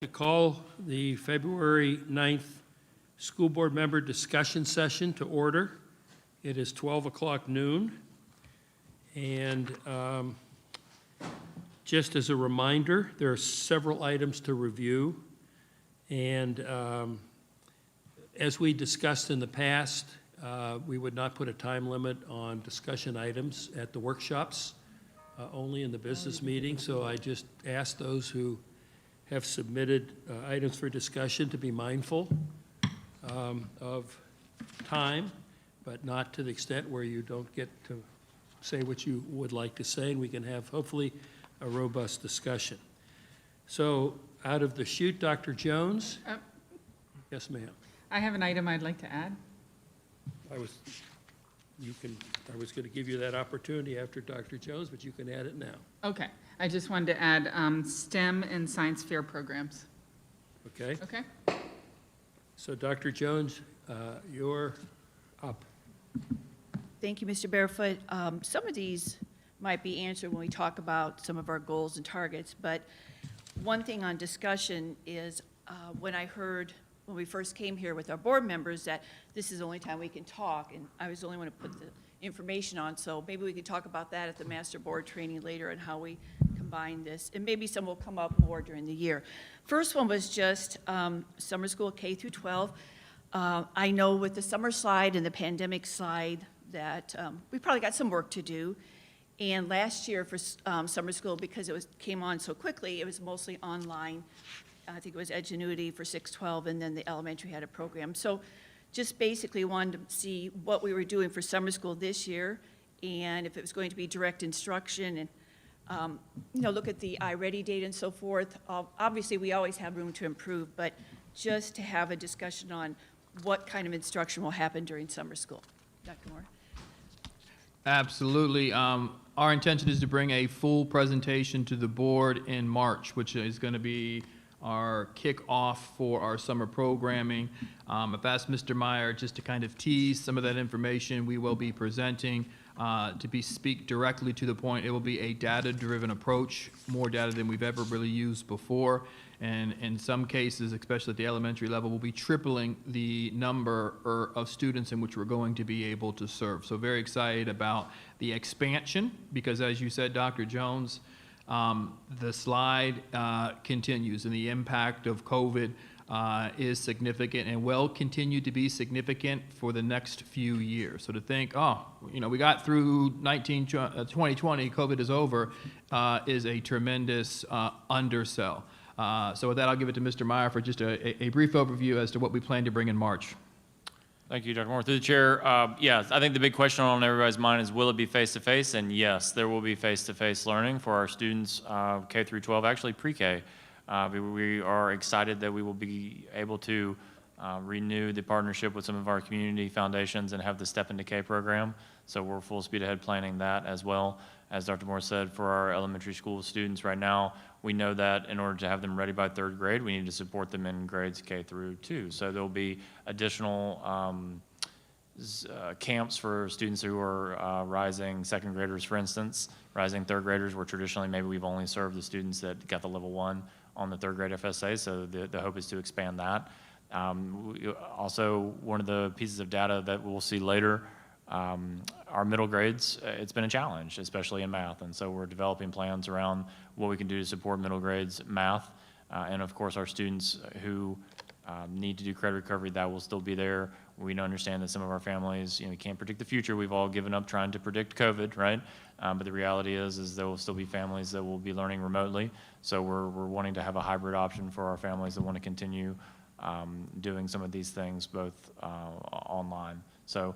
To call the February 9th school board member discussion session to order. It is 12 o'clock noon. And just as a reminder, there are several items to review. And as we discussed in the past, we would not put a time limit on discussion items at the workshops, only in the business meeting. So I just ask those who have submitted items for discussion to be mindful of time, but not to the extent where you don't get to say what you would like to say, and we can have, hopefully, a robust discussion. So, out of the chute, Dr. Jones? Yes, ma'am. I have an item I'd like to add. I was going to give you that opportunity after Dr. Jones, but you can add it now. Okay, I just wanted to add STEM and science fair programs. Okay? Okay? So, Dr. Jones, you're up. Thank you, Mr. Barefoot. Some of these might be answered when we talk about some of our goals and targets, but one thing on discussion is when I heard when we first came here with our board members that this is the only time we can talk, and I was the only one to put the information on, so maybe we could talk about that at the master board training later and how we combine this, and maybe some will come up more during the year. First one was just summer school K through 12. I know with the summer slide and the pandemic slide that we probably got some work to do. And last year for summer school, because it came on so quickly, it was mostly online. I think it was Edgenuity for 612, and then the elementary had a program. So just basically wanted to see what we were doing for summer school this year, and if it was going to be direct instruction, and look at the iReady data and so forth. Obviously, we always have room to improve, but just to have a discussion on what kind of instruction will happen during summer school. Dr. Moore? Absolutely. Our intention is to bring a full presentation to the board in March, which is going to be our kickoff for our summer programming. I've asked Mr. Meyer just to kind of tease some of that information we will be presenting to speak directly to the point. It will be a data-driven approach, more data than we've ever really used before. And in some cases, especially at the elementary level, we'll be tripling the number of students in which we're going to be able to serve. So very excited about the expansion because, as you said, Dr. Jones, the slide continues, and the impact of COVID is significant and will continue to be significant for the next few years. So to think, we got through 2020, COVID is over, is a tremendous undersell. So with that, I'll give it to Mr. Meyer for just a brief overview as to what we plan to bring in March. Thank you, Dr. Moore. Through the chair, yes, I think the big question on everybody's mind is, will it be face-to-face? And yes, there will be face-to-face learning for our students, K through 12, actually pre-K. We are excited that we will be able to renew the partnership with some of our community foundations and have the Step Into K program. So we're full speed ahead planning that as well. As Dr. Moore said, for our elementary school students right now, we know that in order to have them ready by third grade, we need to support them in grades K through 2. So there'll be additional camps for students who are rising second graders, for instance. Rising third graders, where traditionally maybe we've only served the students that got the level 1 on the third grade FSA, so the hope is to expand that. Also, one of the pieces of data that we'll see later, our middle grades, it's been a challenge, especially in math, and so we're developing plans around what we can do to support middle grades math, and of course our students who need to do credit recovery, that will still be there. We understand that some of our families, we can't predict the future. We've all given up trying to predict COVID, right? But the reality is there will still be families that will be learning remotely, so we're wanting to have a hybrid option for our families that want to continue doing some of these things both online. So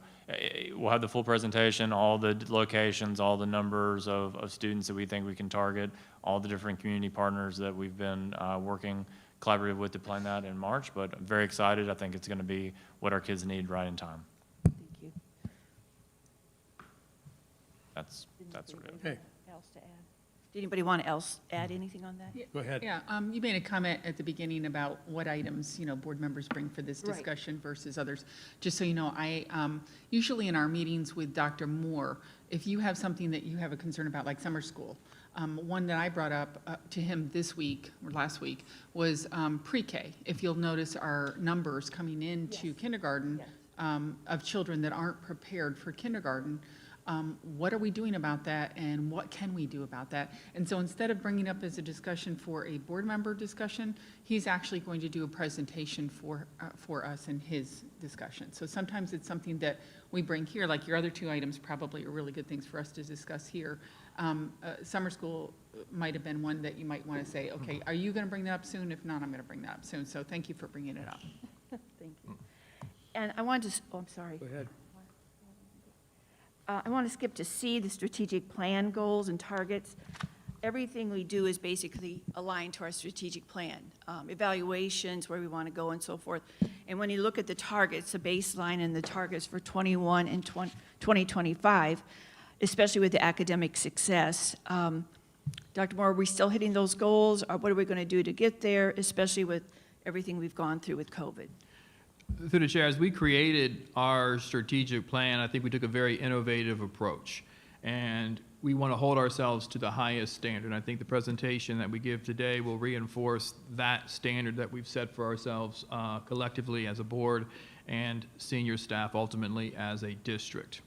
we'll have the full presentation, all the locations, all the numbers of students that we think we can target, all the different community partners that we've been working collaborative with to plan that in March. But I'm very excited. I think it's going to be what our kids need right in time. Thank you. That's sort of it. Okay. Else to add? Did anybody want to else add anything on that? Go ahead. Yeah, you made a comment at the beginning about what items, board members bring for this Right. discussion versus others. Just so you know, I, usually in our meetings with Dr. Moore, if you have something that you have a concern about, like summer school, one that I brought up to him this week, or last week, was pre-K. If you'll notice our numbers coming into Yes. kindergarten of children that aren't prepared for kindergarten, what are we doing about that, and what can we do about that? And so instead of bringing up as a discussion for a board member discussion, he's actually going to do a presentation for us in his discussion. So sometimes it's something that we bring here, like your other two items probably are really good things for us to discuss here. Summer school might have been one that you might want to say, okay, are you going to bring that up soon? If not, I'm going to bring that up soon. So thank you for bringing it up. Thank you. And I wanted to, I'm sorry. Go ahead. I want to skip to C, the strategic plan goals and targets. Everything we do is basically aligned to our strategic plan, evaluations, where we want to go and so forth. And when you look at the targets, the baseline and the targets for 21 and 2025, especially with the academic success, Dr. Moore, are we still hitting those goals? Or what are we going to do to get there, especially with everything we've gone through with COVID? Through the chair, as we created our strategic plan, I think we took a very innovative approach. And we want to hold ourselves to the highest standard. And I think the presentation that we give today will reinforce that standard that we've set for ourselves collectively as a board and senior staff ultimately as a district.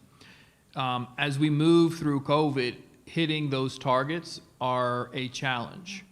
As we move through COVID, hitting those targets are a challenge.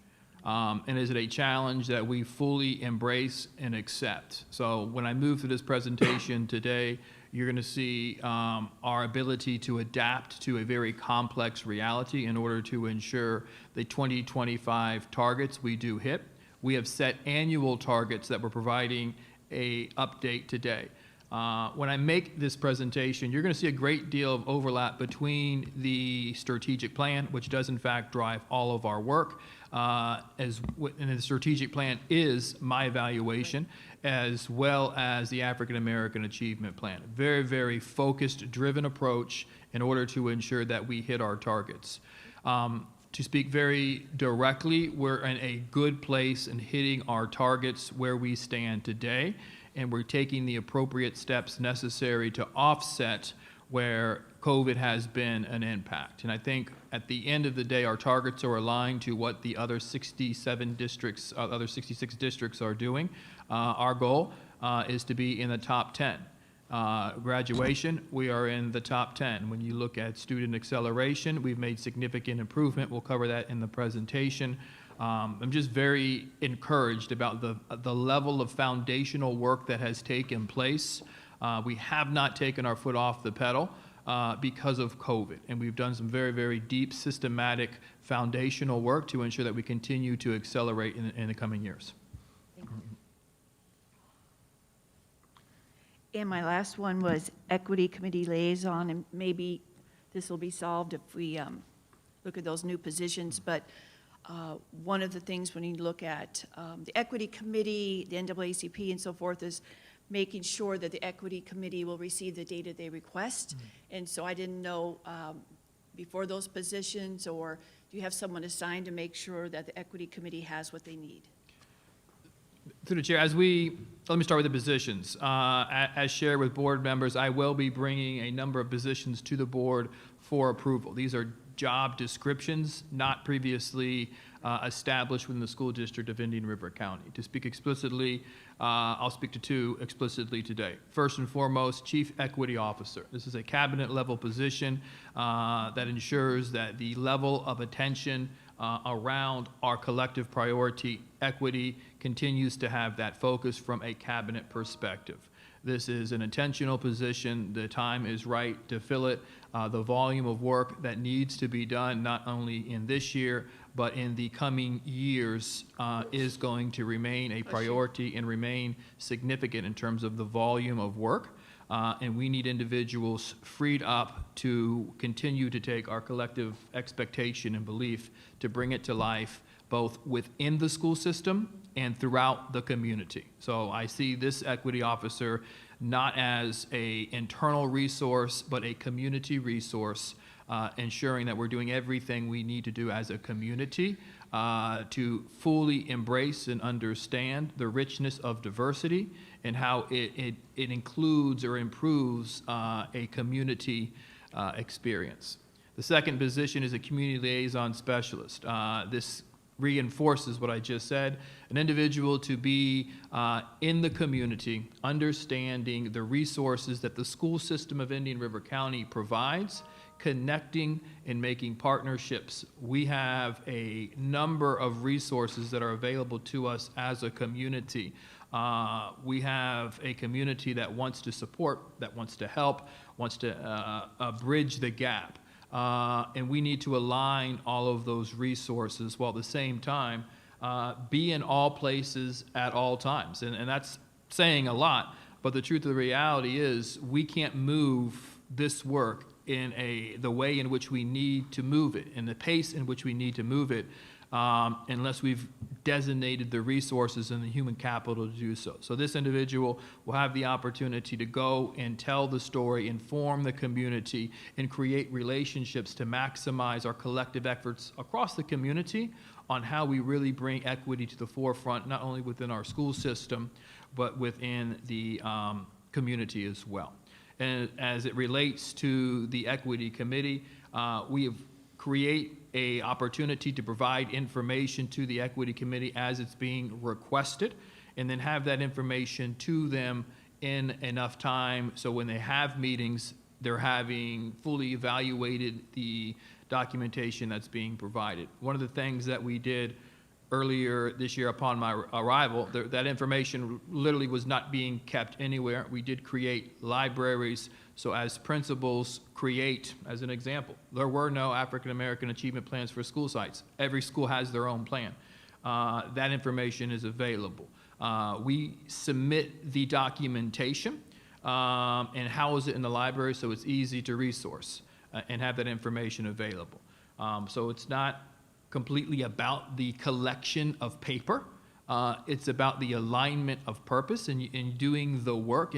And is it a challenge that we fully embrace and accept? So when I move through this presentation today, you're going to see our ability to adapt to a very complex reality in order to ensure the 2025 targets we do hit. We have set annual targets that we're providing a update today. When I make this presentation, you're going to see a great deal of overlap between the strategic plan, which does in fact drive all of our work, and the strategic plan is my evaluation, as well as the African American Achievement Plan. Very, very focused, driven approach in order to ensure that we hit our targets. To speak very directly, we're in a good place in hitting our targets where we stand today, and we're taking the appropriate steps necessary to offset where COVID has been an impact. And I think at the end of the day, our targets are aligned to what the other 67 districts, other 66 districts are doing. Our goal is to be in the top 10. Graduation, we are in the top 10. When you look at student acceleration, we've made significant improvement. We'll cover that in the presentation. I'm just very encouraged about the level of foundational work that has taken place. We have not taken our foot off the pedal because of COVID, and we've done some very, very deep, systematic, foundational work to ensure that we continue to accelerate in the coming years. Thank you. And my last one was Equity Committee Liaison, and maybe this will be solved if we look at those new positions, but one of the things when you look at the Equity Committee, the NAACP and so forth is making sure that the Equity Committee will receive the data they request. And so I didn't know before those positions, or do you have someone assigned to make sure that the Equity Committee has what they need? Through the chair, let me start with the positions. As shared with board members, I will be bringing a number of positions to the board for approval. These are job descriptions not previously established within the school district of Indian River County. To speak explicitly, I'll speak to two explicitly today. First and foremost, Chief Equity Officer. This is a cabinet level position that ensures that the level of attention around our collective priority, equity, continues to have that focus from a cabinet perspective. This is an intentional position. The time is right to fill it. The volume of work that needs to be done, not only in this year, but in the coming years, is going to remain a priority and remain significant in terms of the volume of work. And we need individuals freed up to continue to take our collective expectation and belief to bring it to life, both within the school system and throughout the community. So I see this equity officer not as an internal resource, but a community resource ensuring that we're doing everything we need to do as a community to fully embrace and understand the richness of diversity and how it includes or improves a community experience. The second position is a community liaison specialist. This reinforces what I just said, an individual to be in the community, understanding the resources that the school system of Indian River County provides, connecting and making partnerships. We have a number of resources that are available to us as a community. We have a community that wants to support, that wants to help, wants to bridge the gap. And we need to align all of those resources while at the same time be in all places at all times. And that's saying a lot, but the truth of the reality is we can't move this work in the way in which we need to move it, in the pace in which we need to move it, unless we've designated the resources and the human capital to do so. So this individual will have the opportunity to go and tell the story, inform the community, and create relationships to maximize our collective efforts across the community on how we really bring equity to the forefront, not only within our school system, but within the community as well. And as it relates to the Equity Committee, we have create an opportunity to provide information to the Equity Committee as it's being requested, and then have that information to them in enough time so when they have meetings, they're having fully evaluated the documentation that's being provided. One of the things that we did earlier this year upon my arrival, that information literally was not being kept anywhere. We did create libraries. So as principals create, as an example, there were no African American achievement plans for school sites. Every school has their own plan. That information is available. We submit the documentation and house it in the library so it's easy to resource and have that information available. So it's not completely about the collection of paper. It's about the alignment of purpose and doing the work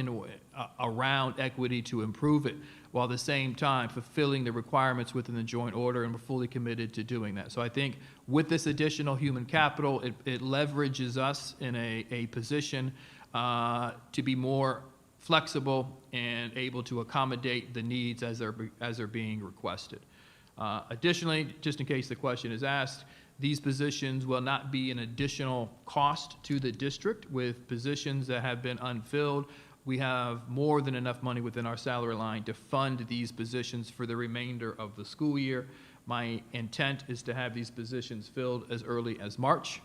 around equity to improve it, while at the same time fulfilling the requirements within the joint order, and we're fully committed to doing that. So I think with this additional human capital, it leverages us in a position to be more flexible and able to accommodate the needs as they're being requested. Additionally, just in case the question is asked, these positions will not be an additional cost to the district. With positions that have been unfilled, we have more than enough money within our salary line to fund these positions for the remainder of the school year. My intent is to have these positions filled as early as March.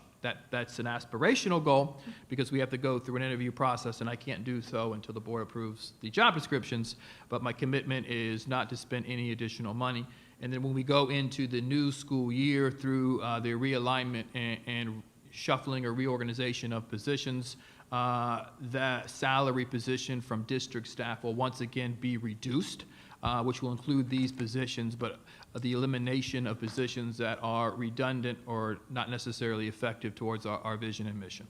That's an aspirational goal because we have to go through an interview process, and I can't do so until the board approves the job descriptions, but my commitment is not to spend any additional money. And then when we go into the new school year through the realignment and shuffling or reorganization of positions, the salary position from district staff will once again be reduced, which will include these positions, but the elimination of positions that are redundant or not necessarily effective towards our vision and mission.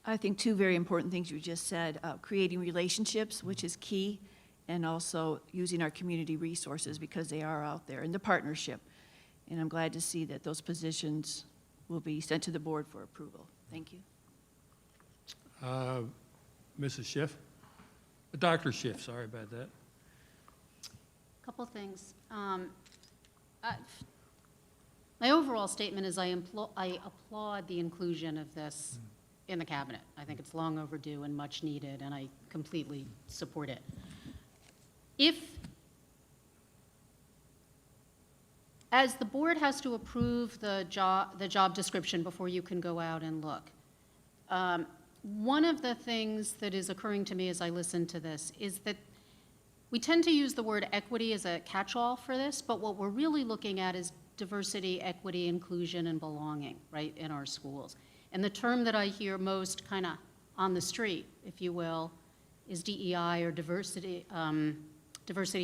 I think two very important things you just said, creating relationships, which is key, and also using our community resources because they are out there, and the partnership. And I'm glad to see that those positions will be sent to the board for approval. Thank you. Mrs. Schiff? Dr. Schiff, sorry about that. Couple things. My overall statement is I applaud the inclusion of this in the cabinet. I think it's long overdue and much needed, and I completely support it. As the board has to approve the job description before you can go out and look, one of the things that is occurring to me as I listen to this is that we tend to use the word equity as a catch-all for this, but what we're really looking at is diversity, equity, inclusion, and belonging, right, in our schools. And the term that I hear most kind of on the street, if you will, is DEI or diversity,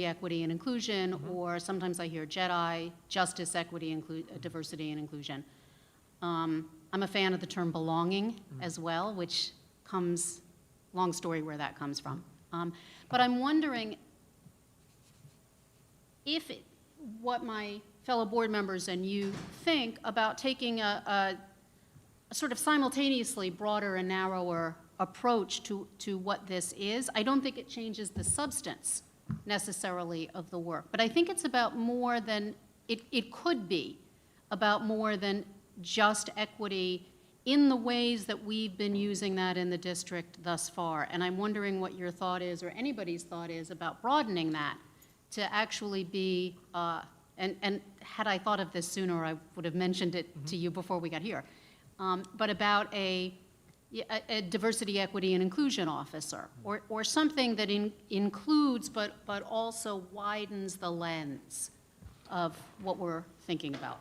equity, and inclusion, or sometimes I hear JEDI, justice, equity, diversity, and inclusion. I'm a fan of the term belonging as well, which comes, long story where that comes from. But I'm wondering if what my fellow board members and you think about taking a sort of simultaneously broader and narrower approach to what this is. I don't think it changes the substance necessarily of the work, but I think it's about more than, it could be about more than just equity in the ways that we've been using that in the district thus far. And I'm wondering what your thought is, or anybody's thought is, about broadening that to actually be, and had I thought of this sooner, I would have mentioned it to you before we got here, but about a diversity, equity, and inclusion officer, or something that includes but also widens the lens of what we're thinking about.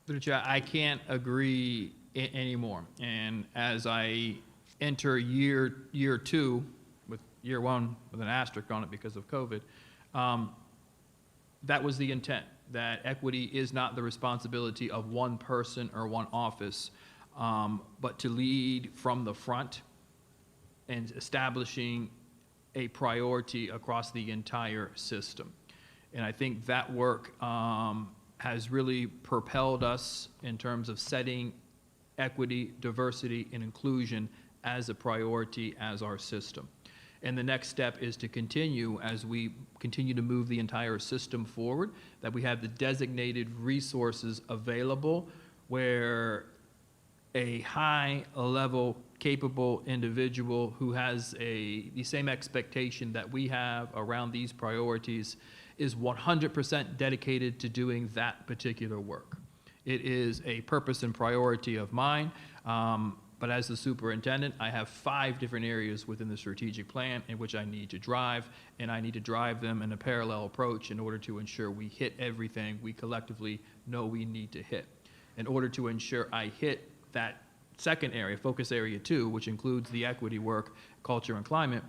Through the chair, I can't agree anymore. And as I enter year two, with year one with an asterisk on it because of COVID, that was the intent, that equity is not the responsibility of one person or one office, but to lead from the front and establishing a priority across the entire system. And I think that work has really propelled us in terms of setting equity, diversity, and inclusion as a priority as our system. And the next step is to continue, as we continue to move the entire system forward, that we have the designated resources available where a high-level, capable individual who has the same expectation that we have around these priorities is 100% dedicated to doing that particular work. It is a purpose and priority of mine, but as the superintendent, I have 5 different areas within the strategic plan in which I need to drive, and I need to drive them in a parallel approach in order to ensure we hit everything we collectively know we need to hit. In order to ensure I hit that second area, focus area 2, which includes the equity work, culture, and climate,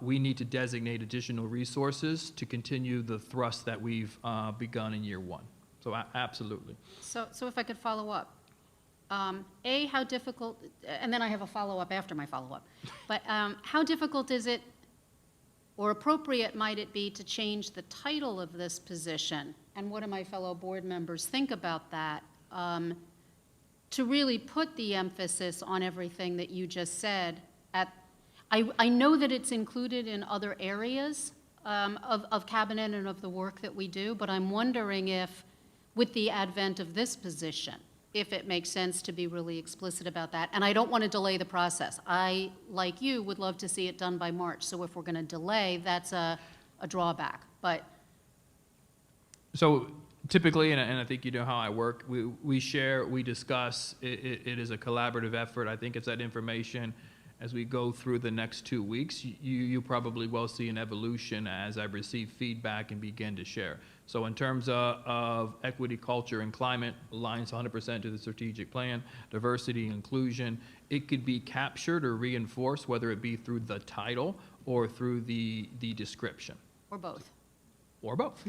we need to designate additional resources to continue the thrust that we've begun in year 1. So absolutely. So if I could follow up. A, how difficult, and then I have a follow-up after my follow-up, but how difficult is it, or appropriate might it be, to change the title of this position? And what do my fellow board members think about that? To really put the emphasis on everything that you just said. I know that it's included in other areas of cabinet and of the work that we do, but I'm wondering if, with the advent of this position, if it makes sense to be really explicit about that. And I don't want to delay the process. I, like you, would love to see it done by March. So if we're going to delay, that's a drawback. But So typically, and I think you know how I work, we share, we discuss. It is a collaborative effort. I think it's that information as we go through the next 2 weeks. You probably will see an evolution as I receive feedback and begin to share. So in terms of equity, culture, and climate, aligns 100% to the strategic plan. Diversity and inclusion, it could be captured or reinforced, whether it be through the title or through the description. or both. Or both.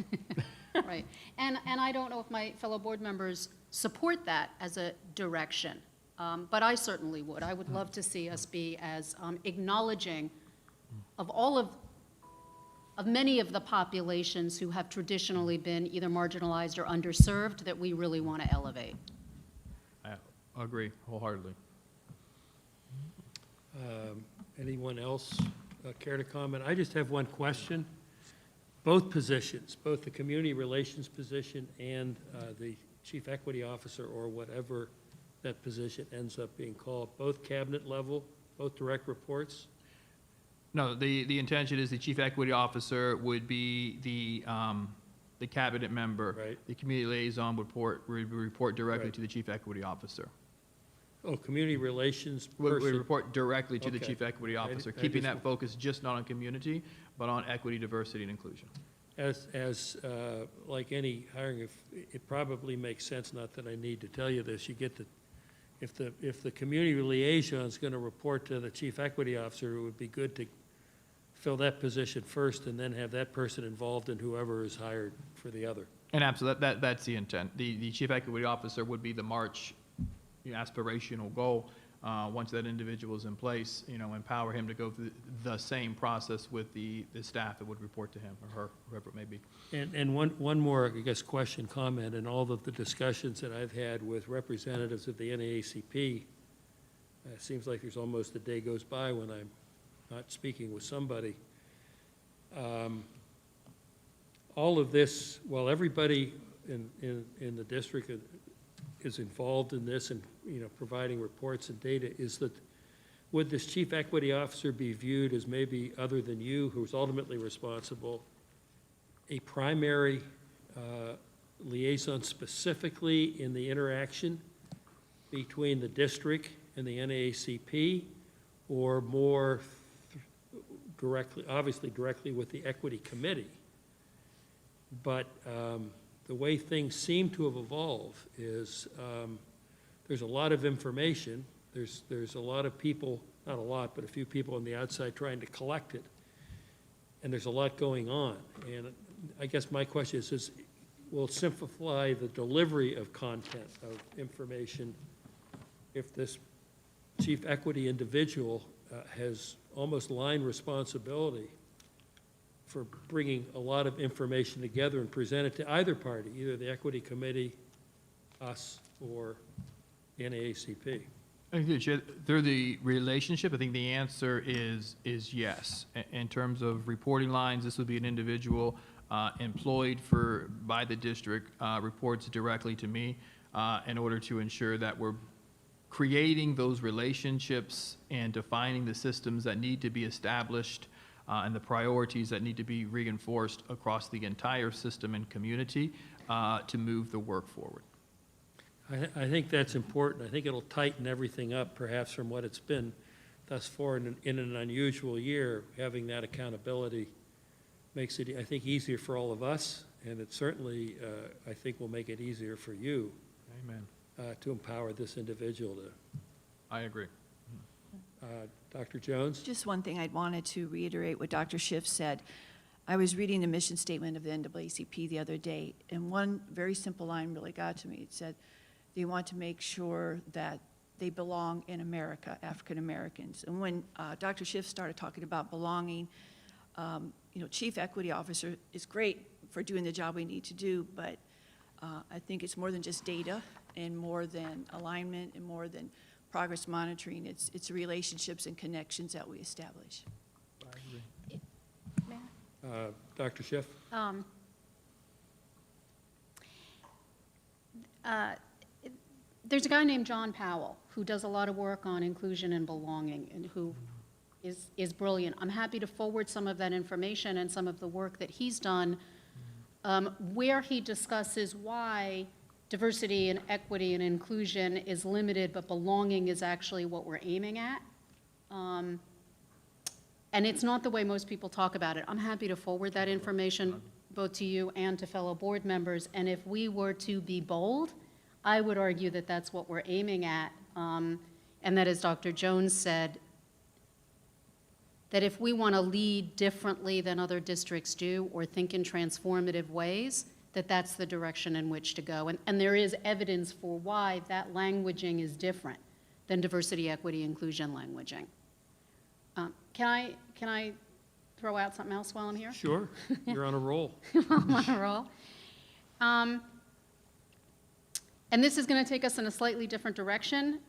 Right. And I don't know if my fellow board members support that as a direction, but I certainly would. I would love to see us be as acknowledging of all of many of the populations who have traditionally been either marginalized or underserved that we really want to elevate. I agree wholeheartedly. Anyone else care to comment? I just have one question. Both positions, both the community relations position and the chief equity officer, or whatever that position ends up being called, both cabinet level, both direct reports? No, the intention is the chief equity officer would be the cabinet member. Right. The community liaison would report directly Right. to the chief equity officer. Oh, community relations Would person. report directly to the Okay. chief equity officer, I keeping just- that focus just not on community, but on equity, diversity, and inclusion. As like any hiring, it probably makes sense, not that I need to tell you this, you get the, if the community liaison is going to report to the chief equity officer, it would be good to fill that position first and then have that person involved in whoever is hired for the other. And absolutely, that's the intent. The chief equity officer would be the March aspirational goal. once that individual is in place, empower him to go through the same process with the staff that would report to him or her, whoever it may be. And one more, I guess, question, comment, in all of the discussions that I've had with representatives of the NAACP, it seems like there's almost a day goes by when I'm not speaking with somebody. All of this, while everybody in the district is involved in this and, providing reports and data, is that, would this chief equity officer be viewed as maybe, other than you, who's ultimately responsible, a primary liaison specifically in the interaction between the district and the NAACP, or more directly, obviously directly with the equity committee? But the way things seem to have evolved is there's a lot of information. There's a lot of people, not a lot, but a few people on the outside trying to collect it. And there's a lot going on. And I guess my question is will it simplify the delivery of content, of information, if this chief equity individual has almost line responsibility for bringing a lot of information together and present it to either party, either the equity committee, us, or the NAACP? I think through the relationship, I think the answer is yes. In terms of reporting lines, this would be an individual employed by the district, reports directly to me in order to ensure that we're creating those relationships and defining the systems that need to be established and the priorities that need to be reinforced across the entire system and community to move the work forward. I think that's important. I think it'll tighten everything up, perhaps, from what it's been thus far in an unusual year. Having that accountability makes it, I think, easier for all of us, and it certainly, I think, will make it easier for you Amen. To empower this individual to. I agree. Dr. Jones? Just one thing I'd wanted to reiterate what Dr. Schiff said. I was reading the mission statement of the NAACP the other day, and one very simple line really got to me. It said, they want to make sure that they belong in America, African Americans. And when Dr. Schiff started talking about belonging, chief equity officer is great for doing the job we need to do, but I think it's more than just data and more than alignment and more than progress monitoring. It's relationships and connections that we establish. Dr. Schiff? There's a guy named John Powell who does a lot of work on inclusion and belonging and who is brilliant. I'm happy to forward some of that information and some of the work that he's done where he discusses why diversity and equity and inclusion is limited, but belonging is actually what we're aiming at. And it's not the way most people talk about it. I'm happy to forward that information both to you and to fellow board members. And if we were to be bold, I would argue that that's what we're aiming at. And that, as Dr. Jones said, that if we want to lead differently than other districts do or think in transformative ways, that's the direction in which to go. And there is evidence for why that languaging is different than diversity, equity, inclusion languaging. Can I throw out something else while I'm here? Sure. You're on a roll. I'm on a roll. And this is going to take us in a slightly different direction.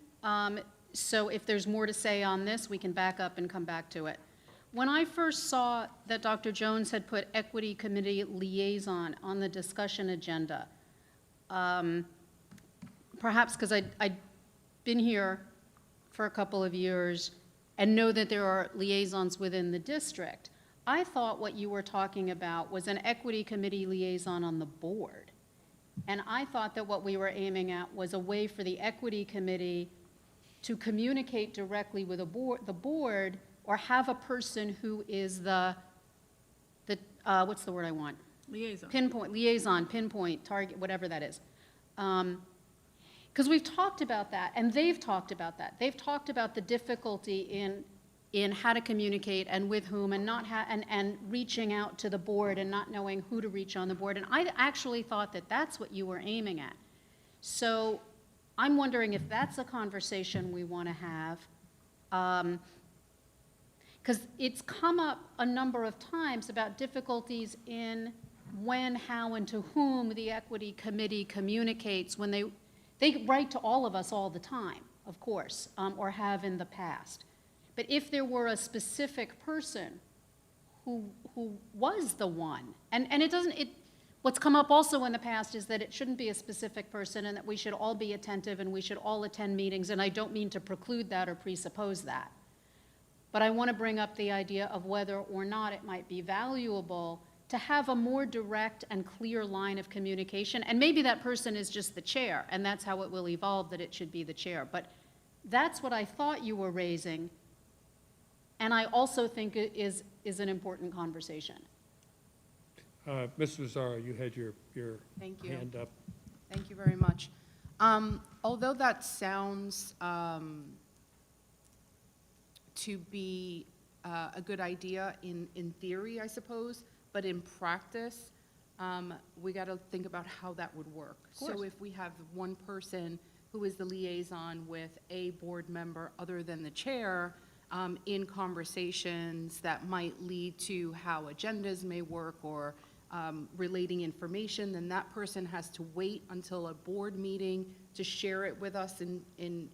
So if there's more to say on this, we can back up and come back to it. When I first saw that Dr. Jones had put Equity Committee Liaison on the discussion agenda, perhaps because I'd been here for a couple of years and know that there are liaisons within the district, I thought what you were talking about was an Equity Committee Liaison on the board. And I thought that what we were aiming at was a way for the Equity Committee to communicate directly with the board, or have a person who is what's the word I want? Liaison. Pinpoint, target, whatever that is. Because we've talked about that, and they've talked about that. They've talked about the difficulty in how to communicate and with whom, and and reaching out to the board and not knowing who to reach on the board. And I actually thought that that's what you were aiming at. So I'm wondering if that's a conversation we want to have. Because it's come up a number of times about difficulties in when, how, and to whom the equity committee communicates when they write to all of us all the time, of course, or have in the past. But if there were a specific person who was the one, and it doesn't, what's come up also in the past is that it shouldn't be a specific person and that we should all be attentive and we should all attend meetings, and I don't mean to preclude that or presuppose that. But I want to bring up the idea of whether or not it might be valuable to have a more direct and clear line of communication. And maybe that person is just the chair, and that's how it will evolve, that it should be the chair. But that's what I thought you were raising, and I also think it is an important conversation. Ms. Mazzaro, you had your Thank you. hand up. Thank you very much. Although that sounds to be a good idea in theory, I suppose, but in practice, we got to think about how that would work. So if we have one person who is the liaison with a board member other than the chair, in conversations that might lead to how agendas may work or relating information, then that person has to wait until a board meeting to share it with us in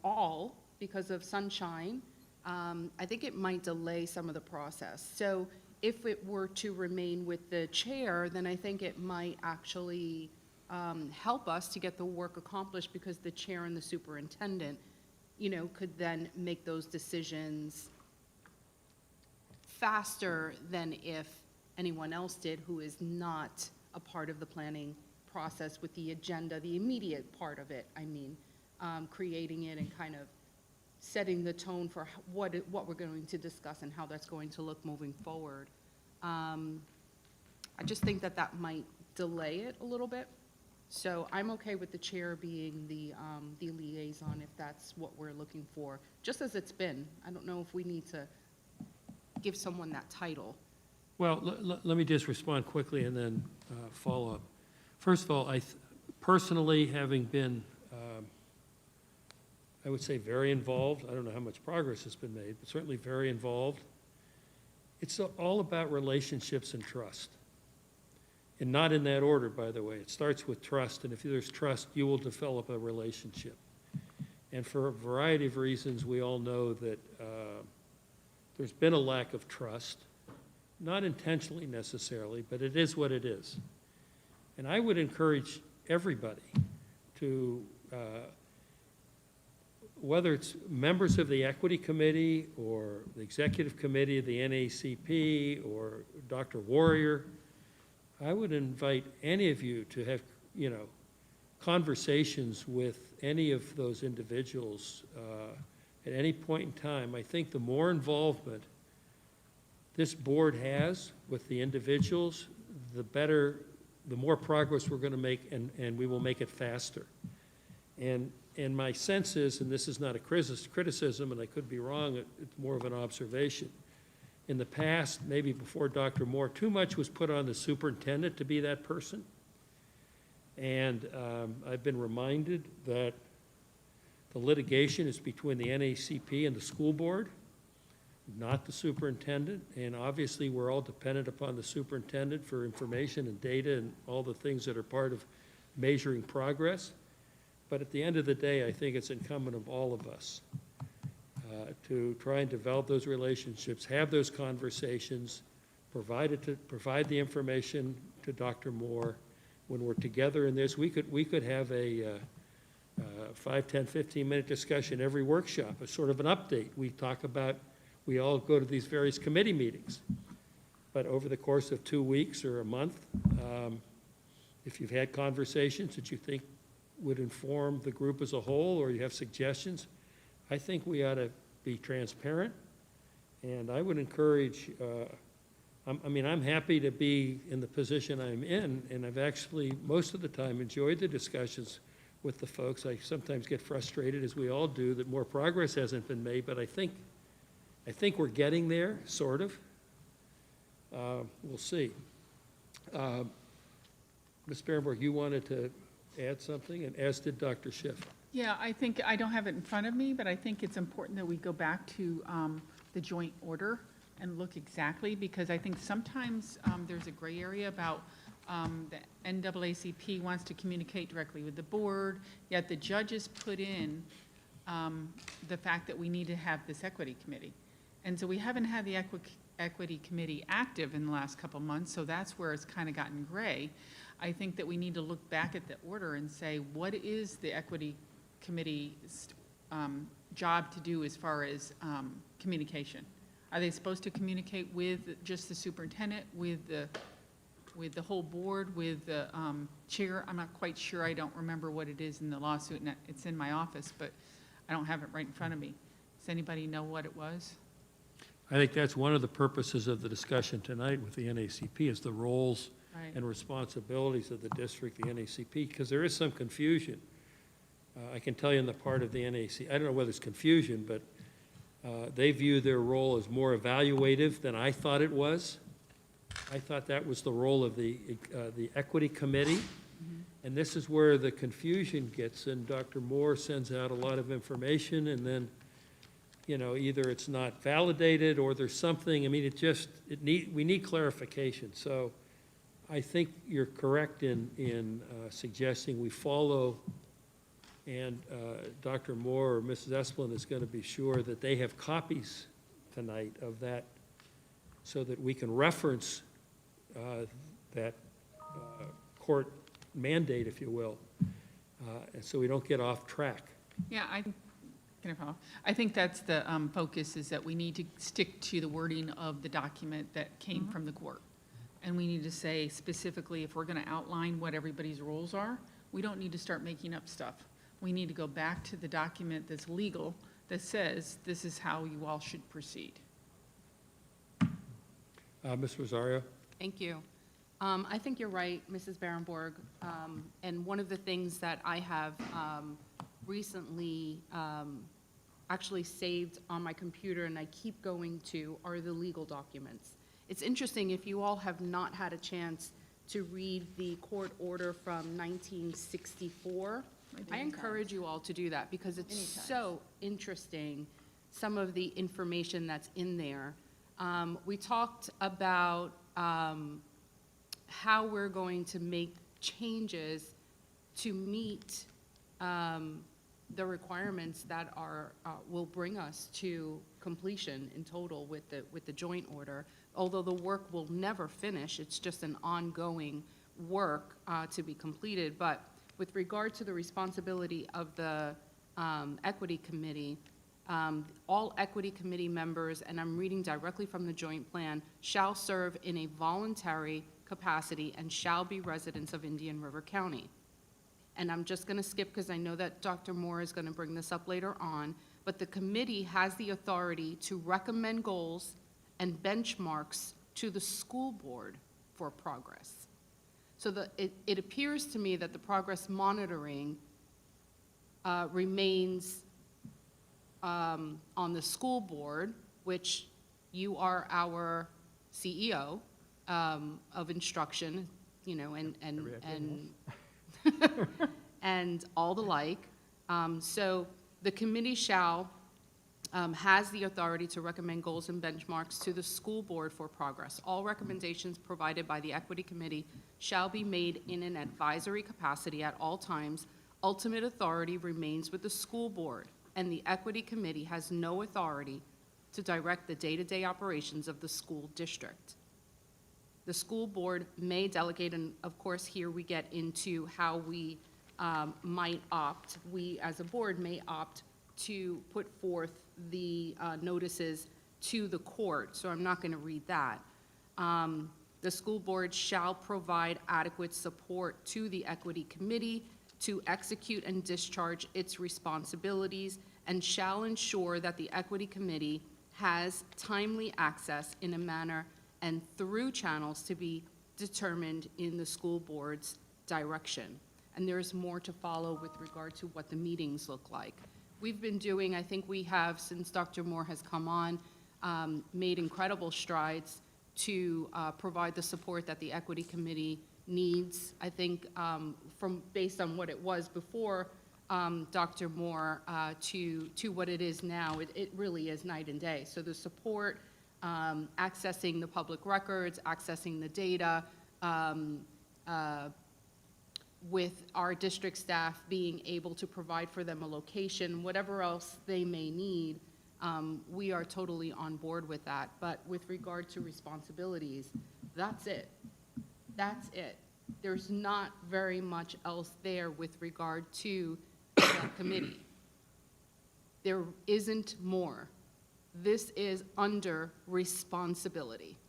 all because of sunshine. I think it might delay some of the process. So if it were to remain with the chair, then I think it might actually help us to get the work accomplished because the chair and the superintendent, could then make those decisions faster than if anyone else did who is not a part of the planning process with the agenda, the immediate part of it, creating it and kind of setting the tone for what we're going to discuss and how that's going to look moving forward. I just think that might delay it a little bit. So I'm okay with the chair being the liaison if that's what we're looking for, just as it's been. I don't know if we need to give someone that title. Well, let me just respond quickly and then follow up. First of all, personally, having been, I would say, very involved, I don't know how much progress has been made, but certainly very involved, it's all about relationships and trust. And not in that order, by the way. It starts with trust, and if there's trust, you will develop a relationship. And for a variety of reasons, we all know that there's been a lack of trust, not intentionally necessarily, but it is what it is. And I would encourage everybody to, whether it's members of the Equity Committee or the Executive Committee of the NACP or Dr. Warrior, I would invite any of you to have, conversations with any of those individuals at any point in time. I think the more involvement this board has with the individuals, the better, the more progress we're going to make, and we will make it faster. And my sense is, and this is not a criticism, and I could be wrong, it's more of an observation. In the past, maybe before Dr. Moore, too much was put on the superintendent to be that person. And I've been reminded that the litigation is between the NACP and the school board, not the superintendent. And obviously, we're all dependent upon the superintendent for information and data and all the things that are part of measuring progress. But at the end of the day, I think it's incumbent of all of us to try and develop those relationships, have those conversations, provide the information to Dr. Moore. When we're together in this, we could have a 5, 10, 15-minute discussion every workshop, a sort of an update. We all go to these various committee meetings. But over the course of 2 weeks or a month, if you've had conversations that you think would inform the group as a whole, or you have suggestions, I think we ought to be transparent. And I would encourage, I'm happy to be in the position I'm in, and I've actually, most of the time, enjoyed the discussions with the folks. I sometimes get frustrated, as we all do, that more progress hasn't been made, but I think we're getting there, sort of. We'll see. Ms. Berenberg, you wanted to add something, and as did Dr. Schiff. Yeah, I think, I don't have it in front of me, but I think it's important that we go back to the joint order and look exactly, because I think sometimes there's a gray area about the NAACP wants to communicate directly with the board, yet the judges put in the fact that we need to have this equity committee. And so we haven't had the equity committee active in the last couple months, so that's where it's kind of gotten gray. I think that we need to look back at the order and say, what is the equity committee's job to do as far as communication? Are they supposed to communicate with just the superintendent, with the whole board, with the chair? I'm not quite sure. I don't remember what it is in the lawsuit, and it's in my office, but I don't have it right in front of me. Does anybody know what it was? I think that's one of the purposes of the discussion tonight with the NACP is the roles Right. and responsibilities of the district, the NACP, because there is some confusion. I can tell you on the part of the NAC, I don't know whether it's confusion, but they view their role as more evaluative than I thought it was. I thought that was the role of the equity committee. And this is where the confusion gets, and Dr. Moore sends out a lot of information, and then, you know, either it's not validated or there's something, I mean, we need clarification. So I think you're correct in suggesting we follow, and Dr. Moore or Mrs. Esplin is going to be sure that they have copies tonight of that so that we can reference that court mandate, if you will, and so we don't get off track. Yeah, I think that's the focus, is that we need to stick to the wording of the document that came from the court. And we need to say specifically, if we're going to outline what everybody's roles are, we don't need to start making up stuff. We need to go back to the document that's legal, that says this is how you all should proceed. Ms. Rosario? Thank you. I think you're right, Mrs. Barenborg. And one of the things that I have recently actually saved on my computer and I keep going to are the legal documents. It's interesting, if you all have not had a chance to read the court order from 1964, I encourage you all to do that because it's so interesting, some of the information that's in there. We talked about how we're going to make changes to meet the requirements that are will bring us to completion in total with the joint order. Although the work will never finish, it's just an ongoing work to be completed. But with regard to the responsibility of the equity committee, all equity committee members, and I'm reading directly from the joint plan, shall serve in a voluntary capacity and shall be residents of Indian River County. And I'm just going to skip because I know that Dr. Moore is going to bring this up later on, but the committee has the authority to recommend goals and benchmarks to the school board for progress. So it appears to me that the progress monitoring remains on the school board, which you are our CEO of instruction, you know, and all the like. So the committee shall has the authority to recommend goals and benchmarks to the school board for progress. All recommendations provided by the equity committee shall be made in an advisory capacity at all times. Ultimate authority remains with the school board, and the equity committee has no authority to direct the day-to-day operations of the school district. The school board may delegate, and of course here we get into how we might opt. We as a board may opt to put forth the notices to the court, so I'm not going to read that. The school board shall provide adequate support to the equity committee to execute and discharge its responsibilities, and shall ensure that the equity committee has timely access in a manner and through channels to be determined in the school board's direction. And there's more to follow with regard to what the meetings look like. We've been doing, I think we have, since Dr. Moore has come on, made incredible strides to provide the support that the equity committee needs. I think based on what it was before, Dr. Moore, to what it is now, it really is night and day. So the support, accessing the public records, accessing the data, with our district staff being able to provide for them a location, whatever else they may need, we are totally on board with that. But with regard to responsibilities, that's it. That's it. There's not very much else there with regard to that committee. There isn't more. This is under responsibility.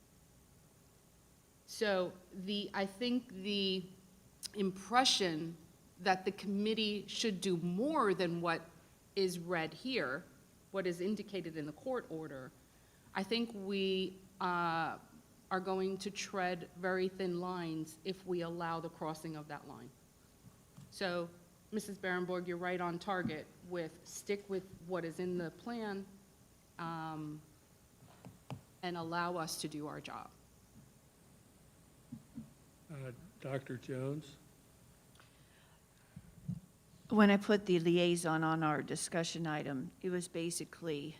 So I think the impression that the committee should do more than what is read here, what is indicated in the court order, I think we are going to tread very thin lines if we allow the crossing of that line. So, Mrs. Barenborg, you're right on target with stick with what is in the plan and allow us to do our job. Dr. Jones? When I put the liaison on our discussion item, it was basically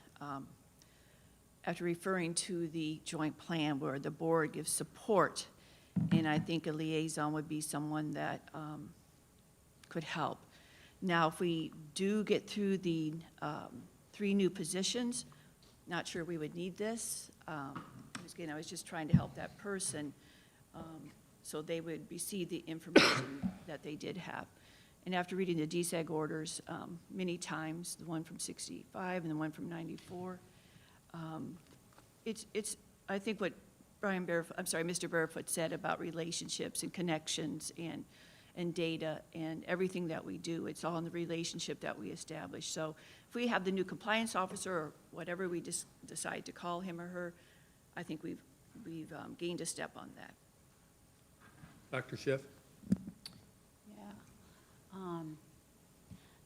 after referring to the joint plan where the board gives support, and I think a liaison would be someone that could help. Now, if we do get through the 3 new positions, not sure we would need this. Again, I was just trying to help that person so they would receive the information that they did have. And after reading the DSEG orders many times, the one from 65 and the one from 94, it's I think what Mr. Barefoot said about relationships and connections and data and everything that we do, it's all in the relationship that we establish. So if we have the new compliance officer or whatever we decide to call him or her, I think we've gained a step on that. Dr. Schiff? Yeah. I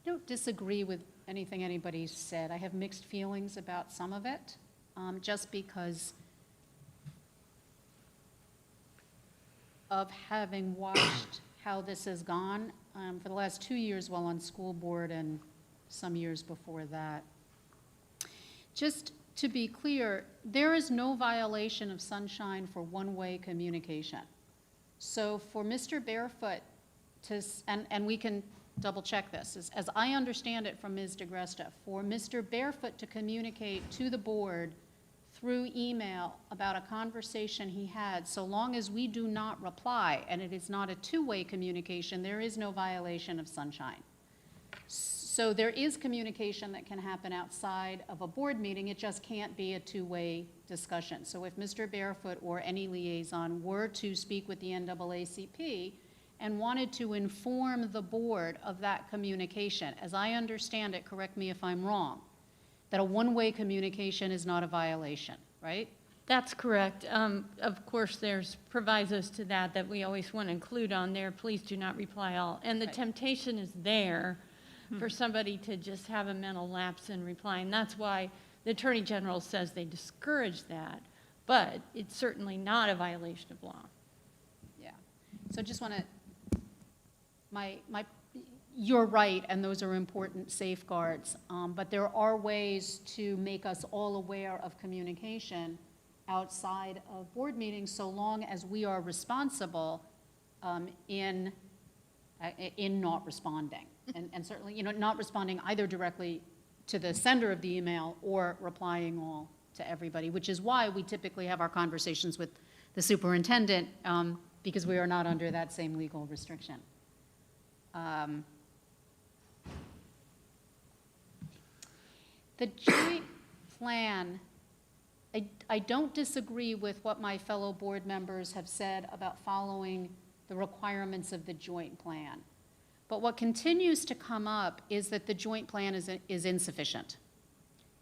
don't disagree with anything anybody's said. I have mixed feelings about some of it, just because of having watched how this has gone for the last 2 years while on school board and some years before that. Just to be clear, there is no violation of sunshine for one-way communication. So for Mr. Barefoot to, and we can double check this, as I understand it from Ms. DeGresta, for Mr. Barefoot to communicate to the board through email about a conversation he had, so long as we do not reply, and it is not a two-way communication, there is no violation of sunshine. So there is communication that can happen outside of a board meeting, it just can't be a two-way discussion. So if Mr. Barefoot or any liaison were to speak with the NAACP and wanted to inform the board of that communication, as I understand it, correct me if I'm wrong, that a one-way communication is not a violation, right? That's correct. Of course, there's provisos to that we always want to include on there. Please do not reply all. And the Right. temptation is there for somebody to just have a mental lapse in replying. That's why the Attorney General says they discourage that, but it's certainly not a violation of law. Yeah. So just want to, you're right, and those are important safeguards, but there are ways to make us all aware of communication outside of board meetings, so long as we are responsible in not responding. And certainly, not responding either directly to the sender of the email or replying all to everybody, which is why we typically have our conversations with the superintendent, because we are not under that same legal restriction. The joint plan, I don't disagree with what my fellow board members have said about following the requirements of the joint plan. But what continues to come up is that the joint plan is insufficient.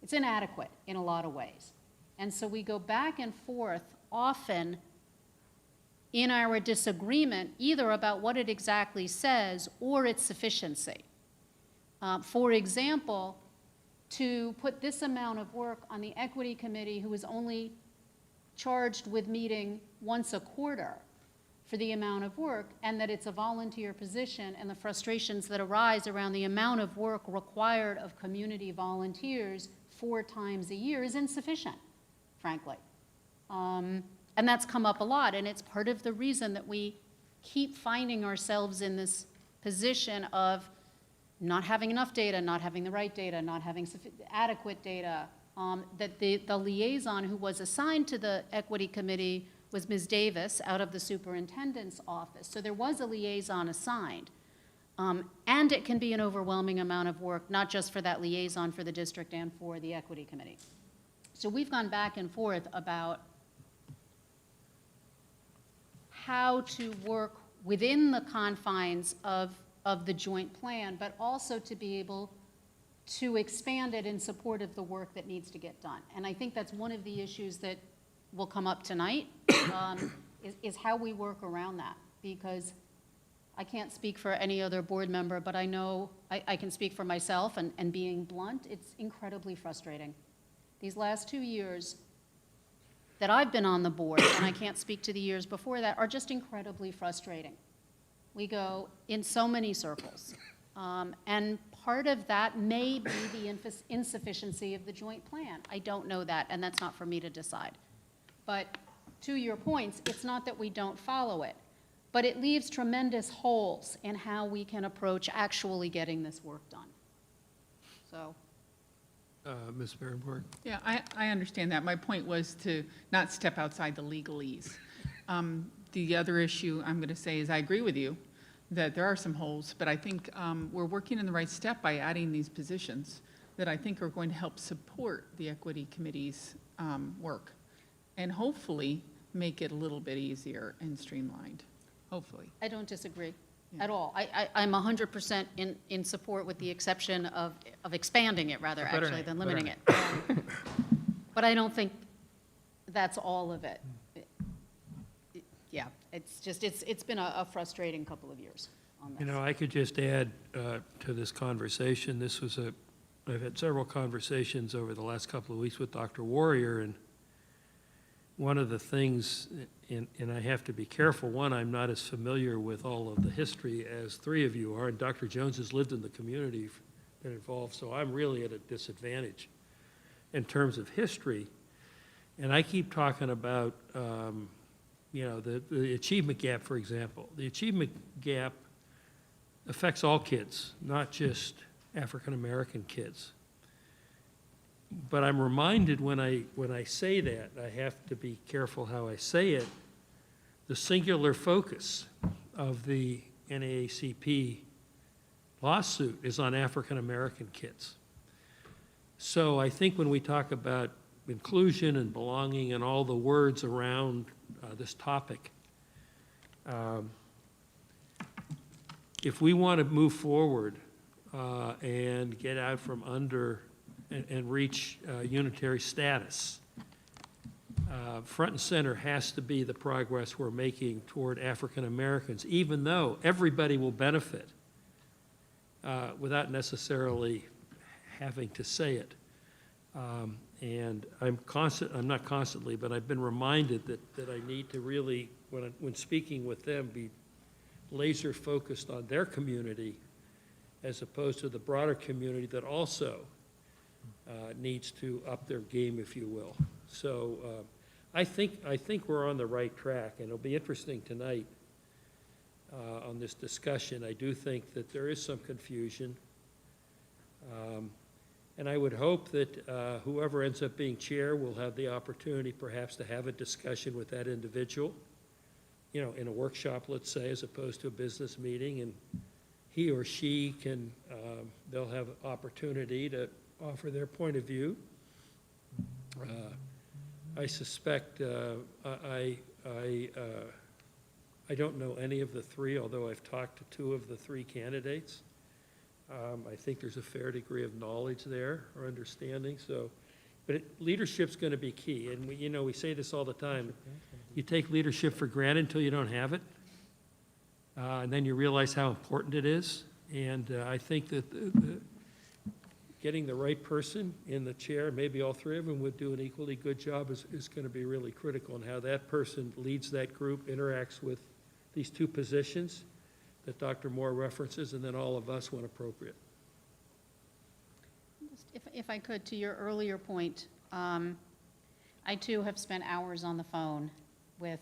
It's inadequate in a lot of ways. And so we go back and forth often in our disagreement, either about what it exactly says or its sufficiency. For example, to put this amount of work on the equity committee, who is only charged with meeting once a quarter, for the amount of work, and that it's a volunteer position, and the frustrations that arise around the amount of work required of community volunteers 4 times a year is insufficient, frankly. And that's come up a lot, and it's part of the reason that we keep finding ourselves in this position of not having enough data, not having the right data, not having adequate data. That the liaison who was assigned to the equity committee was Ms. Davis out of the superintendent's office. So there was a liaison assigned. And it can be an overwhelming amount of work, not just for that liaison for the district and for the equity committee. So we've gone back and forth about how to work within the confines of the joint plan, but also to be able to expand it in support of the work that needs to get done. And I think that's one of the issues that will come up tonight, is how we work around that. Because I can't speak for any other board member, but I know I can speak for myself, and being blunt, it's incredibly frustrating. These last 2 years that I've been on the board, and I can't speak to the years before that, are just incredibly frustrating. We go in so many circles. And part of that may be the insufficiency of the joint plan. I don't know that, and that's not for me to decide. But to your points, it's not that we don't follow it, but it leaves tremendous holes in how we can approach actually getting this work done. So. Ms. Berenborg? Yeah, I understand that. My point was to not step outside the legalese. The other issue I'm going to say is I agree with you that there are some holes, but I think we're working in the right step by adding these positions that I think are going to help support the equity committee's work and hopefully make it a little bit easier and streamlined, hopefully. I don't disagree at all. I'm 100% in support, with the exception of expanding it, rather, Better actually, name, than better limiting it. But I don't think that's all of it. Yeah, it's just, it's been a frustrating couple of years on this. You know, I could just add to this conversation, I've had several conversations over the last couple of weeks with Dr. Warrior, and one of the things, and I have to be careful, one, I'm not as familiar with all of the history as 3 of you are, and Dr. Jones has lived in the community, been involved, so I'm really at a disadvantage in terms of history. And I keep talking about, the achievement gap, for example. The achievement gap affects all kids, not just African-American kids. But I'm reminded when I say that, I have to be careful how I say it, the singular focus of the NAACP lawsuit is on African-American kids. So I think when we talk about inclusion and belonging and all the words around this topic, if we want to move forward and get out from under and reach unitary status, front and center has to be the progress we're making toward African Americans, even though everybody will benefit without necessarily having to say it. And I'm not constantly, but I've been reminded that I need to really, when speaking with them, be laser focused on their community as opposed to the broader community that also needs to up their game, if you will. So I think we're on the right track, and it'll be interesting tonight on this discussion. I do think that there is some confusion. And I would hope that whoever ends up being chair will have the opportunity perhaps to have a discussion with that individual, in a workshop, let's say, as opposed to a business meeting, and he or she can, they'll have opportunity to offer their point of view. I suspect, I don't know any of the 3, although I've talked to 2 of the 3 candidates. I think there's a fair degree of knowledge there or understanding. So, but leadership's going to be key. And we say this all the time. You take leadership for granted until you don't have it, and then you realize how important it is. And I think that getting the right person in the chair, maybe all 3 of them would do an equally good job, is going to be really critical in how that person leads that group, interacts with these two positions that Dr. Moore references, and then all of us when appropriate. If I could, to your earlier point, I too have spent hours on the phone with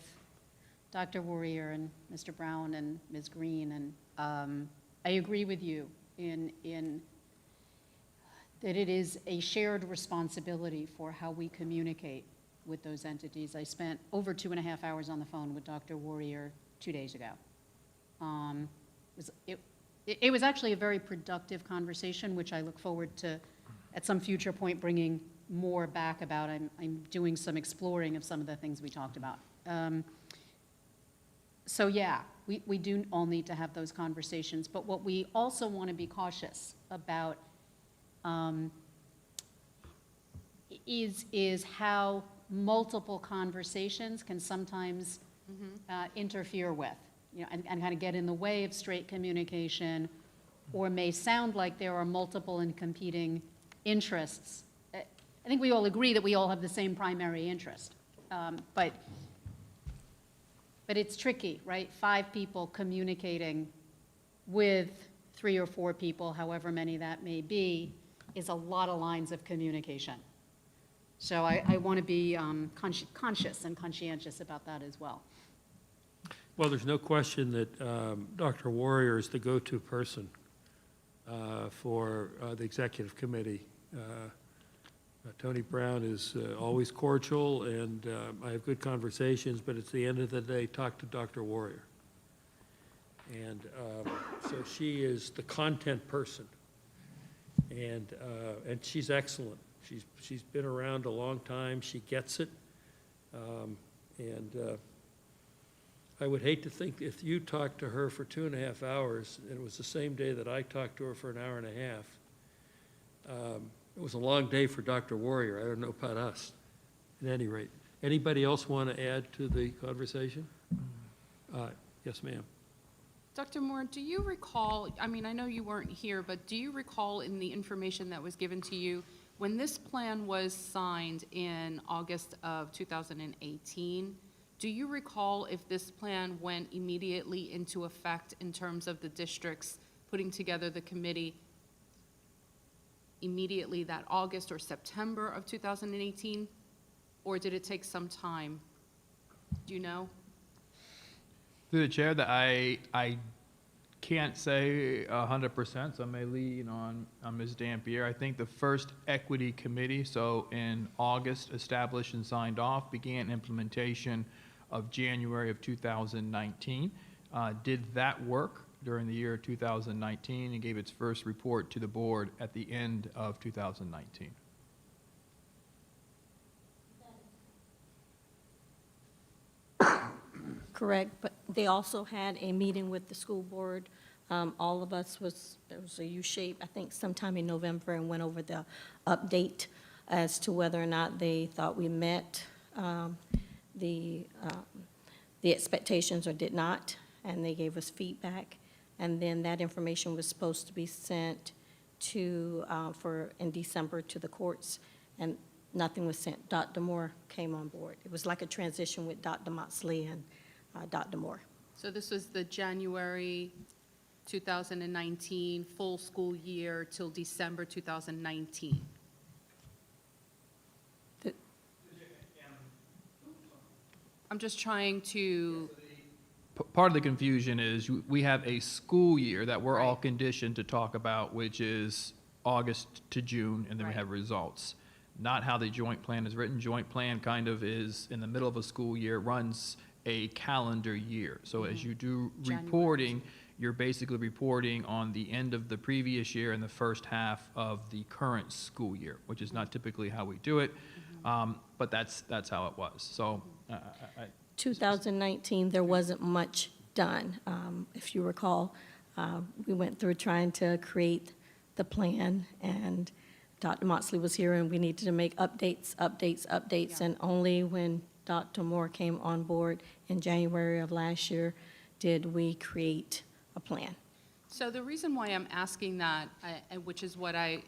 Dr. Warrior and Mr. Brown and Ms. Green, and I agree with you in that it is a shared responsibility for how we communicate with those entities. I spent over 2.5 hours on the phone with Dr. Warrior 2 days ago. It was actually a very productive conversation, which I look forward to, at some future point, bringing more back about. I'm doing some exploring of some of the things we talked about. So yeah, we do all need to have those conversations, but what we also want to be cautious about is how multiple conversations can sometimes interfere with, and kind of get in the way of straight communication, or may sound like there are multiple and competing interests. I think we all agree that we all have the same primary interest, but it's tricky, right? 5 people communicating with 3 or 4 people, however many that may be, is a lot of lines of communication. So I want to be conscious and conscientious about that as well. Well, there's no question that Dr. Warrior is the go-to person for the executive committee. Tony Brown is always cordial, and I have good conversations, but at the end of the day, talk to Dr. Warrior. And so she is the content person, and she's excellent. She's been around a long time. She gets it, and I would hate to think if you talked to her for 2.5 hours, and it was the same day that I talked to her for an hour and a half. It was a long day for Dr. Warrior. I don't know about us. At any rate, anybody else want to add to the conversation? Yes, ma'am. Dr. Moore, do you recall, I mean, I know you weren't here, but do you recall in the information that was given to you, when this plan was signed in August of 2018, do you recall if this plan went immediately into effect in terms of the districts putting together the committee immediately that August or September of 2018? Or did it take some time? Do you know? Through the chair, that I can't say 100%, so I may lean on Ms. Dampier. I think the first equity committee, so in August, established and signed off, began implementation of January of 2019. Did that work during the year 2019 and gave its first report to the board at the end of 2019. Correct, but they also had a meeting with the school board. All of us it was a U-shape, I think sometime in November, and went over the update as to whether or not they thought we met the expectations or did not, and they gave us feedback. And then that information was supposed to be sent to, in December to the courts, and nothing was sent. Dr. Moore came on board. It was like a transition with Dr. Moxley and Dr. Moore. So this was the January 2019 full school year till December 2019. I'm just trying to, Part of the confusion is we have a school year that we're all Right. conditioned to talk about, which is August to June, and then we Right. have results. Not how the joint plan is written. Joint plan kind of is in the middle of a school year, runs a calendar year. So as you do January. reporting, you're basically reporting on the end of the previous year and the first half of the current school year, which is not typically how we do it, but that's how it was. So 2019, there wasn't much done. If you recall, we went through trying to create the plan, and Dr. Moxley was here, and we needed to make updates, Yeah. and only when Dr. Moore came on board in January of last year did we create a plan. so the reason why I'm asking that, which is what I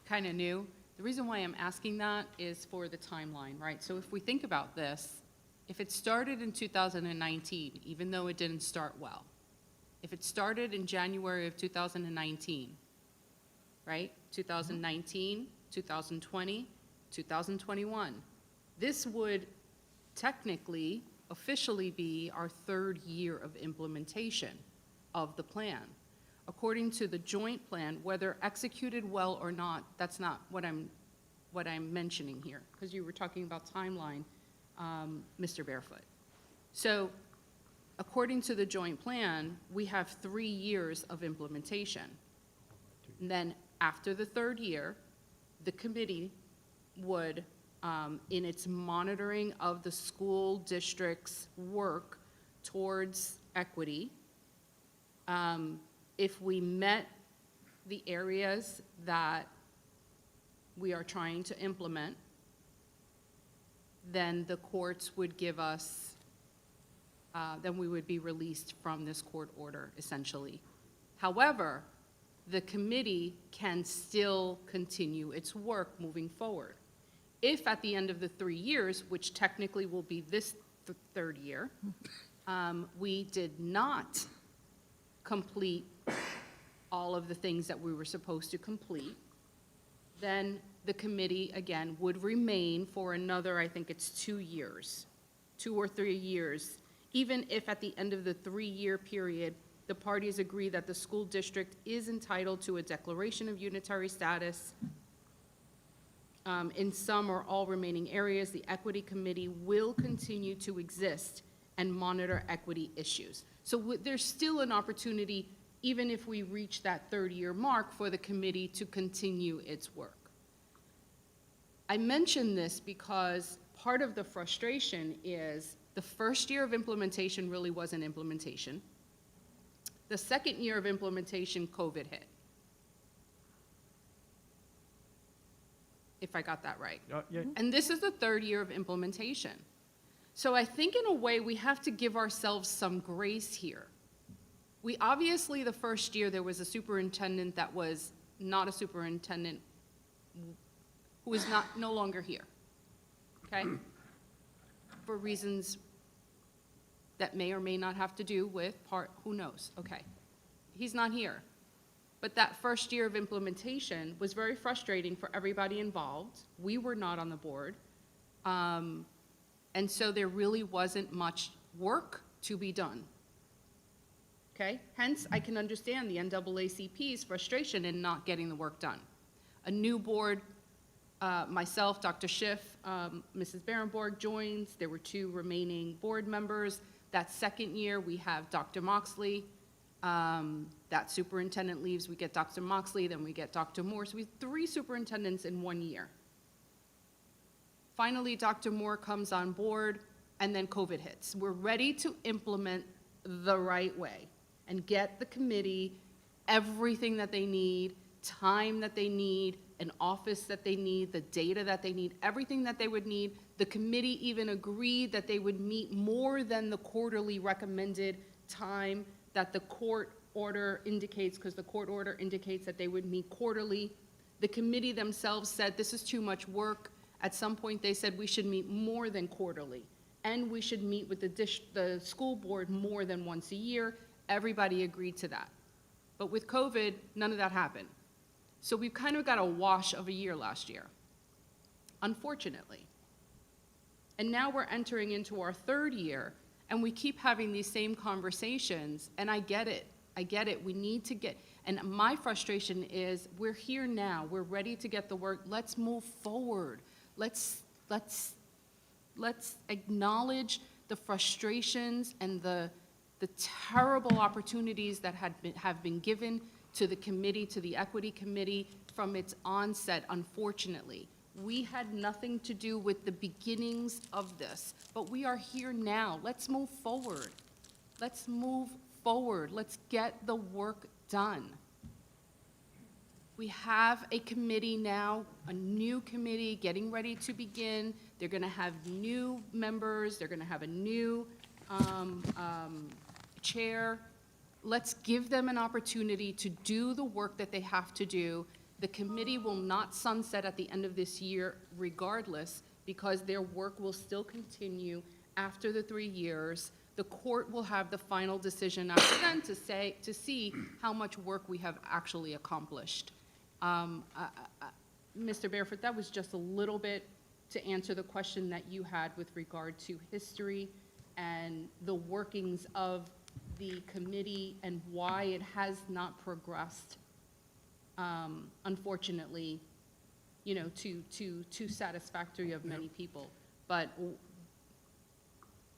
kind of knew, the reason why I'm asking that is for the timeline, right? So if we think about this, if it started in 2019, even though it didn't start well, if it started in January of 2019, right? 2019, 2020, 2021. This would technically, officially be our third year of implementation of the plan. According to the joint plan, whether executed well or not, that's not what I'm mentioning here, because you were talking about timeline, Mr. Barefoot. So according to the joint plan, we have 3 years of implementation. And then after the third year, the committee would, in its monitoring of the school district's work towards equity, if we met the areas that we are trying to implement, then the courts would give us, then we would be released from this court order, essentially. However, the committee can still continue its work moving forward. If at the end of the 3 years, which technically will be this third year, we did not complete all of the things that we were supposed to complete, then the committee, again, would remain for another, I think it's 2 years, 2 or 3 years, even if at the end of the 3-year period, the parties agree that the school district is entitled to a declaration of unitary status. In some or all remaining areas, the equity committee will continue to exist and monitor equity issues. So there's still an opportunity, even if we reach that 3rd-year mark, for the committee to continue its work. I mention this because part of the frustration is the first year of implementation really wasn't implementation. The 2nd year of implementation, COVID hit. If I got that right. And this is the 3rd year of implementation. So I think in a way we have to give ourselves some grace here. We obviously, the first year, there was a superintendent that was not a superintendent, who is no longer here, okay? For reasons that may or may not have to do with who knows, okay. He's not here. But that first year of implementation was very frustrating for everybody involved. We were not on the board. And so there really wasn't much work to be done. Okay? Hence, I can understand the NAACP's frustration in not getting the work done. A new board, myself, Dr. Schiff, Mrs. Barenborg joins. There were 2 remaining board members. That 2nd year, we have Dr. Moxley. That superintendent leaves, we get Dr. Moxley, then we get Dr. Moore. So we have 3 superintendents in 1 year. Finally, Dr. Moore comes on board, and then COVID hits. We're ready to implement the right way and get the committee everything that they need, time that they need, an office that they need, the data that they need, everything that they would need. The committee even agreed that they would meet more than the quarterly recommended time that the court order indicates, because the court order indicates that they would meet quarterly. The committee themselves said this is too much work. At some point, they said we should meet more than quarterly, and we should meet with the school board more than once a year. Everybody agreed to that. But with COVID, none of that happened. So we've kind of got a wash of a year last year, unfortunately. And now we're entering into our 3rd year, and we keep having these same conversations, and I get it. We need to get, and my frustration is we're here now. We're ready to get the work. Let's move forward. Let's acknowledge the frustrations and the terrible opportunities that have been given to the committee, to the equity committee from its onset, unfortunately. We had nothing to do with the beginnings of this, but we are here now. Let's move forward. Let's move forward. Let's get the work done. We have a committee now, a new committee getting ready to begin. They're going to have new members. They're going to have a new chair. Let's give them an opportunity to do the work that they have to do. The committee will not sunset at the end of this year regardless, because their work will still continue after the 3 years. The court will have the final decision after then to see how much work we have actually accomplished. Mr. Barefoot, that was just a little bit to answer the question that you had with regard to history and the workings of the committee and why it has not progressed, unfortunately, you know, to satisfactory of many people. But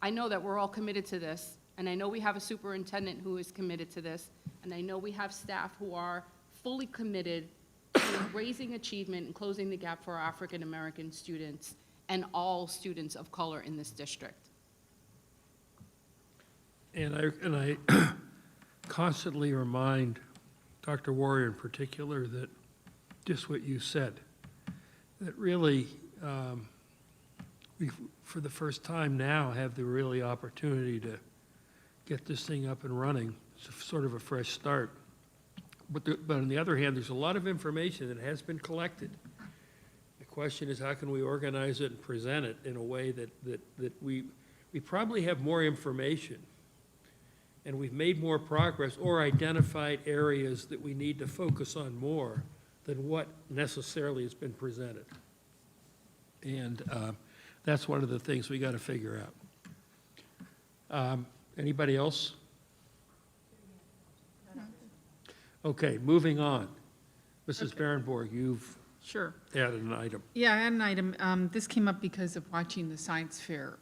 I know that we're all committed to this, and I know we have a superintendent who is committed to this, and I know we have staff who are fully committed to raising achievement and closing the gap for our African-American students and all students of color in this district. And I constantly remind Dr. Warrior in particular that just what you said, that really, we, for the first time now, have the really opportunity to get this thing up and running. It's sort of a fresh start. But on the other hand, there's a lot of information that has been collected. The question is, how can we organize it and present it in a way that we probably have more information, and we've made more progress or identified areas that we need to focus on more than what necessarily has been presented. And that's one of the things we got to figure out. Anybody else? Okay, moving on. Mrs. Berenborg, you've Sure. added an item. Yeah, I had an item. This came up because of watching the Science Fair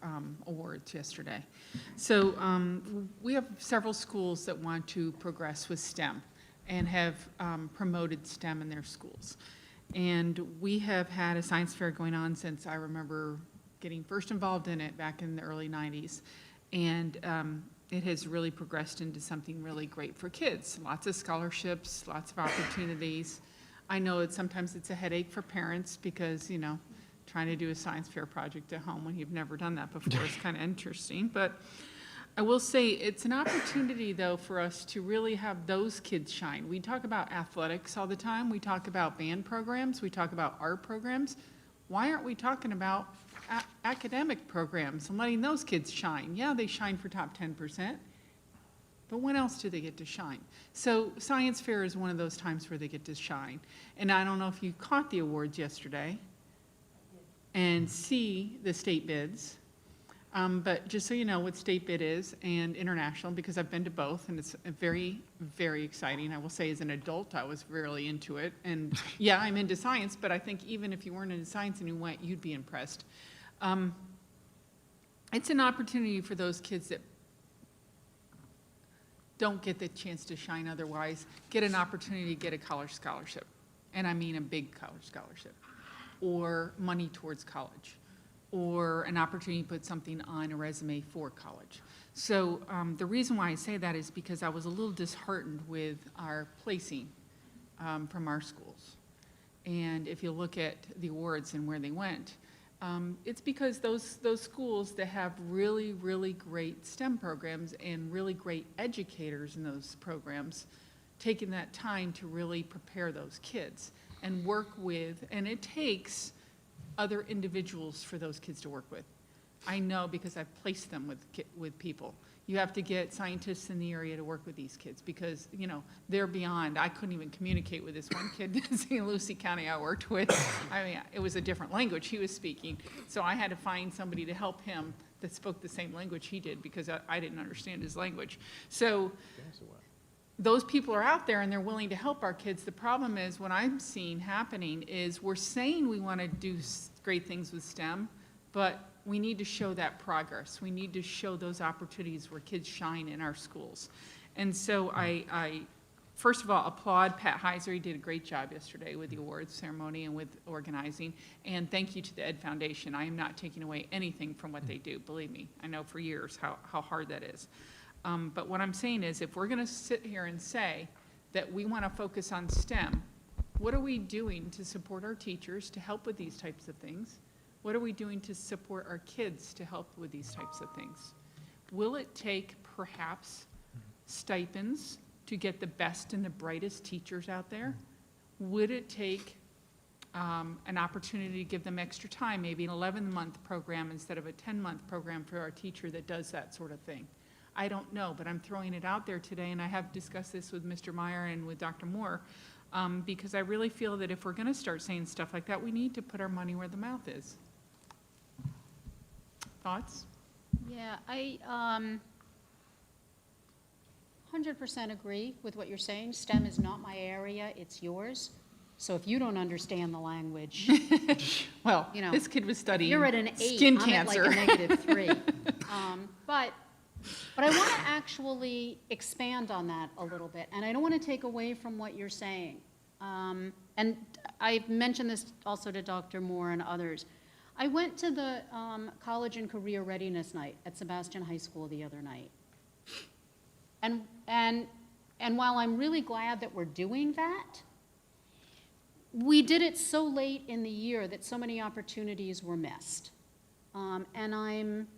awards yesterday. So we have several schools that want to progress with STEM and have promoted STEM in their schools. And we have had a science fair going on since I remember getting first involved in it back in the early 90s. And it has really progressed into something really great for kids. Lots of scholarships, lots of opportunities. I know sometimes it's a headache for parents because, you know, trying to do a science fair project at home when you've never done that before is kind of interesting. But I will say it's an opportunity, though, for us to really have those kids shine. We talk about athletics all the time. We talk about band programs. We talk about art programs. Why aren't we talking about academic programs and letting those kids shine? Yeah, they shine for top 10%, but when else do they get to shine? So Science Fair is one of those times where they get to shine. And I don't know if you caught the awards yesterday and see the state bids, but just so you know what state bid is and international, because I've been to both, and it's very, very exciting. I will say as an adult, I was really into it. And yeah, I'm into science, but I think even if you weren't into science and you went, you'd be impressed. It's an opportunity for those kids that don't get the chance to shine otherwise, get an opportunity to get a college scholarship. And I mean a big college scholarship, or money towards college, or an opportunity to put something on a resume for college. So the reason why I say that is because I was a little disheartened with our placing from our schools. And if you look at the awards and where they went, it's because those schools that have really, really great STEM programs and really great educators in those programs, taking that time to really prepare those kids and work with, and it takes other individuals for those kids to work with. I know because I've placed them with people. You have to get scientists in the area to work with these kids because, you know, they're beyond. I couldn't even communicate with this one kid in St. Lucie County I worked with. I mean, it was a different language he was speaking. So I had to find somebody to help him that spoke the same language he did because I didn't understand his language. So those people are out there and they're willing to help our kids. The problem is what I'm seeing happening is we're saying we want to do great things with STEM, but we need to show that progress. We need to show those opportunities where kids shine in our schools. And so I first of all, applaud Pat Heiser. He did a great job yesterday with the awards ceremony and with organizing. And thank you to the Ed Foundation. I am not taking away anything from what they do. Believe me, I know for years how hard that is. But what I'm saying is if we're going to sit here and say that we want to focus on STEM, what are we doing to support our teachers to help with these types of things? What are we doing to support our kids to help with these types of things? Will it take perhaps stipends to get the best and the brightest teachers out there? Would it take an opportunity to give them extra time, maybe an 11-month program instead of a 10-month program for our teacher that does that sort of thing. I don't know, but I'm throwing it out there today, and I have discussed this with Mr. Meyer and with Dr. Moore, because I really feel that if we're going to start saying stuff like that, we need to put our money where the mouth is. Thoughts? Yeah, I 100% agree with what you're saying. STEM is not my area, it's yours. So if you don't understand the language, Well, You know, this kid was studying you're at an 8, skin I'm at like cancer. a -3. But I want to actually expand on that a little bit, and I don't want to take away from what you're saying. And I've mentioned this also to Dr. Moore and others. I went to the College and Career Readiness Night at Sebastian High School the other night. And while I'm really glad that we're doing that, we did it so late in the year that so many opportunities were missed. And I'm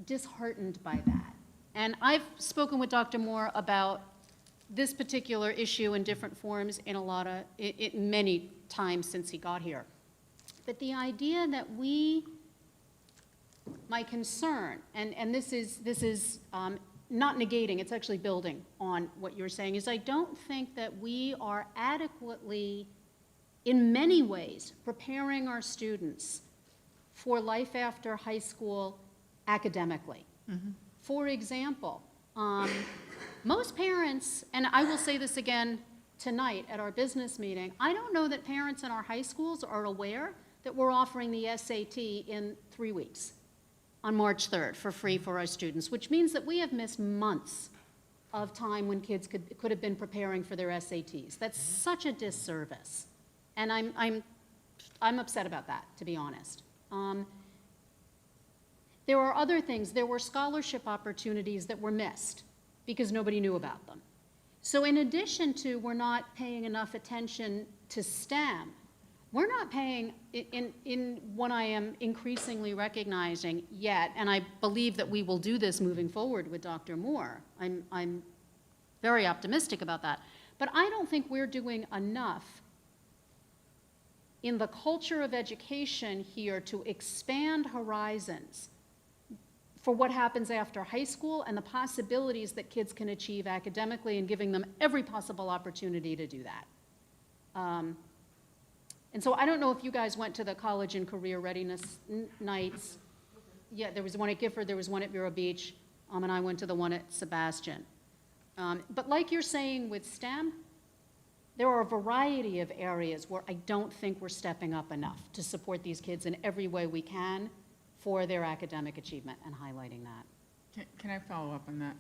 disheartened by that. And I've spoken with Dr. Moore about this particular issue in different forms in many times since he got here. But the idea that my concern, and this is not negating, it's actually building on what you're saying, is I don't think that we are adequately, in many ways, preparing our students for life after high school academically. For example, most parents, and I will say this again tonight at our business meeting, I don't know that parents in our high schools are aware that we're offering the SAT in 3 weeks on March 3rd for free for our students, which means that we have missed months of time when kids could have been preparing for their SATs. That's such a disservice. And I'm upset about that, to be honest. There are other things. There were scholarship opportunities that were missed because nobody knew about them. So in addition to we're not paying enough attention to STEM, we're not paying, in what I am increasingly recognizing yet, and I believe that we will do this moving forward with Dr. Moore. I'm very optimistic about that. But I don't think we're doing enough in the culture of education here to expand horizons for what happens after high school and the possibilities that kids can achieve academically, and giving them every possible opportunity to do that. And so I don't know if you guys went to the College and Career Readiness Nights. Yeah, there was one at Gifford, there was one at Vero Beach, and I went to the one at Sebastian. But like you're saying with STEM, there are a variety of areas where I don't think we're stepping up enough to support these kids in every way we can for their academic achievement, and highlighting that. Can I follow up on that?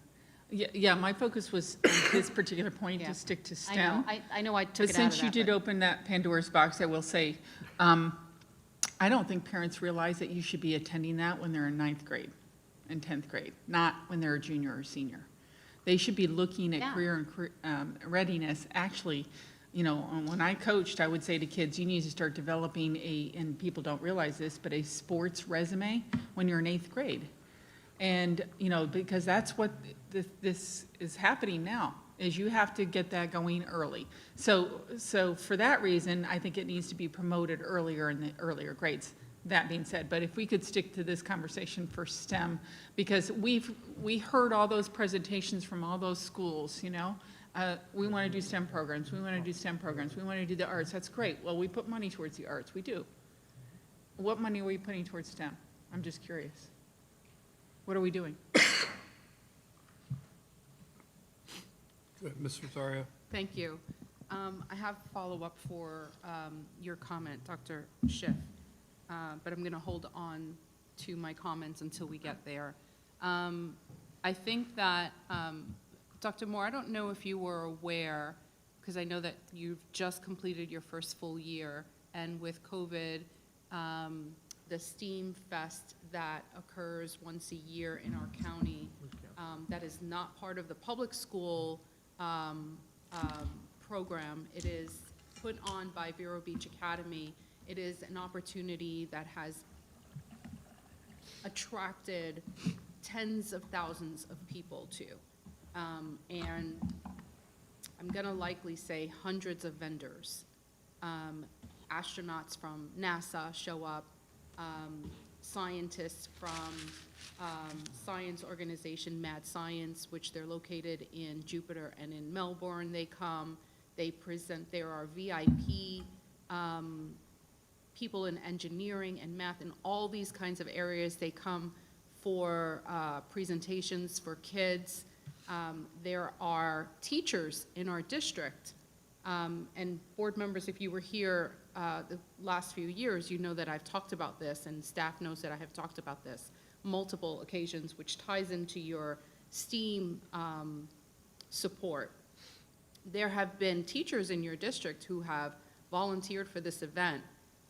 Yeah, my focus was on this particular point Yeah. to stick to I STEM. know, I know I took But it out of since you that, did but- open that Pandora's box, I will say, I don't think parents realize that you should be attending that when they're in 9th grade and 10th grade, not when they're a junior or senior. They should be looking at Yeah. career and readiness. Actually, you know, when I coached, I would say to kids, you need to start developing and people don't realize this, but a sports resume when you're in 8th grade. And, you know, because that's what this is happening now, is you have to get that going early. So for that reason, I think it needs to be promoted earlier in the earlier grades. That being said, but if we could stick to this conversation for STEM, because we heard all those presentations from all those schools, you know? We want to do STEM programs, we want to do STEM programs, we want to do the arts, that's great. Well, we put money towards the arts, we do. What money are we putting towards STEM? I'm just curious. What are we doing? Ms. Rosario? Thank you. I have follow-up for your comment, Dr. Schiff, but I'm going to hold on to my comments until we get there. I think that, Dr. Moore, I don't know if you were aware, because I know that you've just completed your first full year, and with COVID, the STEAM Fest that occurs once a year in our county, that is not part of the public school program. It is put on by Vero Beach Academy. It is an opportunity that has attracted tens of thousands of people to. And I'm gonna likely say hundreds of vendors. astronauts from NASA show up, scientists from science organization Mad Science, which they're located in Jupiter and in Melbourne. They come, they present. There are VIP people in engineering and math and all these kinds of areas. They come for presentations for kids. There are teachers in our district, and board members, if you were here the last few years, you know that I've talked about this, and staff knows that I have talked about this multiple occasions, which ties into your STEAM support. There have been teachers in your district who have volunteered for this event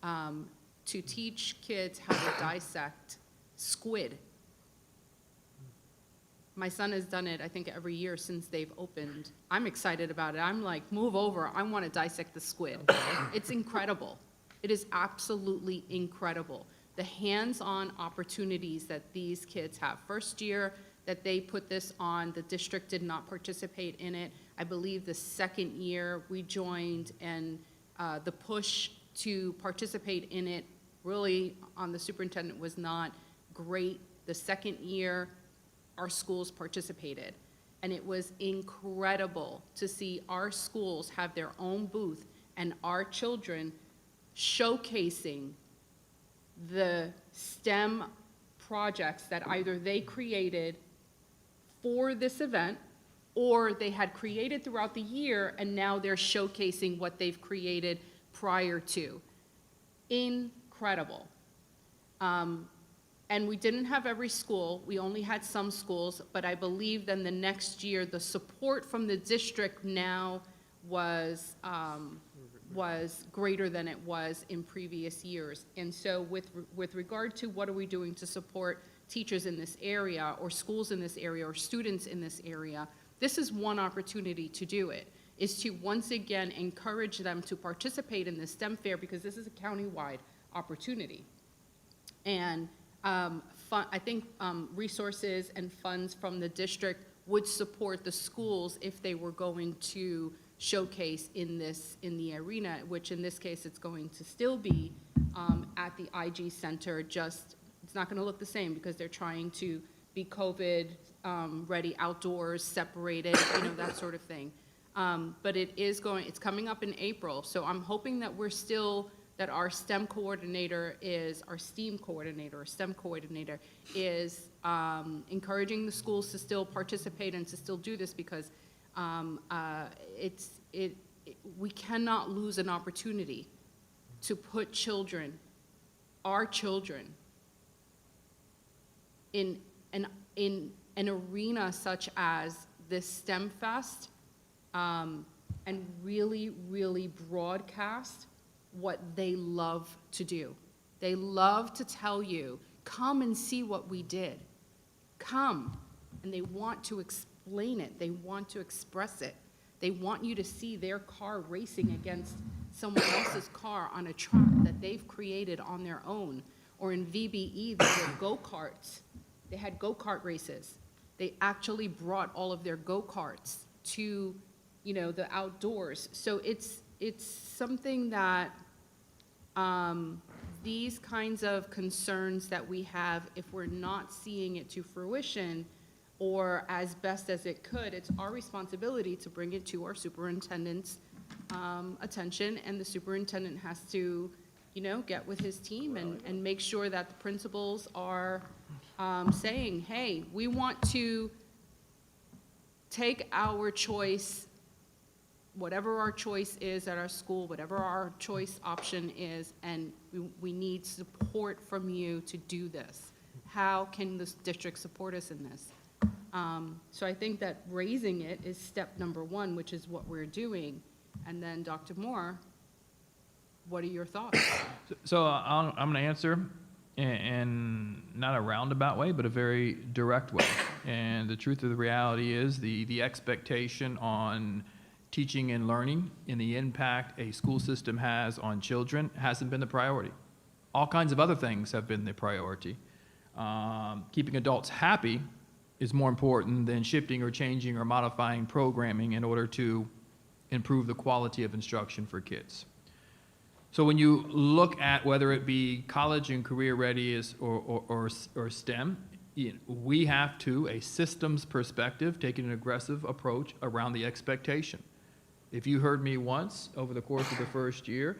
to teach kids how to dissect squid. My son has done it, I think, every year since they've opened. I'm excited about it. I'm like, move over, I want to dissect the squid. It's incredible. It is absolutely incredible. The hands-on opportunities that these kids have. First year that they put this on, the district did not participate in it. I believe the second year we joined, and the push to participate in it really on the superintendent was not great. The second year, our schools participated, and it was incredible to see our schools have their own booth and our children showcasing the STEM projects that either they created for this event or they had created throughout the year, and now they're showcasing what they've created prior to. Incredible. And we didn't have every school, we only had some schools, but I believe then the next year, the support from the district now was greater than it was in previous years. And so with regard to what are we doing to support teachers in this area, or schools in this area, or students in this area, this is one opportunity to do it, is to once again encourage them to participate in the STEM fair, because this is a countywide opportunity. And I think resources and funds from the district would support the schools if they were going to showcase in the arena, which in this case it's going to still be at the IG Center. Just it's not going to look the same because they're trying to be COVID ready, outdoors, separated, that sort of thing. But it's coming up in April, so I'm hoping that that our STEM coordinator is, our STEAM coordinator, or STEM coordinator is encouraging the schools to still participate and to still do this, because we cannot lose an opportunity to put our children, in an arena such as this STEM Fest, and really, really broadcast what they love to do. They love to tell you, come and see what we did. Come. And they want to explain it. They want to express it. They want you to see their car racing against someone else's car on a track that they've created on their own. Or in VBE, there were go-karts. They had go-kart races. They actually brought all of their go-karts to, the outdoors. So it's something that these kinds of concerns that we have, if we're not seeing it to fruition or as best as it could, it's our responsibility to bring it to our superintendent's attention, and the superintendent has to, get with his team and make sure that the principals are saying, hey, we want to take our choice, whatever our choice is at our school, whatever our choice option is, and we need support from you to do this. How can this district support us in this? So I think that raising it is step number one, which is what we're doing. And then Dr. Moore, what are your thoughts? So I'm going to answer in not a roundabout way, but a very direct way. And the truth of the reality is the expectation on teaching and learning and the impact a school system has on children hasn't been the priority. All kinds of other things have been the priority. Keeping adults happy is more important than shifting or changing or modifying programming in order to improve the quality of instruction for kids. So when you look at whether it be college and career readiness or STEM, we have to, a systems perspective, take an aggressive approach around the expectation. If you heard me once over the course of the first year,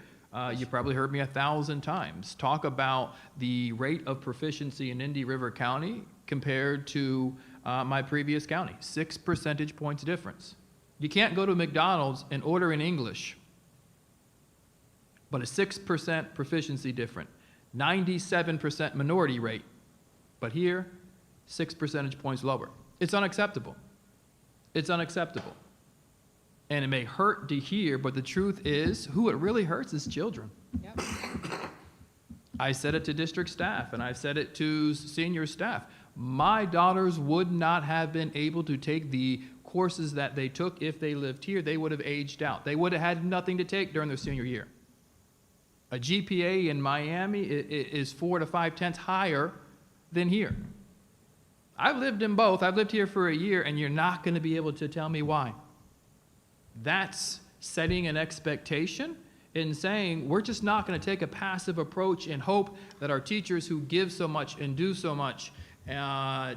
you probably heard me 1,000 times talk about the rate of proficiency in Indy River County compared to my previous county. 6 percentage points difference. You can't go to McDonald's and order in English, but a 6% proficiency different, 97% minority rate, but here, 6 percentage points lower. It's unacceptable. It's unacceptable. And it may hurt to hear, but the truth is, who it really hurts is children. Yep. I said it to district staff, and I've said it to senior staff. My daughters would not have been able to take the courses that they took if they lived here. They would have aged out. They would have had nothing to take during their senior year. A GPA in Miami is 4 to 5 tenths higher than here. I've lived in both. I've lived here for a year, and you're not going to be able to tell me why. That's setting an expectation and saying we're just not going to take a passive approach and hope that our teachers who give so much and do so much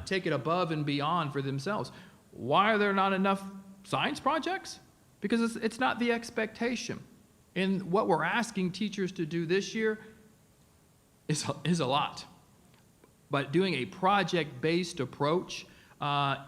take it above and beyond for themselves. Why are there not enough science projects? Because it's not the expectation. And what we're asking teachers to do this year is a lot. But doing a project-based approach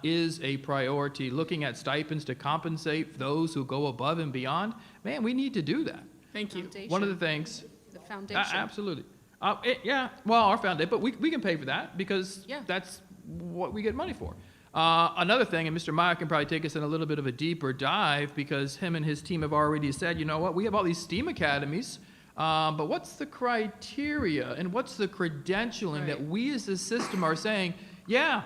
is a priority. Looking at stipends to compensate those who go above and beyond, man, we need to do that. Thank you. One of the things, The foundation. absolutely. Our foundation, but we can pay for that because Yeah. that's what we get money for. Another thing, and Mr. Meyer can probably take us in a little bit of a deeper dive because him and his team have already said, you know what, we have all these STEAM academies, but what's the criteria and what's the credentialing that we as a system are saying, yeah,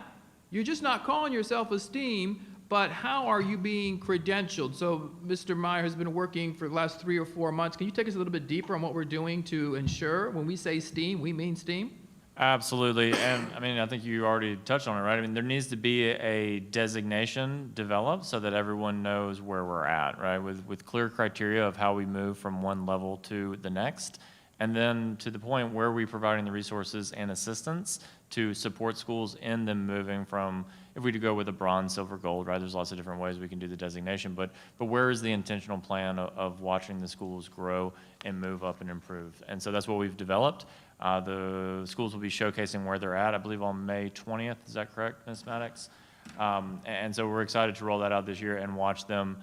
you're just not calling yourself a STEAM, but how are you being credentialed? So Mr. Meyer has been working for the last 3 or 4 months. Can you take us a little bit deeper on what we're doing to ensure when we say STEAM, we mean STEAM? Absolutely, and I mean, I think you already touched on it, right? I mean, there needs to be a designation developed so that everyone knows where we're at, right? With clear criteria of how we move from one level to the next, and then to the point where we're providing the resources and assistance to support schools in them moving from, if we do go with a bronze, silver, gold, right? There's lots of different ways we can do the designation, but where is the intentional plan of watching the schools grow and move up and improve? And so that's what we've developed. The schools will be showcasing where they're at, I believe on May 20th. Is that correct, Ms. Maddox? And so we're excited to roll that out this year and watch them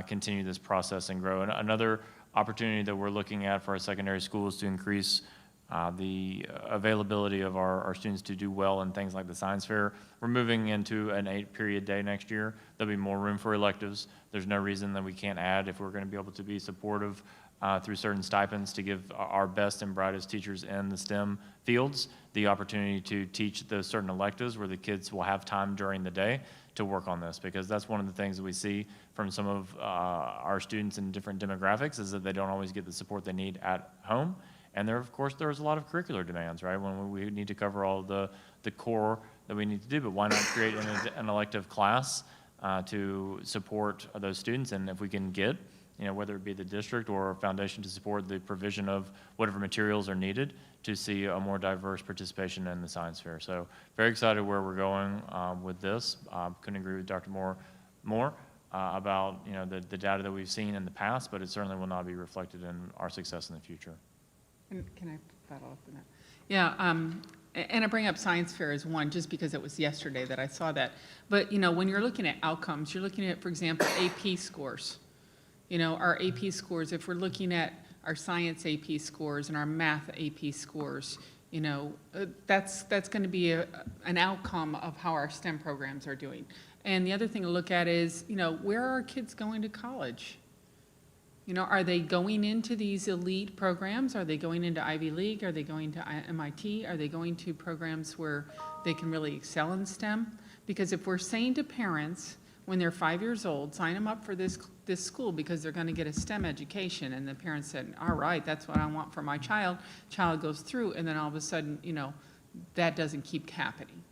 continue this process and grow. And another opportunity that we're looking at for our secondary schools to increase the availability of our students to do well in things like the science fair. We're moving into an 8-period day next year. There'll be more room for electives. There's no reason that we can't add if we're going to be able to be supportive through certain stipends to give our best and brightest teachers in the STEM fields the opportunity to teach those certain electives where the kids will have time during the day to work on this, because that's one of the things that we see from some of our students in different demographics is that they don't always get the support they need at home. And there, of course, there's a lot of curricular demands, right? When we need to cover all the core that we need to do, but why not create an elective class to support those students? And if we can get, whether it be the district or a foundation to support the provision of whatever materials are needed to see a more diverse participation in the science fair. So very excited where we're going with this. Couldn't agree with Dr. Moore more about, the data that we've seen in the past, but it certainly will not be reflected in our success in the future. Can I follow up on that? Yeah, and I bring up science fair as one, just because it was yesterday that I saw that. But, when you're looking at outcomes, you're looking at, for example, AP scores. Our AP scores, if we're looking at our science AP scores and our math AP scores, that's going to be an outcome of how our STEM programs are doing. And the other thing to look at is, where are our kids going to college? Are they going into these elite programs? Are they going into Ivy League? Are they going to MIT? Are they going to programs where they can really excel in STEM? Because if we're saying to parents, when they're 5 years old, sign them up for this school because they're going to get a STEM education, and the parents said, all right, that's what I want for my child goes through, and then all of a sudden, that doesn't keep happening.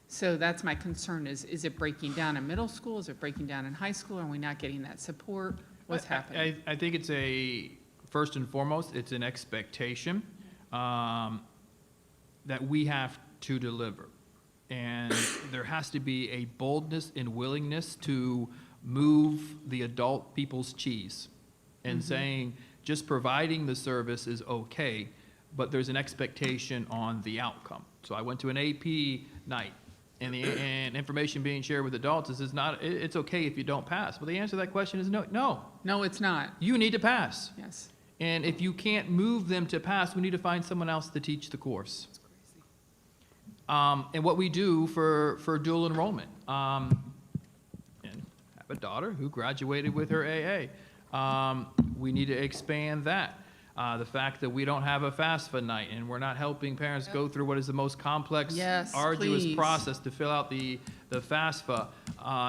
So that's my concern is it breaking down in middle school? Is it breaking down in high school? Are we not getting that support? What's happening? I think it's a first and foremost, it's an expectation that we have to deliver. And there has to be a boldness and willingness to move the adult people's cheese and saying, just providing the service is okay, but there's an expectation on the outcome. So I went to an AP night, and information being shared with adults is it's okay if you don't pass. Well, the answer to that question is no. No, it's not. You need to pass. Yes. And if you can't move them to pass, we need to find someone else to teach the course. And what we do for dual enrollment. And I have a daughter who graduated with her AA. We need to expand that. The fact that we don't have a FAFSA night and we're not helping parents go through what is the most complex, Yes, arduous please. process to fill out the FAFSA.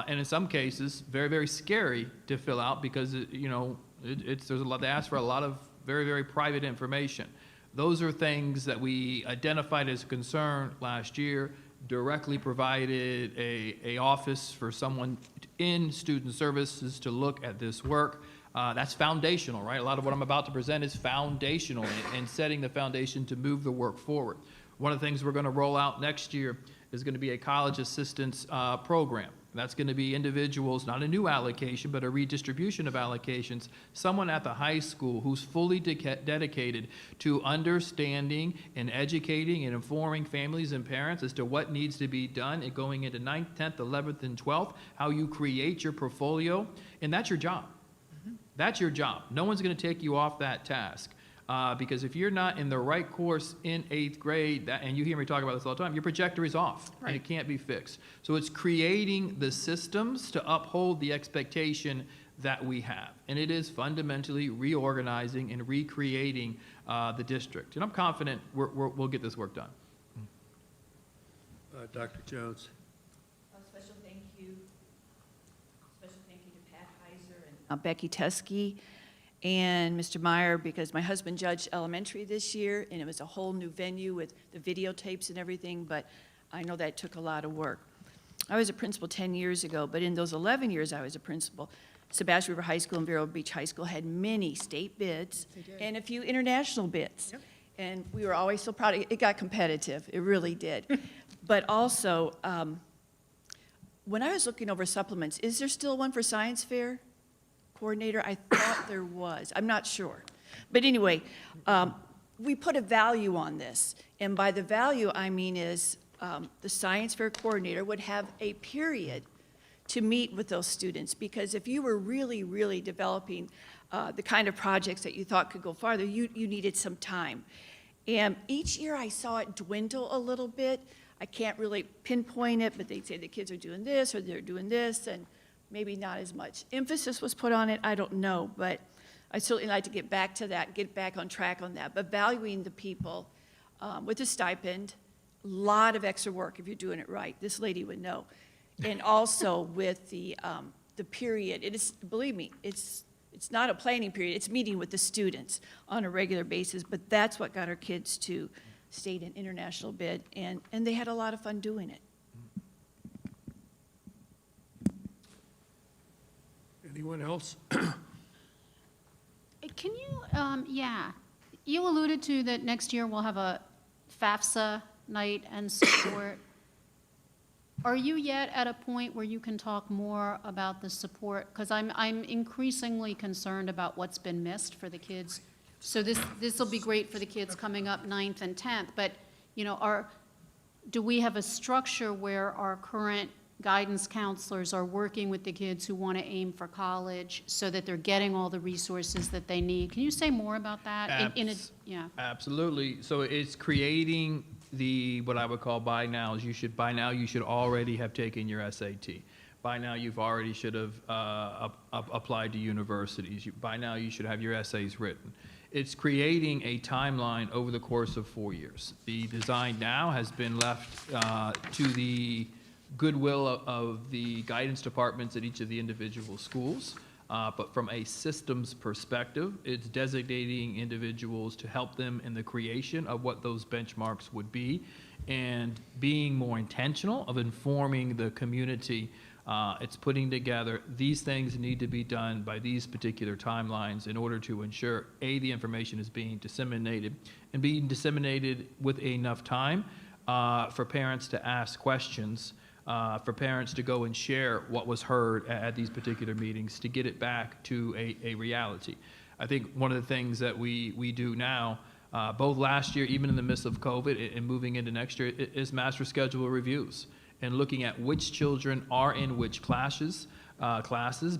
And in some cases, very, very scary to fill out because, there's a lot, they ask for a lot of very, very private information. Those are things that we identified as a concern last year, directly provided a office for someone in student services to look at this work. That's foundational, right? A lot of what I'm about to present is foundational and setting the foundation to move the work forward. One of the things we're going to roll out next year is going to be a college assistance program. That's going to be individuals, not a new allocation, but a redistribution of allocations, someone at the high school who's fully dedicated to understanding and educating and informing families and parents as to what needs to be done and going into 9th, 10th, 11th, and 12th, how you create your portfolio, and that's your job. That's your job. No one's going to take you off that task. Because if you're not in the right course in 8th grade, and you hear me talk about this all the time, your projector is off, and it can't be fixed. So it's creating the systems to uphold the expectation that we have. And it is fundamentally reorganizing and recreating the district. And I'm confident we'll get this work done. Dr. Jones. A special thank you to Pat Heiser and Becky Teskey and Mr. Meyer, because my husband judged elementary this year, and it was a whole new venue with the videotapes and everything, but I know that took a lot of work. I was a principal 10 years ago, but in those 11 years I was a principal, Sebastian River High School and Vero Beach High School had many state bids and a few international bids. Yep. And we were always so proud. It got competitive. It really did. But also, when I was looking over supplements, is there still one for science fair coordinator? I thought there was. I'm not sure. But anyway, we put a value on this. And by the value, I mean is the science fair coordinator would have a period to meet with those students. Because if you were really, really developing the kind of projects that you thought could go farther, you needed some time. And each year I saw it dwindle a little bit. I can't really pinpoint it, but they'd say the kids are doing this or they're doing this, and maybe not as much emphasis was put on it. I don't know, but I'd certainly like to get back to that, get back on track on that. But valuing the people with a stipend, a lot of extra work if you're doing it right. This lady would know. And also with the period, it is, believe me, it's not a planning period, it's meeting with the students on a regular basis, but that's what got our kids to state and international bid, and they had a lot of fun doing it. Anyone else? Can you, you alluded to that next year we'll have a FAFSA night and support. Are you yet at a point where you can talk more about the support? Because I'm increasingly concerned about what's been missed for the kids. So this will be great for the kids coming up 9th and 10th, but, do we have a structure where our current guidance counselors are working with the kids who want to aim for college so that they're getting all the resources that they need? Can you say more about that? Absolutely. So it's creating what I would call buy nows. By now you should already have taken your SAT. By now you've already should have applied to universities. By now you should have your essays written. It's creating a timeline over the course of 4 years. The design now has been left to the goodwill of the guidance departments at each of the individual schools. But from a systems perspective, it's designating individuals to help them in the creation of what those benchmarks would be and being more intentional of informing the community It's putting together, these things need to be done by these particular timelines in order to ensure, A, the information is being disseminated, and being disseminated with enough time for parents to ask questions, for parents to go and share what was heard at these particular meetings, to get it back to a reality. I think one of the things that we do now, both last year, even in the midst of COVID, and moving into next year, is master schedule reviews and looking at which children are in which classes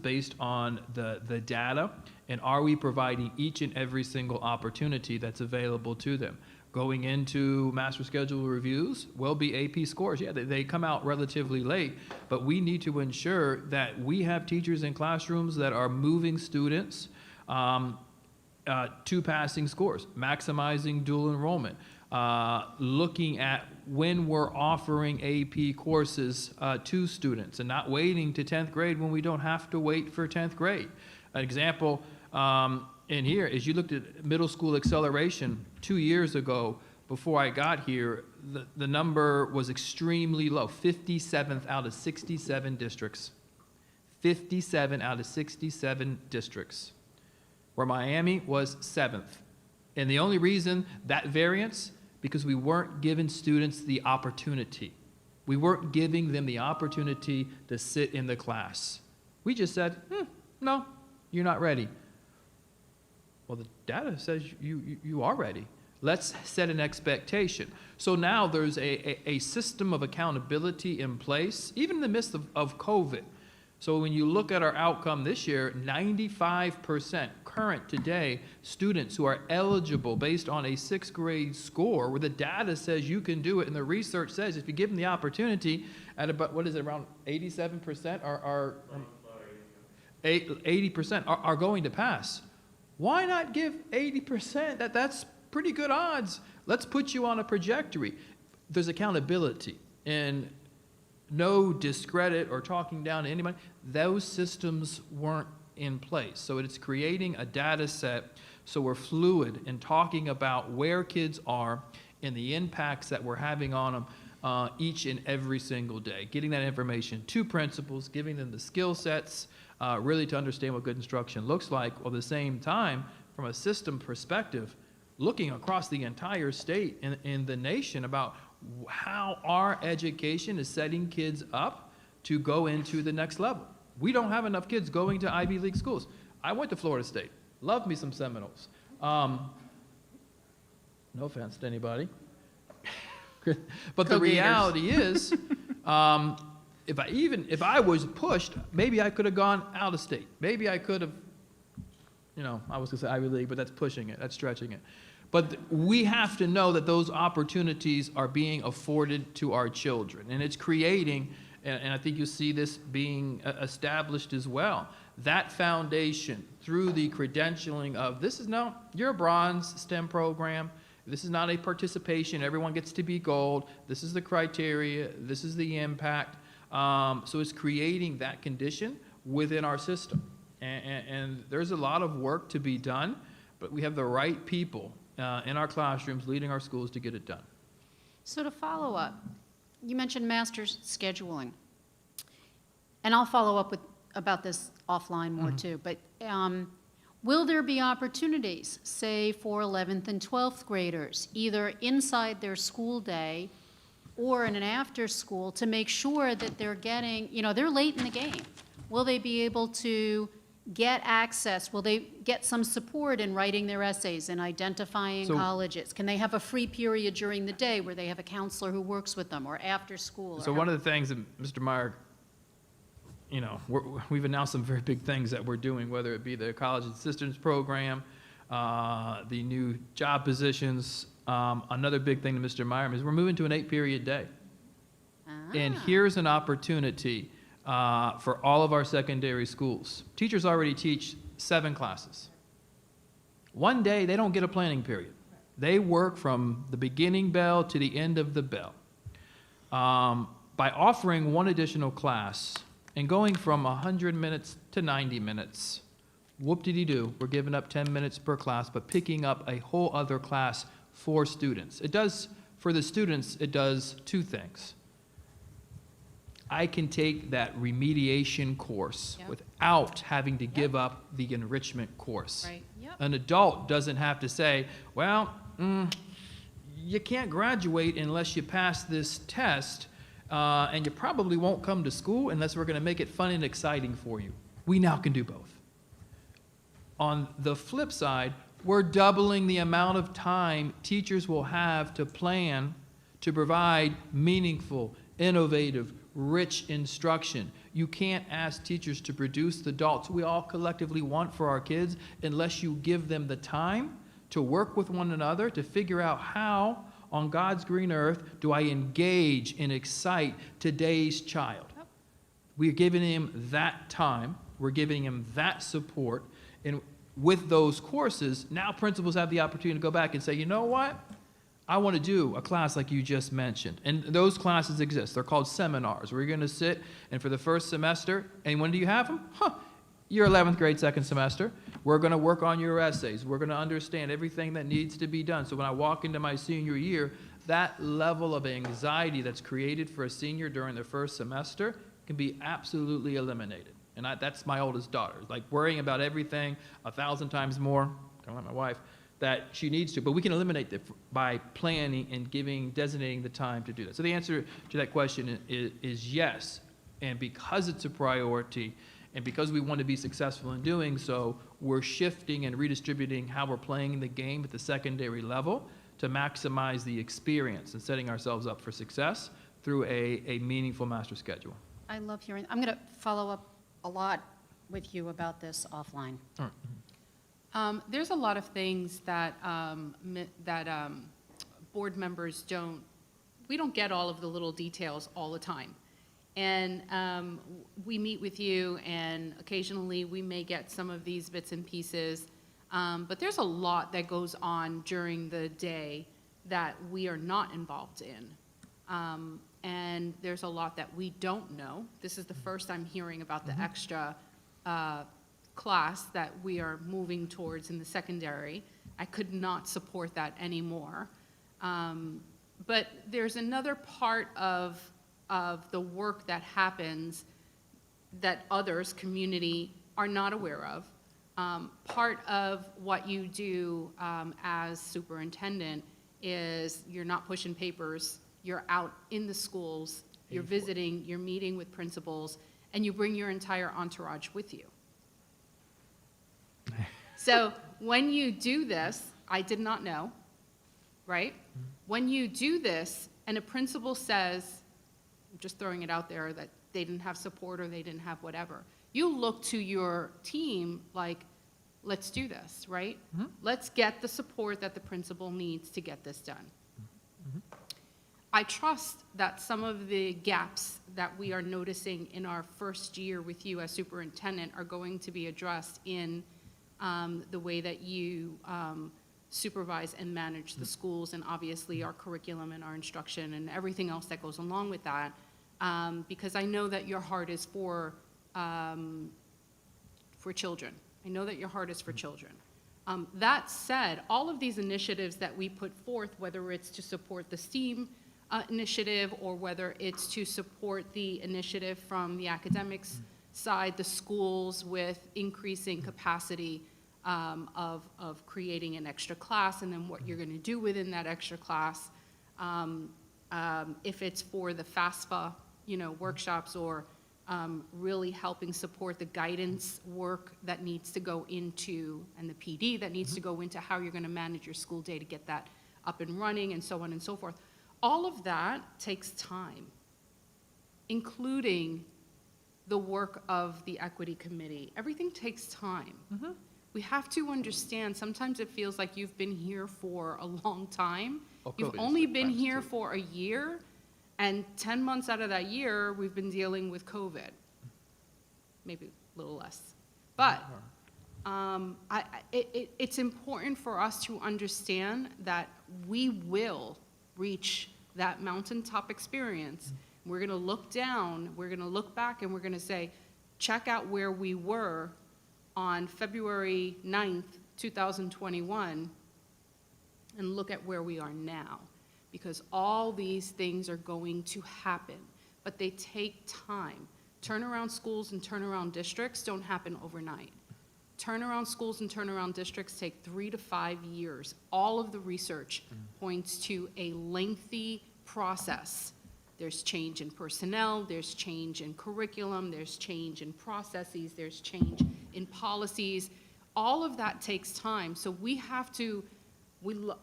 based on the data, and are we providing each and every single opportunity that's available to them. Going into master schedule reviews will be AP scores. Yeah, they come out relatively late, but we need to ensure that we have teachers in classrooms that are moving students to passing scores, maximizing dual enrollment, looking at when we're offering AP courses to students and not waiting to 10th grade when we don't have to wait for 10th grade. An example in here is you looked at middle school acceleration 2 years ago. Before I got here, the number was extremely low, 57th out of 67 districts. 57 out of 67 districts, where Miami was 7th. And the only reason that variance, because we weren't giving students the opportunity. We weren't giving them the opportunity to sit in the class. We just said, no, you're not ready. Well, the data says you are ready. Let's set an expectation. So now there's a system of accountability in place, even in the midst of COVID. So when you look at our outcome this year, 95% current today students who are eligible based on a 6th grade score, where the data says you can do it, and the research says if you give them the opportunity, at about, what is it, around 87% are 80% are going to pass. Why not give 80%? That's pretty good odds. Let's put you on a trajectory. There's accountability, and no discredit or talking down to anybody. Those systems weren't in place. So it's creating a data set so we're fluid in talking about where kids are and the impacts that we're having on them each and every single day. Getting that information to principals, giving them the skill sets, really to understand what good instruction looks like, while at the same time, from a system perspective, looking across the entire state and in the nation about how our education is setting kids up to go into the next level. We don't have enough kids going to Ivy League schools. I went to Florida State. Loved me some Seminoles. No offense to anybody. But the reality is, if I was pushed, maybe I could have gone out of state. Maybe I could have, I was going to say Ivy League, but that's pushing it. That's stretching it. But we have to know that those opportunities are being afforded to our children. And it's creating, and I think you see this being established as well, that foundation through the credentialing of you're a bronze STEM program. This is not a participation. Everyone gets to be gold. This is the criteria. This is the impact. So it's creating that condition within our system. And there's a lot of work to be done, but we have the right people in our classrooms leading our schools to get it done. So to follow up, you mentioned master's scheduling. And I'll follow up about this offline more too, but will there be opportunities, say for 11th and 12th graders, either inside their school day or in an after school, to make sure that they're getting, they're late in the game? Will they be able to get access? Will they get some support in writing their essays and identifying colleges? Can they have a free period during the day where they have a counselor who works with them, or after school? So one of the things that Mr. Meyer, we've announced some very big things that we're doing, whether it be the college assistance program, the new job positions. Another big thing to Mr. Meyer is we're moving to an 8-period day. And here's an opportunity for all of our secondary schools. Teachers already teach 7 classes. One day, they don't get a planning period. They work from the beginning bell to the end of the bell. By offering one additional class and going from 100 minutes to 90 minutes, whoop-de-dee-doo, we're giving up 10 minutes per class, but picking up a whole other class for students. For the students, it does 2 things. I can take that remediation course Yep. without having to give up the enrichment course. Right, yep. An adult doesn't have to say, well, you can't graduate unless you pass this test, and you probably won't come to school unless we're going to make it fun and exciting for you. We now can do both. On the flip side, we're doubling the amount of time teachers will have to plan to provide meaningful, innovative, rich instruction. You can't ask teachers to produce the adults we all collectively want for our kids unless you give them the time to work with one another to figure out how, on God's green earth, do I engage and excite today's child. We're giving him that time. We're giving him that support. And with those courses, now principals have the opportunity to go back and say, you know what? I want to do a class like you just mentioned. And those classes exist. They're called seminars. We're going to sit, and for the first semester, and when do you have them? Your 11th grade second semester. We're going to work on your essays. We're going to understand everything that needs to be done. So when I walk into my senior year, that level of anxiety that's created for a senior during their first semester can be absolutely eliminated. And that's my oldest daughter, like worrying about everything 1,000 times more, kind of like my wife, that she needs to. But we can eliminate that by planning and designating the time to do that. So the answer to that question is yes. And because it's a priority, and because we want to be successful in doing so, we're shifting and redistributing how we're playing the game at the secondary level to maximize the experience and setting ourselves up for success through a meaningful master schedule. I love hearing, I'm going to follow up a lot with you about this offline. All right. There's a lot of things that, board members we don't get all of the little details all the time. And we meet with you, and occasionally we may get some of these bits and pieces. But there's a lot that goes on during the day that we are not involved in. And there's a lot that we don't know. This is the first I'm hearing about the extra class that we are moving towards in the secondary. I could not support that anymore. But there's another part of the work that happens that others, community, are not aware of. Part of what you do as superintendent is you're not pushing papers, you're out in the schools, you're visiting, you're meeting with principals, and you bring your entire entourage with you. So when you do this, I did not know, right? When you do this and a principal says, I'm just throwing it out there, that they didn't have support or they didn't have whatever, you look to your team like, let's do this, right? Let's get the support that the principal needs to get this done. I trust that some of the gaps that we are noticing in our first year with you as superintendent are going to be addressed in the way that you supervise and manage the schools, and obviously our curriculum and our instruction and everything else that goes along with that, because I know that your heart is for children. I know that your heart is for children. That said, all of these initiatives that we put forth, whether it's to support the STEAM initiative or whether it's to support the initiative from the academics side, the schools with increasing capacity of creating an extra class, and then what you're going to do within that extra class, if it's for the FAFSA, workshops, or really helping support the guidance work that needs to go into, and the PD that needs to go into how you're going to manage your school day to get that up and running, and so on and so forth. All of that takes time, including the work of the equity committee. Everything takes time. We have to understand, sometimes it feels like you've been here for a long time. Well, You've COVID is only the been times, here too. for a year, and 10 months out of that year, we've been dealing with COVID. Maybe a little less. But it's important for us to understand that we will reach that mountaintop experience. We're going to look down, we're going to look back, and we're going to say, check out where we were on February 9th, 2021, and look at where we are now. Because all these things are going to happen. but they take time. Turnaround schools and turnaround districts don't happen overnight. Turnaround schools and turnaround districts take 3 to 5 years. All of the research points to a lengthy process. There's change in personnel, there's change in curriculum, there's change in processes, there's change in policies. All of that takes time. So we have to,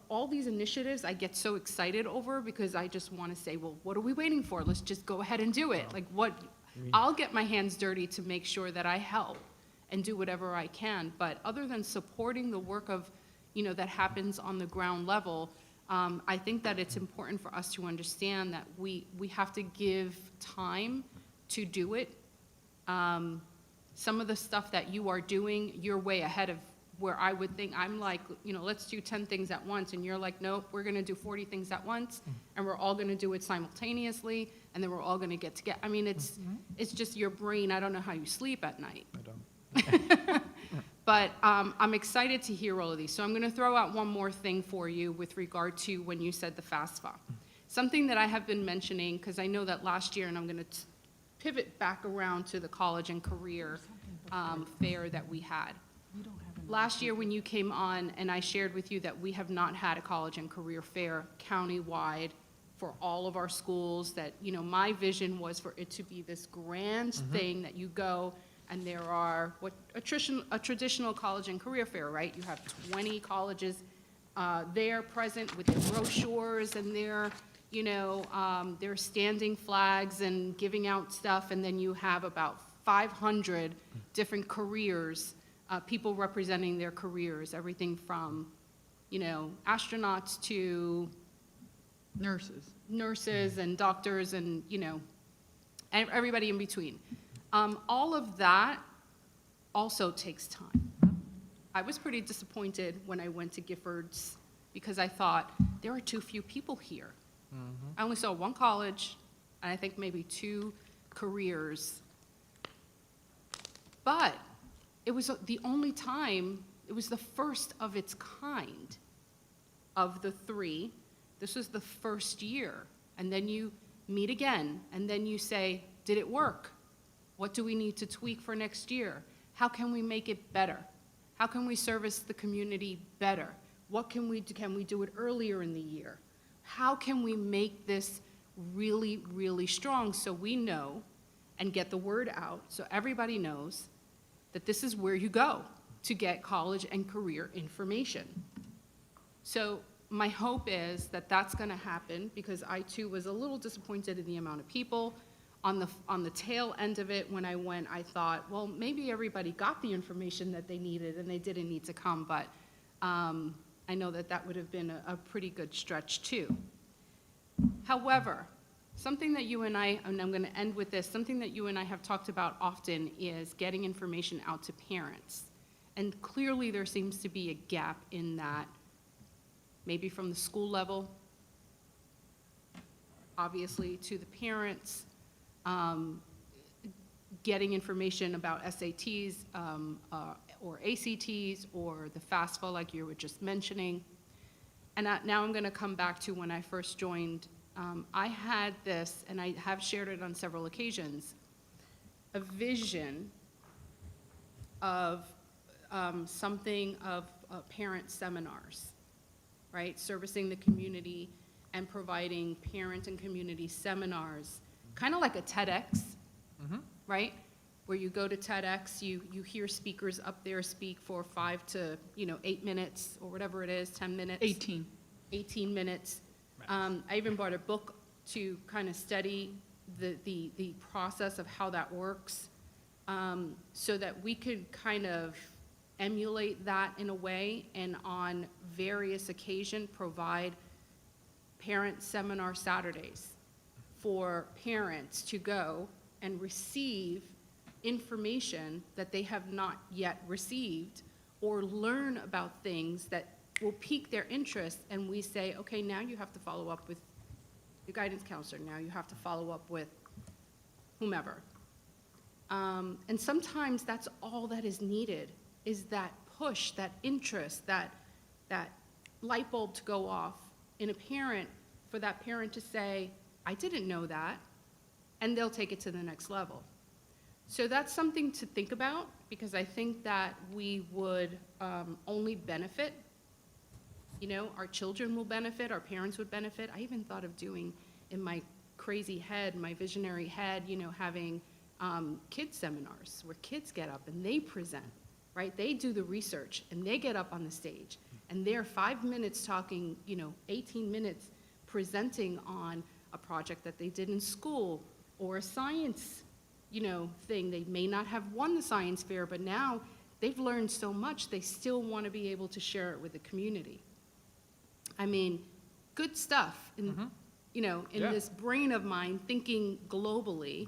all these initiatives I get so excited over because I just want to say, well, what are we waiting for? Let's just go ahead and do it. Like I'll get my hands dirty to make sure that I help and do whatever I can. But other than supporting the work of, that happens on the ground level, I think that it's important for us to understand that we have to give time to do it. Some of the stuff that you are doing, you're way ahead of where I would think. I'm like, let's do 10 things at once, and you're like, nope, we're gonna do 40 things at once, and we're all gonna do it simultaneously, and then we're all gonna get together. I mean, it's just your brain. I don't know how you sleep at night. I don't. But I'm excited to hear all of these. So I'm going to throw out one more thing for you with regard to when you said the FAFSA. Something that I have been mentioning, because I know that last year, and I'm going to pivot back around to the college and career fair that we had. Last year when you came on, and I shared with you that we have not had a college and career fair countywide for all of our schools, that, my vision was for it to be this grand thing that you go. And there are a traditional college and career fair, right? You have 20 colleges there present with their brochures and their standing flags and giving out stuff. And then you have about 500 different careers, people representing their careers, everything from, astronauts to nurses and doctors and, everybody in between. All of that also takes time. I was pretty disappointed when I went to Giffords because I thought there are too few people here. I only saw one college, and I think maybe 2 careers. But it was the only time, it was the first of its kind of the 3. This was the first year. And then you meet again, and then you say, did it work? What do we need to tweak for next year? How can we make it better? How can we service the community better? What can we do? Can we do it earlier in the year? How can we make this really, really strong so we know and get the word out so everybody knows that this is where you go to get college and career information? So my hope is that that's going to happen, because I too was a little disappointed in the amount of people. On the tail end of it, when I went, I thought, well, maybe everybody got the information that they needed and they didn't need to come, but I know that that would have been a pretty good stretch too. However, something that you and I, and I'm going to end with this, something that you and I have talked about often is getting information out to parents. And clearly there seems to be a gap in that, maybe from the school level, obviously to the parents, getting information about SATs or ACTs or the FAFSA like you were just mentioning. And now I'm going to come back to when I first joined. I had this, and I have shared it on several occasions, a vision of something of parent seminars, right? Servicing the community and providing parent and community seminars, kind of like a TEDx, right? Where you go to TEDx, you hear speakers up there speak for 5 to 8 minutes or whatever it is, 10 minutes. 18 minutes. I even bought a book to kind of study the process of how that works, so that we could kind of emulate that in a way, and on various occasions provide parent seminar Saturdays for parents to go and receive information that they have not yet received, or learn about things that will pique their interest, and we say, okay, now you have to follow up with your guidance counselor, now you have to follow up with whomever. And sometimes that's all that is needed, is that push, that interest, that light bulb to go off in a parent, for that parent to say, I didn't know that. and they'll take it to the next level. So that's something to think about, because I think that we would only benefit, you know, our children will benefit, our parents would benefit. I even thought of doing, in my crazy head, my visionary head, you know, having kids seminars where kids get up and they present, right? They do the research and they get up on the stage and they're 5 minutes talking, you know, 18 minutes presenting on a project that they did in school or a science, you know, thing. They may not have won the science fair, but now they've learned so much, they still want to be able to share it with the community. I mean, good stuff in, you know, in Yeah. this brain of mine, thinking globally,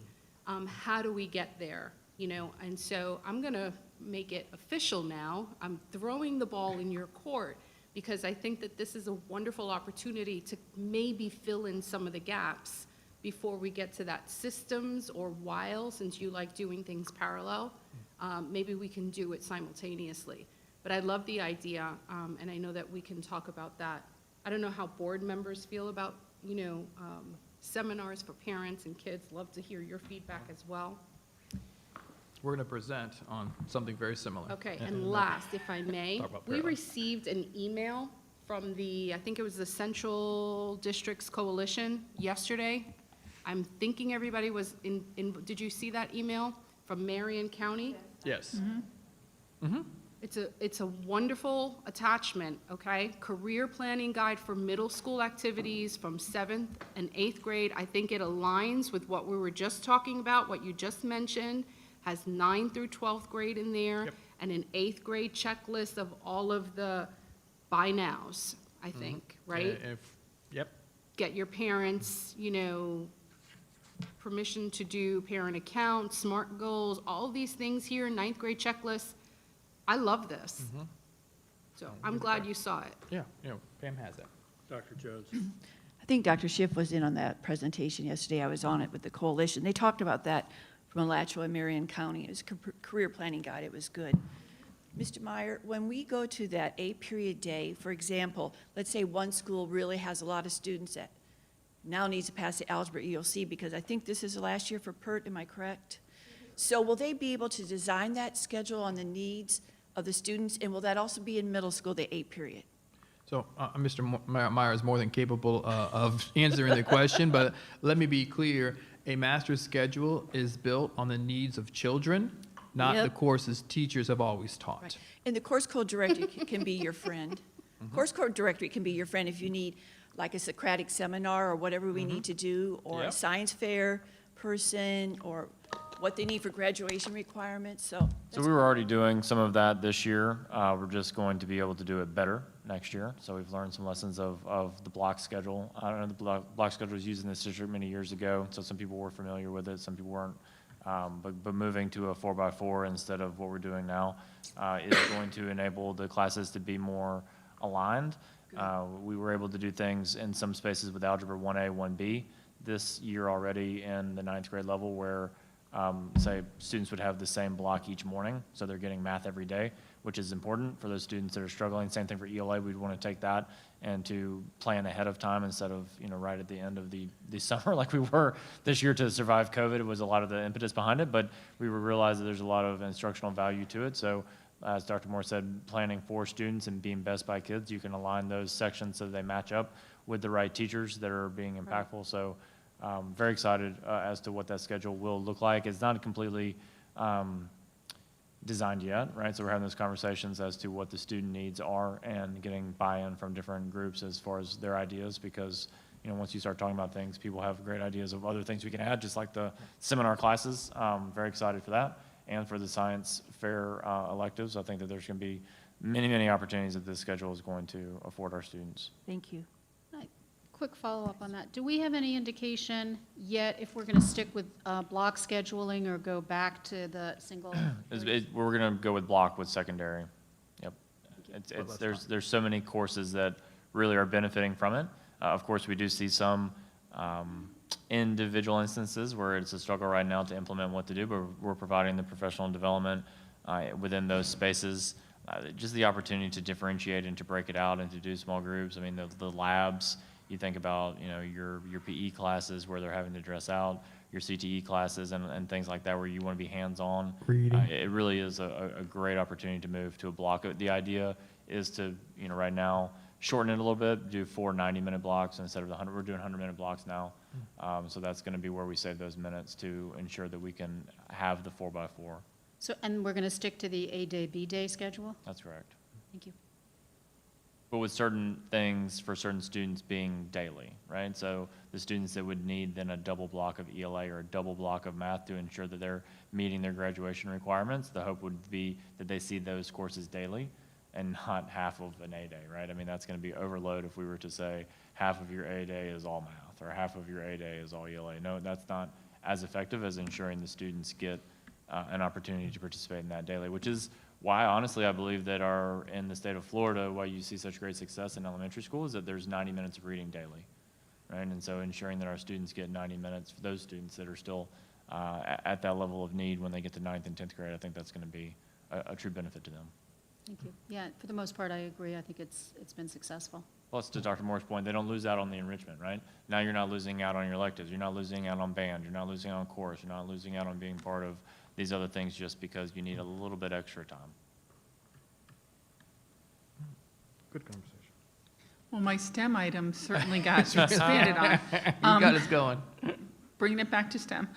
how do we get there, you know? And so I'm going to make it official now. I'm throwing the ball in your court because I think that this is a wonderful opportunity to maybe fill in some of the gaps before we get to that systems, or while, since you like doing things parallel, maybe we can do it simultaneously. But I love the idea, and I know that we can talk about that. I don't know how board members feel about, you know, seminars for parents and kids. Love to hear your feedback as well. We're going to present on something very similar. Okay, and last, if I may, Talk about we parallel. received an email from the, I think it was the Central Districts Coalition yesterday. I'm thinking everybody was did you see that email from Marion County? Yes. It's a wonderful attachment, okay? Career planning guide for middle school activities from 7th and 8th grade. I think it aligns with what we were just talking about, what you just mentioned. Has 9th through 12th grade in there, Yep. and an 8th grade checklist of all of the buy nows, I think, right? Yep. Get your parents, you know, permission to do parent account, SMART goals, all these things here, 9th grade checklist. I love this. So I'm glad you saw it. Yeah, you know, Pam has that. Dr. Jones? I think Dr. Schiff was in on that presentation yesterday. I was on it with the coalition. They talked about that from Alachua and Marion County. It was a career planning guide. It was good. Mr. Meyer, when we go to that 8-period day, for example, let's say one school really has a lot of students that now needs to pass the algebra EOC, because I think this is the last year for PERT, am I correct? So will they be able to design that schedule on the needs of the students, and will that also be in middle school, the 8-period? So Mr. Meyer is more than capable of answering the question, but let me be clear. A master's schedule is built on the needs of children, not the Yep. courses teachers have always taught. Right. And the course code director can be your friend. Course code director can be your friend if you need like a Socratic seminar or whatever we need to do, or a Yep. science fair person, or what they need for graduation requirements, so. So we were already doing some of that this year. We're just going to be able to do it better next year. So we've learned some lessons of the block schedule. I don't know, the block schedule was used in this district many years ago, so some people were familiar with it, some people weren't. But moving to a 4x4 instead of what we're doing now is going to enable the classes to be more aligned. We were able to do things in some spaces with Algebra 1A, 1B this year already in the 9th grade level, where say students would have the same block each morning, so they're getting math every day, which is important for those students that are struggling. Same thing for ELA, we'd want to take that and to plan ahead of time instead of, you know, right at the end of the summer like we were this year to survive COVID. It was a lot of the impetus behind it, but we realized that there's a lot of instructional value to it. So as Dr. Moore said, planning for students and being best by kids, you can align those sections so they match up with the right teachers that are being impactful. So very excited as to what that schedule will look like. It's not completely designed yet, right? So we're having those conversations as to what the student needs are and getting buy-in from different groups as far as their ideas, because, you know, once you start talking about things, people have great ideas of other things we can add, just like the seminar classes. Very excited for that, and for the science fair electives. I think that there's going to be many, many opportunities that this schedule is going to afford our students. Thank you. Quick follow-up on that. Do we have any indication yet if we're going to stick with block scheduling or go back to the single? We're going to go with block with secondary. Yep. There's so many courses that really are benefiting from it. Of course, we do see some individual instances where it's a struggle right now to implement what to do, but we're providing the professional development within those spaces. Just the opportunity to differentiate and to break it out and to do small groups. I mean, the labs, you think about, you know, your PE classes where they're having to dress out, your CTE classes and things like that where you want to be hands-on. Reading. It really is a great opportunity to move to a block. The idea is to, right now, shorten it a little bit, do 4 90-minute blocks instead of the 100. We're doing 100-minute blocks now. So that's going to be where we save those minutes to ensure that we can have the 4x4. So, and we're going to stick to the A-day, B-day schedule? That's correct. Thank you. But with certain things for certain students being daily, right? So the students that would need then a double block of ELA or a double block of math to ensure that they're meeting their graduation requirements, the hope would be that they see those courses daily and not half of an A-day, right? I mean, that's going to be overload if we were to say half of your A-day is all math or half of your A-day is all ELA. No, that's not as effective as ensuring the students get an opportunity to participate in that daily, which is why, honestly, I believe that in the state of Florida, why you see such great success in elementary school is that there's 90 minutes of reading daily, right? And so ensuring that our students get 90 minutes, for those students that are still at that level of need when they get to 9th and 10th grade, I think that's going to be a true benefit to them. Thank you. Yeah, for the most part, I agree. I think it's been successful. Plus, to Dr. Moore's point, they don't lose out on the enrichment, right? Now you're not losing out on your electives. You're not losing out on band. You're not losing out on chorus. You're not losing out on being part of these other things just because you need a little bit extra time. Good conversation. Well, my STEM item certainly got expanded on. You got us going. Bringing it back to STEM.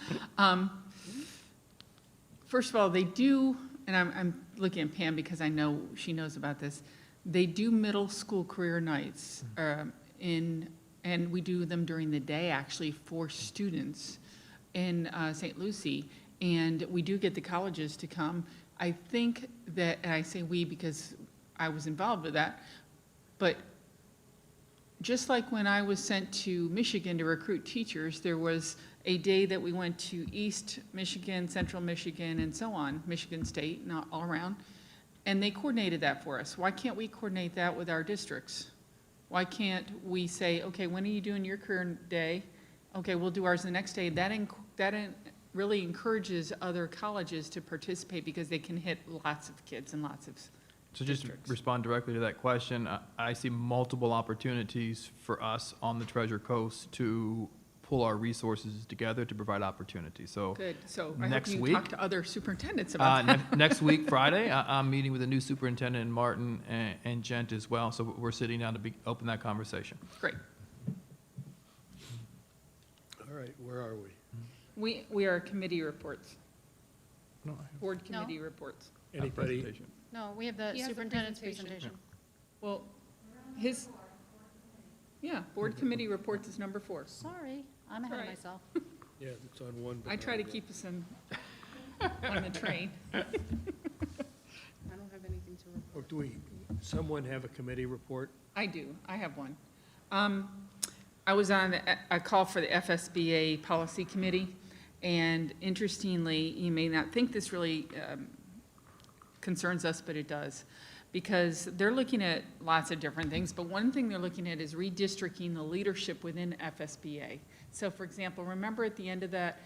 First of all, they do, and I'm looking at Pam because I know she knows about this, they do middle school career nights and we do them during the day, actually, for students in St. Lucie. And we do get the colleges to come. I think that, and I say we because I was involved with that, but just like when I was sent to Michigan to recruit teachers, there was a day that we went to East Michigan, Central Michigan, and so on, Michigan State, not all around, and they coordinated that for us. Why can't we coordinate that with our districts? Why can't we say, okay, when are you doing your career day? Okay, we'll do ours the next day. That really encourages other colleges to participate because they can hit lots of kids and lots of So just to districts. respond directly to that question, I see multiple opportunities for us on the Treasure Coast to pull our resources together to provide opportunities. So Good, so I hope next you week- talk to other superintendents about that. next week, Friday, I'm meeting with a new superintendent in Martin and Gent as well. So we're sitting down to open that conversation. Great. All right, where are we? We are committee reports, No, board No. committee reports. Anybody? Presentation. No, we have the He has a superintendent's presentation. presentation. Well, board committee reports is number 4. Sorry, I'm ahead of Right. myself. Yeah, it's on one. but I try to not keep us on the train. I don't have anything to report. Or do someone have a committee report? I do, I have one. I was on a call for the FSBA Policy Committee, and interestingly, you may not think this really concerns us, but it does, because they're looking at lots of different things, but one thing they're looking at is redistricting the leadership within FSBA. So for example, remember at the end of that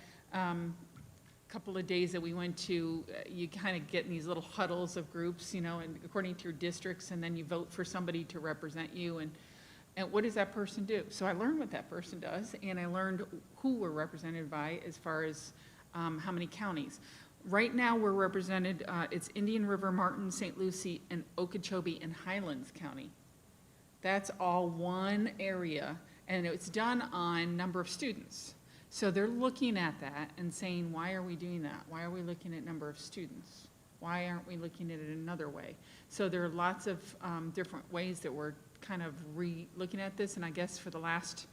couple of days that we went to, you kind of get in these little huddles of groups, and according to your districts, and then you vote for somebody to represent you, and what does that person do? So I learned what that person does, and I learned who we're represented by as far as how many counties. Right now, we're represented, it's Indian River, Martin, St. Lucie, and Okeechobee and Highlands County. That's all one area, and it's done on number of students. So they're looking at that and saying, why are we doing that? Why are we looking at number of students? Why aren't we looking at it another way? So there are lots of different ways that we're kind of re-looking at this, and I guess for the last,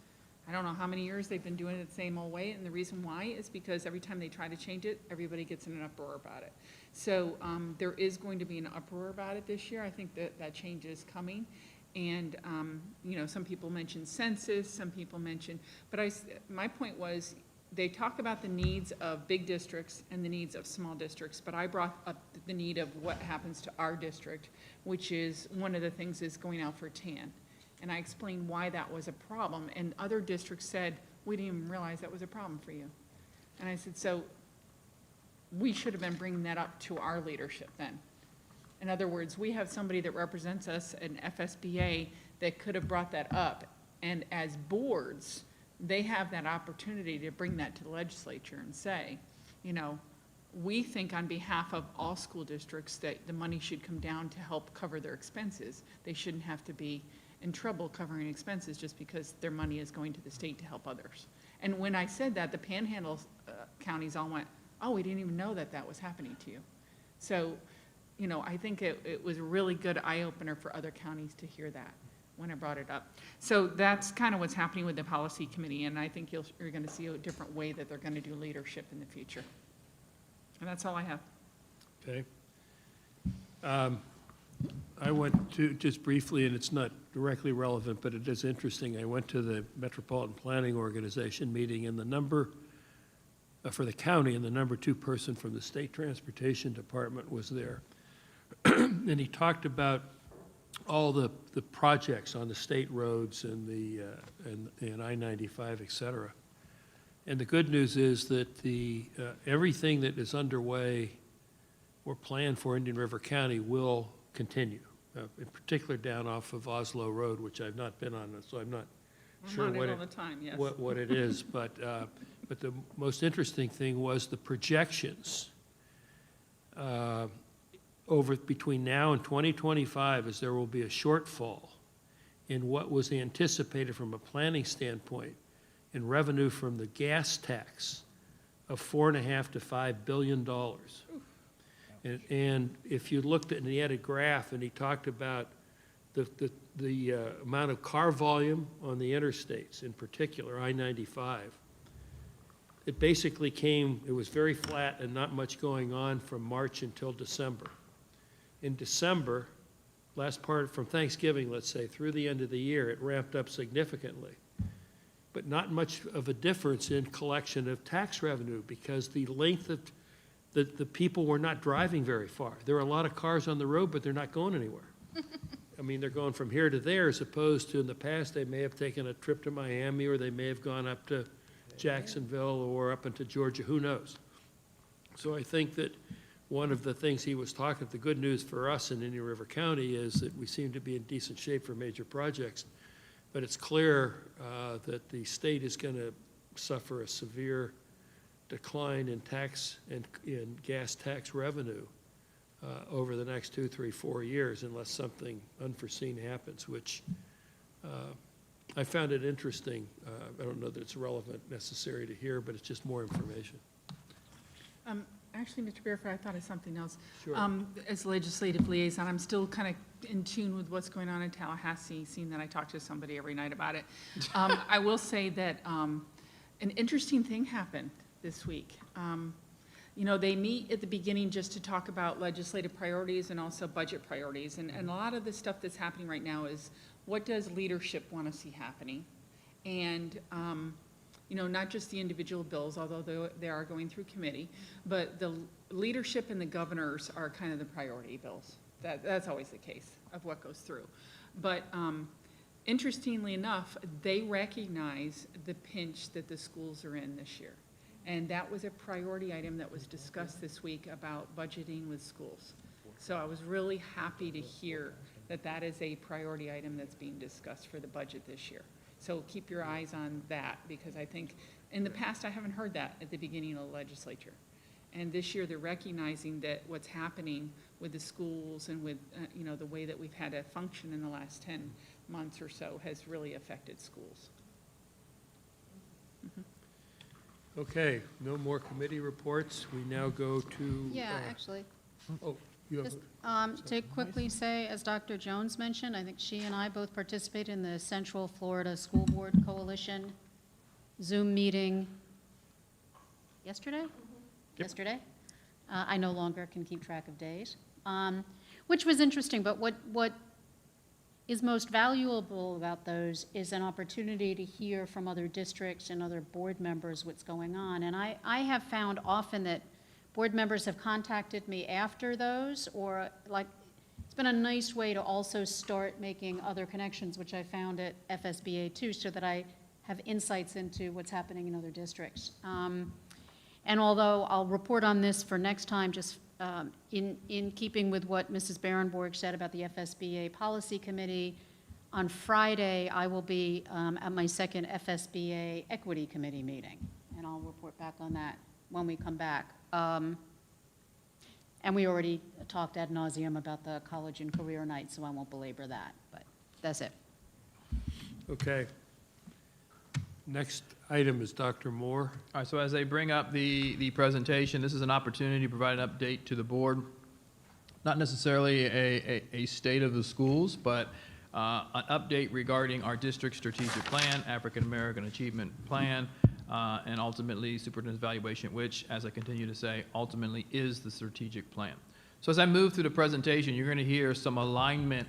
I don't know how many years they've been doing it the same old way, and the reason why is because every time they try to change it, everybody gets in an uproar about it. So there is going to be an uproar about it this year. I think that change is coming, and some people mention census, some people mention, but my point was, they talk about the needs of big districts and the needs of small districts, but I brought up the need of what happens to our district, which is, one of the things is going out for TAN. And I explained why that was a problem, and other districts said, we didn't even realize that was a problem for you. And I said, so we should have been bringing that up to our leadership then. In other words, we have somebody that represents us, an FSBA, that could have brought that up. And as boards, they have that opportunity to bring that to the legislature and say, you know, we think on behalf of all school districts that the money should come down to help cover their expenses. They shouldn't have to be in trouble covering expenses just because their money is going to the state to help others. And when I said that, the Panhandle counties all went, oh, we didn't even know that that was happening to you. So, you know, I think it was a really good eye-opener for other counties to hear that when I brought it up. So that's kind of what's happening with the policy committee, and I think you're going to see a different way that they're going to do leadership in the future. And that's all I have. Okay. I went to, just briefly, and it's not directly relevant, but it is interesting, I went to the Metropolitan Planning Organization meeting, and the number, for the county, and the number 2 person from the State Transportation Department was there. And he talked about all the projects on the state roads and the, and I-95, et cetera. And the good news is that the, everything that is underway or planned for Indian River County will continue, in particular down off of Oslo Road, which I've not been on, so I'm not sure I'm on what it all the time, yes. what it is. But the most interesting thing was the projections over between now and 2025, as there will be a shortfall in what was anticipated from a planning standpoint in revenue from the gas tax of $4.5 to $5 billion. And if you looked at, and he had a graph, and he talked about the amount of car volume on the interstates, in particular I-95, it basically came, it was very flat and not much going on from March until December. In December, last part from Thanksgiving, let's say, through the end of the year, it ramped up significantly. But not much of a difference in collection of tax revenue because the length of, the people were not driving very far. There are a lot of cars on the road, but they're not going anywhere. I mean, they're going from here to there as opposed to in the past, they may have taken a trip to Miami or they may have gone up to Jacksonville or up into Georgia, who knows? So I think that one of the things he was talking, the good news for us in Indian River County is that we seem to be in decent shape for major projects. But it's clear that the state is going to suffer a severe decline in tax and in gas tax revenue over the next 2, 3, 4 years unless something unforeseen happens, which I found it interesting. I don't know that it's relevant necessary to hear, but it's just more information. Actually, Mr. Barefoot, I thought of something else. Sure. As legislative liaison, I'm still kind of in tune with what's going on in Tallahassee, seeing that I talk to somebody every night about it. I will say that an interesting thing happened this week. You know, they meet at the beginning just to talk about legislative priorities and also budget priorities. And a lot of the stuff that's happening right now is what does leadership want to see happening? And you know, not just the individual bills, although they are going through committee, but the leadership and the governors are kind of the priority bills. That's always the case of what goes through. But interestingly enough, they recognize the pinch that the schools are in this year. And that was a priority item that was discussed this week about budgeting with schools. So I was really happy to hear that that is a priority item that's being discussed for the budget this year. So keep your eyes on that, because I think in the past I haven't heard that at the beginning of the legislature. And this year they're recognizing that what's happening with the schools and with you know, the way that we've had to function in the last 10 months or so has really affected schools. Okay, no more committee reports. We now go to. Yeah, actually, Oh, you have. just to quickly say, as Dr. Jones mentioned, I think she and I both participated in the Central Florida School Board Coalition Zoom meeting yesterday? Yesterday. I no longer can keep track of days, which was interesting, but what is most valuable about those is an opportunity to hear from other districts and other board members what's going on. And I have found often that board members have contacted me after those, or like, it's been a nice way to also start making other connections, which I found at FSBA too, so that I have insights into what's happening in other districts. And although I'll report on this for next time, just in keeping with what Mrs. Barenborg said about the FSBA Policy Committee, on Friday, I will be at my second FSBA Equity Committee meeting, and I'll report back on that when we come back. And we already talked ad nauseum about the college and career night, so I won't belabor that, but that's it. Okay. Next item is Dr. Moore. All right, so as they bring up the presentation, this is an opportunity to provide an update to the board. Not necessarily a state of the schools, but an update regarding our district strategic plan, African American Achievement Plan, and ultimately superintendent's evaluation, which, as I continue to say, ultimately is the strategic plan. So as I move through the presentation, you're going to hear some alignment,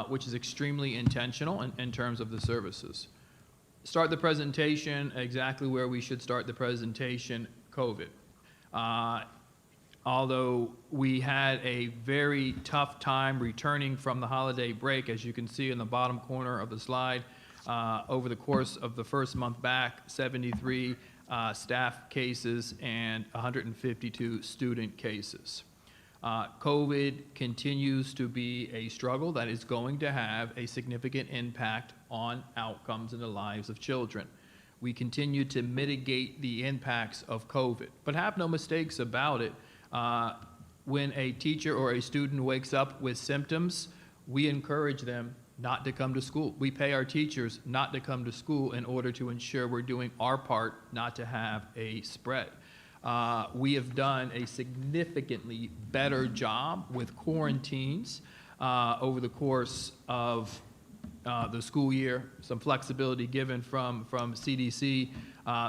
which is extremely intentional in terms of the services. Start the presentation exactly where we should start the presentation, COVID. Although we had a very tough time returning from the holiday break, as you can see in the bottom corner of the slide, over the course of the first month back, 73 staff cases and 152 student cases. COVID continues to be a struggle that is going to have a significant impact on outcomes in the lives of children. We continue to mitigate the impacts of COVID, but have no mistakes about it. When a teacher or a student wakes up with symptoms, we encourage them not to come to school. We pay our teachers not to come to school in order to ensure we're doing our part not to have a spread. We have done a significantly better job with quarantines over the course of the school year, some flexibility given from CDC.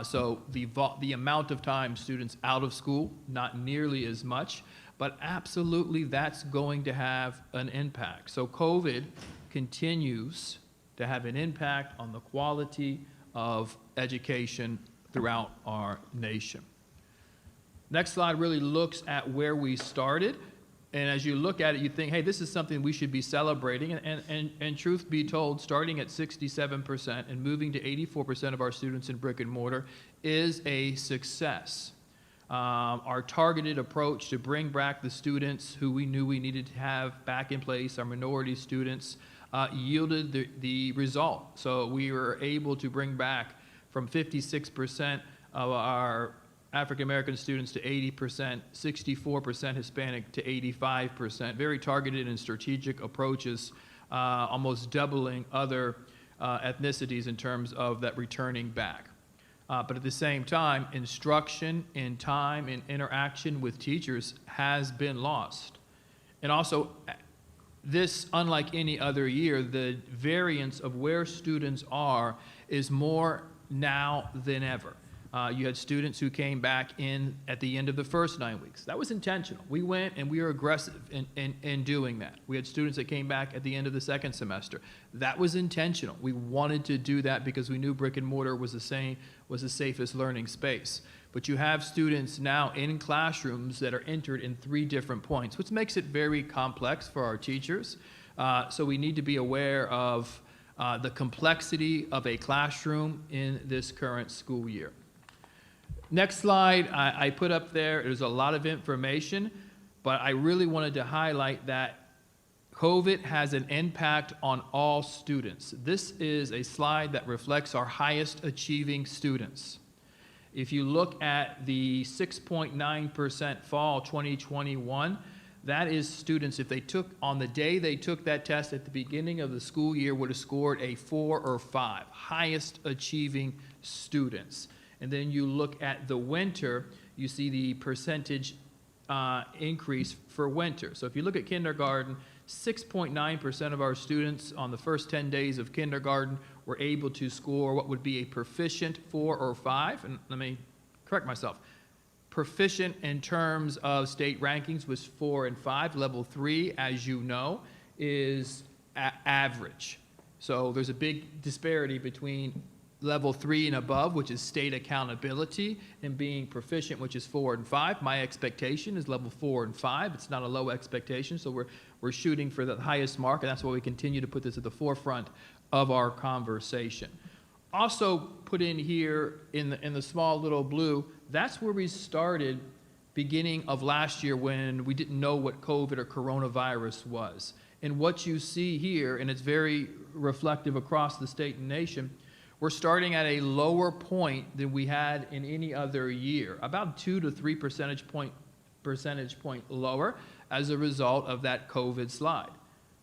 So the amount of time students out of school, not nearly as much, but absolutely that's going to have an impact. So COVID continues to have an impact on the quality of education throughout our nation. Next slide really looks at where we started. And as you look at it, you think, hey, this is something we should be celebrating. And truth be told, starting at 67% and moving to 84% of our students in brick and mortar is a success. Our targeted approach to bring back the students who we knew we needed to have back in place, our minority students, yielded the result. So we were able to bring back from 56% of our African American students to 80%, 64% Hispanic to 85%. Very targeted and strategic approaches, almost doubling other ethnicities in terms of that returning back. But at the same time, instruction in time and interaction with teachers has been lost. And also, this, unlike any other year, the variance of where students are is more now than ever. You had students who came back in at the end of the first 9 weeks. That was intentional. We went and we were aggressive in doing that. We had students that came back at the end of the second semester. That was intentional. We wanted to do that because we knew brick and mortar was the safest learning space. But you have students now in classrooms that are entered in 3 different points, which makes it very complex for our teachers. So we need to be aware of the complexity of a classroom in this current school year. Next slide I put up there. There's a lot of information, but I really wanted to highlight that COVID has an impact on all students. This is a slide that reflects our highest achieving students. If you look at the 6.9% fall 2021, that is students, if they took, on the day they took that test at the beginning of the school year, would have scored a 4 or 5, highest achieving students. And then you look at the winter, you see the percentage increase for winter. So if you look at kindergarten, 6.9% of our students on the first 10 days of kindergarten were able to score what would be a proficient 4 or 5. And let me correct myself. Proficient in terms of state rankings was 4 and 5. Level 3, as you know, is average. So there's a big disparity between level 3 and above, which is state accountability, and being proficient, which is 4 and 5. My expectation is level 4 and 5. It's not a low expectation, so we're shooting for the highest mark, and that's why we continue to put this at the forefront of our conversation. Also put in here in the small little blue, that's where we started beginning of last year when we didn't know what COVID or coronavirus was. And what you see here, and it's very reflective across the state and nation, we're starting at a lower point than we had in any other year, about 2 to 3 percentage point lower as a result of that COVID slide.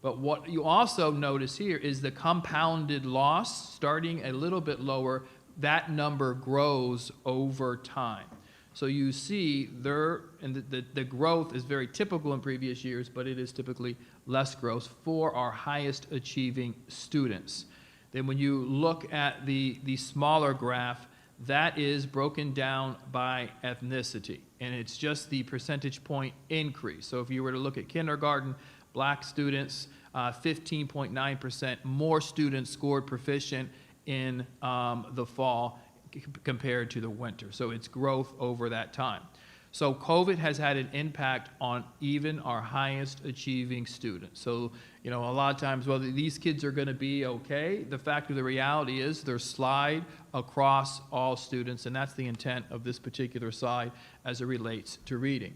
But what you also notice here is the compounded loss, starting a little bit lower, that number grows over time. So you see there, and the growth is very typical in previous years, but it is typically less growth for our highest achieving students. Then when you look at the smaller graph, that is broken down by ethnicity, and it's just the percentage point increase. So if you were to look at kindergarten, Black students, 15.9% more students scored proficient in the fall compared to the winter. So it's growth over that time. So COVID has had an impact on even our highest achieving students. So, you know, a lot of times, well, these kids are going to be okay. The fact of the reality is there's slide across all students, and that's the intent of this particular slide as it relates to reading.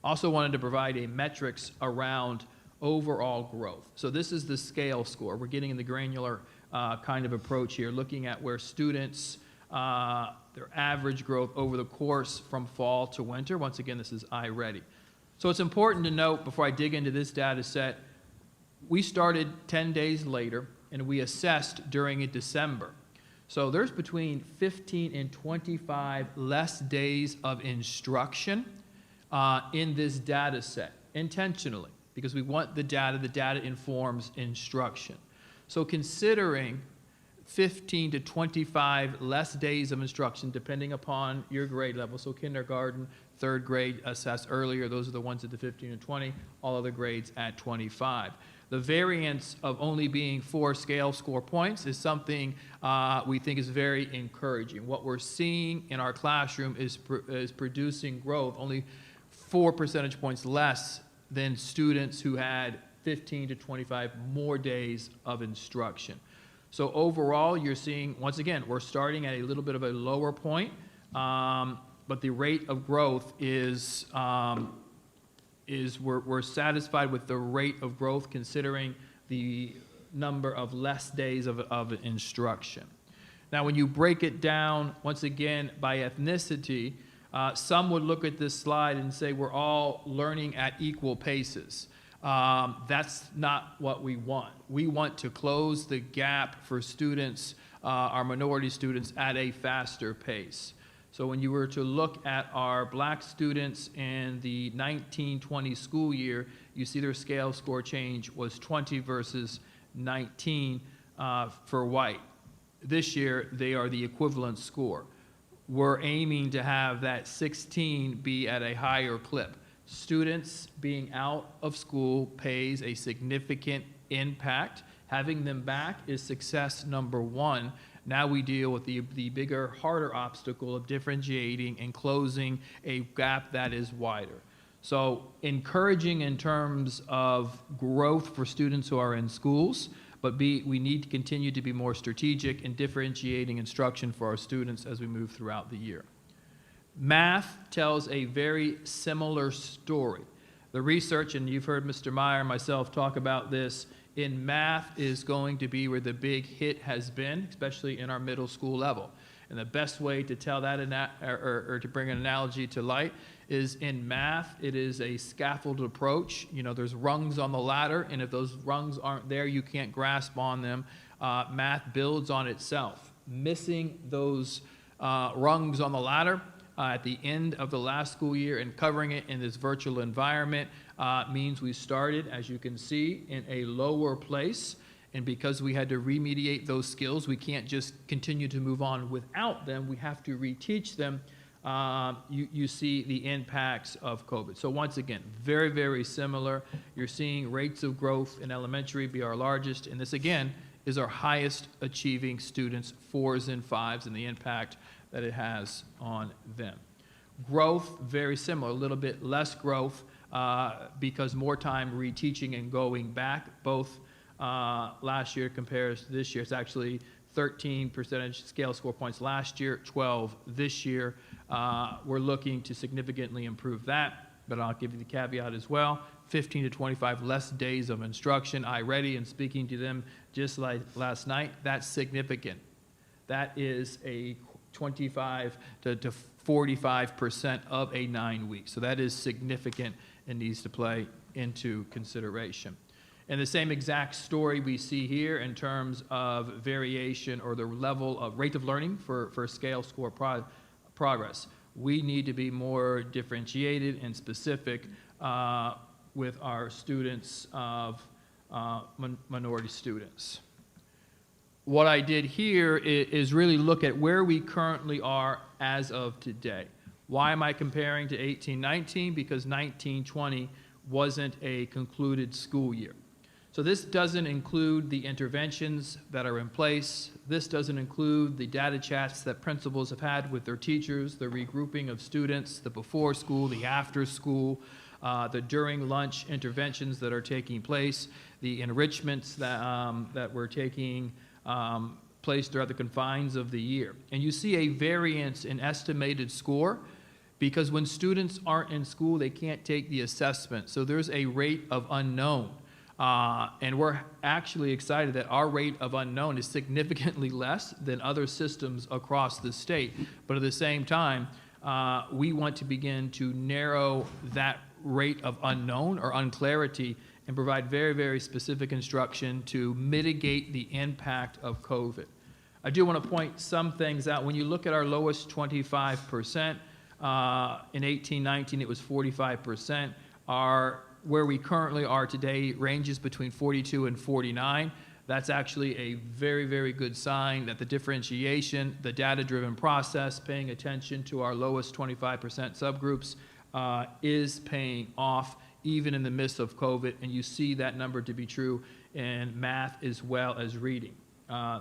Also wanted to provide a metrics around overall growth. So this is the scale score. We're getting in the granular kind of approach here, looking at where students, their average growth over the course from fall to winter. Once again, this is iReady. So it's important to note before I dig into this data set, we started 10 days later and we assessed during December. So there's between 15 and 25 less days of instruction in this data set, intentionally, because we want the data informs instruction. So considering 15 to 25 less days of instruction, depending upon your grade level. So kindergarten, third grade assessed earlier, those are the ones at the 15 and 20, all other grades at 25. The variance of only being 4 scale score points is something we think is very encouraging. What we're seeing in our classroom is producing growth, only 4 percentage points less than students who had 15 to 25 more days of instruction. So overall, you're seeing, once again, we're starting at a little bit of a lower point, but the rate of growth is we're satisfied with the rate of growth considering the number of less days of instruction. Now, when you break it down, once again, by ethnicity, some would look at this slide and say we're all learning at equal paces. That's not what we want. We want to close the gap for students, our minority students, at a faster pace. So when you were to look at our Black students in the 1920 school year, you see their scale score change was 20 versus 19 for white. This year, they are the equivalent score. We're aiming to have that 16 be at a higher clip. Students being out of school pays a significant impact. Having them back is success number one. Now we deal with the bigger, harder obstacle of differentiating and closing a gap that is wider. So encouraging in terms of growth for students who are in schools, but we need to continue to be more strategic in differentiating instruction for our students as we move throughout the year. Math tells a very similar story. The research, and you've heard Mr. Meyer and myself talk about this, in math is going to be where the big hit has been, especially in our middle school level. And the best way to tell that, or to bring an analogy to light, is in math, it is a scaffold approach. You know, there's rungs on the ladder, and if those rungs aren't there, you can't grasp on them. Math builds on itself. Missing those rungs on the ladder at the end of the last school year and covering it in this virtual environment means we started, as you can see, in a lower place. And because we had to remediate those skills, we can't just continue to move on without them. We have to reteach them. You see the impacts of COVID. So once again, very, very similar. You're seeing rates of growth in elementary be our largest. And this, again, is our highest achieving students, 4s and 5s, and the impact that it has on them. Growth, very similar, a little bit less growth because more time reteaching and going back. Both last year compares to this year. It's actually 13 percentage scale score points last year, 12 this year. We're looking to significantly improve that, but I'll give you the caveat as well. 15 to 25 less days of instruction. I ready and speaking to them just like last night, that's significant. That is a 25 to 45% of a 9 week. So that is significant and needs to play into consideration. And the same exact story we see here in terms of variation or the level of rate of learning for scale score progress. We need to be more differentiated and specific with our students of minority students. What I did here is really look at where we currently are as of today. Why am I comparing to 18-19? Because 19-20 wasn't a concluded school year. So this doesn't include the interventions that are in place. This doesn't include the data chats that principals have had with their teachers, the regrouping of students, the before school, the after school, the during lunch interventions that are taking place, the enrichments that were taking place throughout the confines of the year. And you see a variance in estimated score because when students aren't in school, they can't take the assessment. So there's a rate of unknown. And we're actually excited that our rate of unknown is significantly less than other systems across the state. But at the same time, we want to begin to narrow that rate of unknown or unclarity and provide very, very specific instruction to mitigate the impact of COVID. I do want to point some things out. When you look at our lowest 25%, in 18-19 it was 45%. Where we currently are today ranges between 42 and 49. That's actually a very, very good sign that the differentiation, the data-driven process, paying attention to our lowest 25% subgroups is paying off even in the midst of COVID, and you see that number to be true in math as well as reading.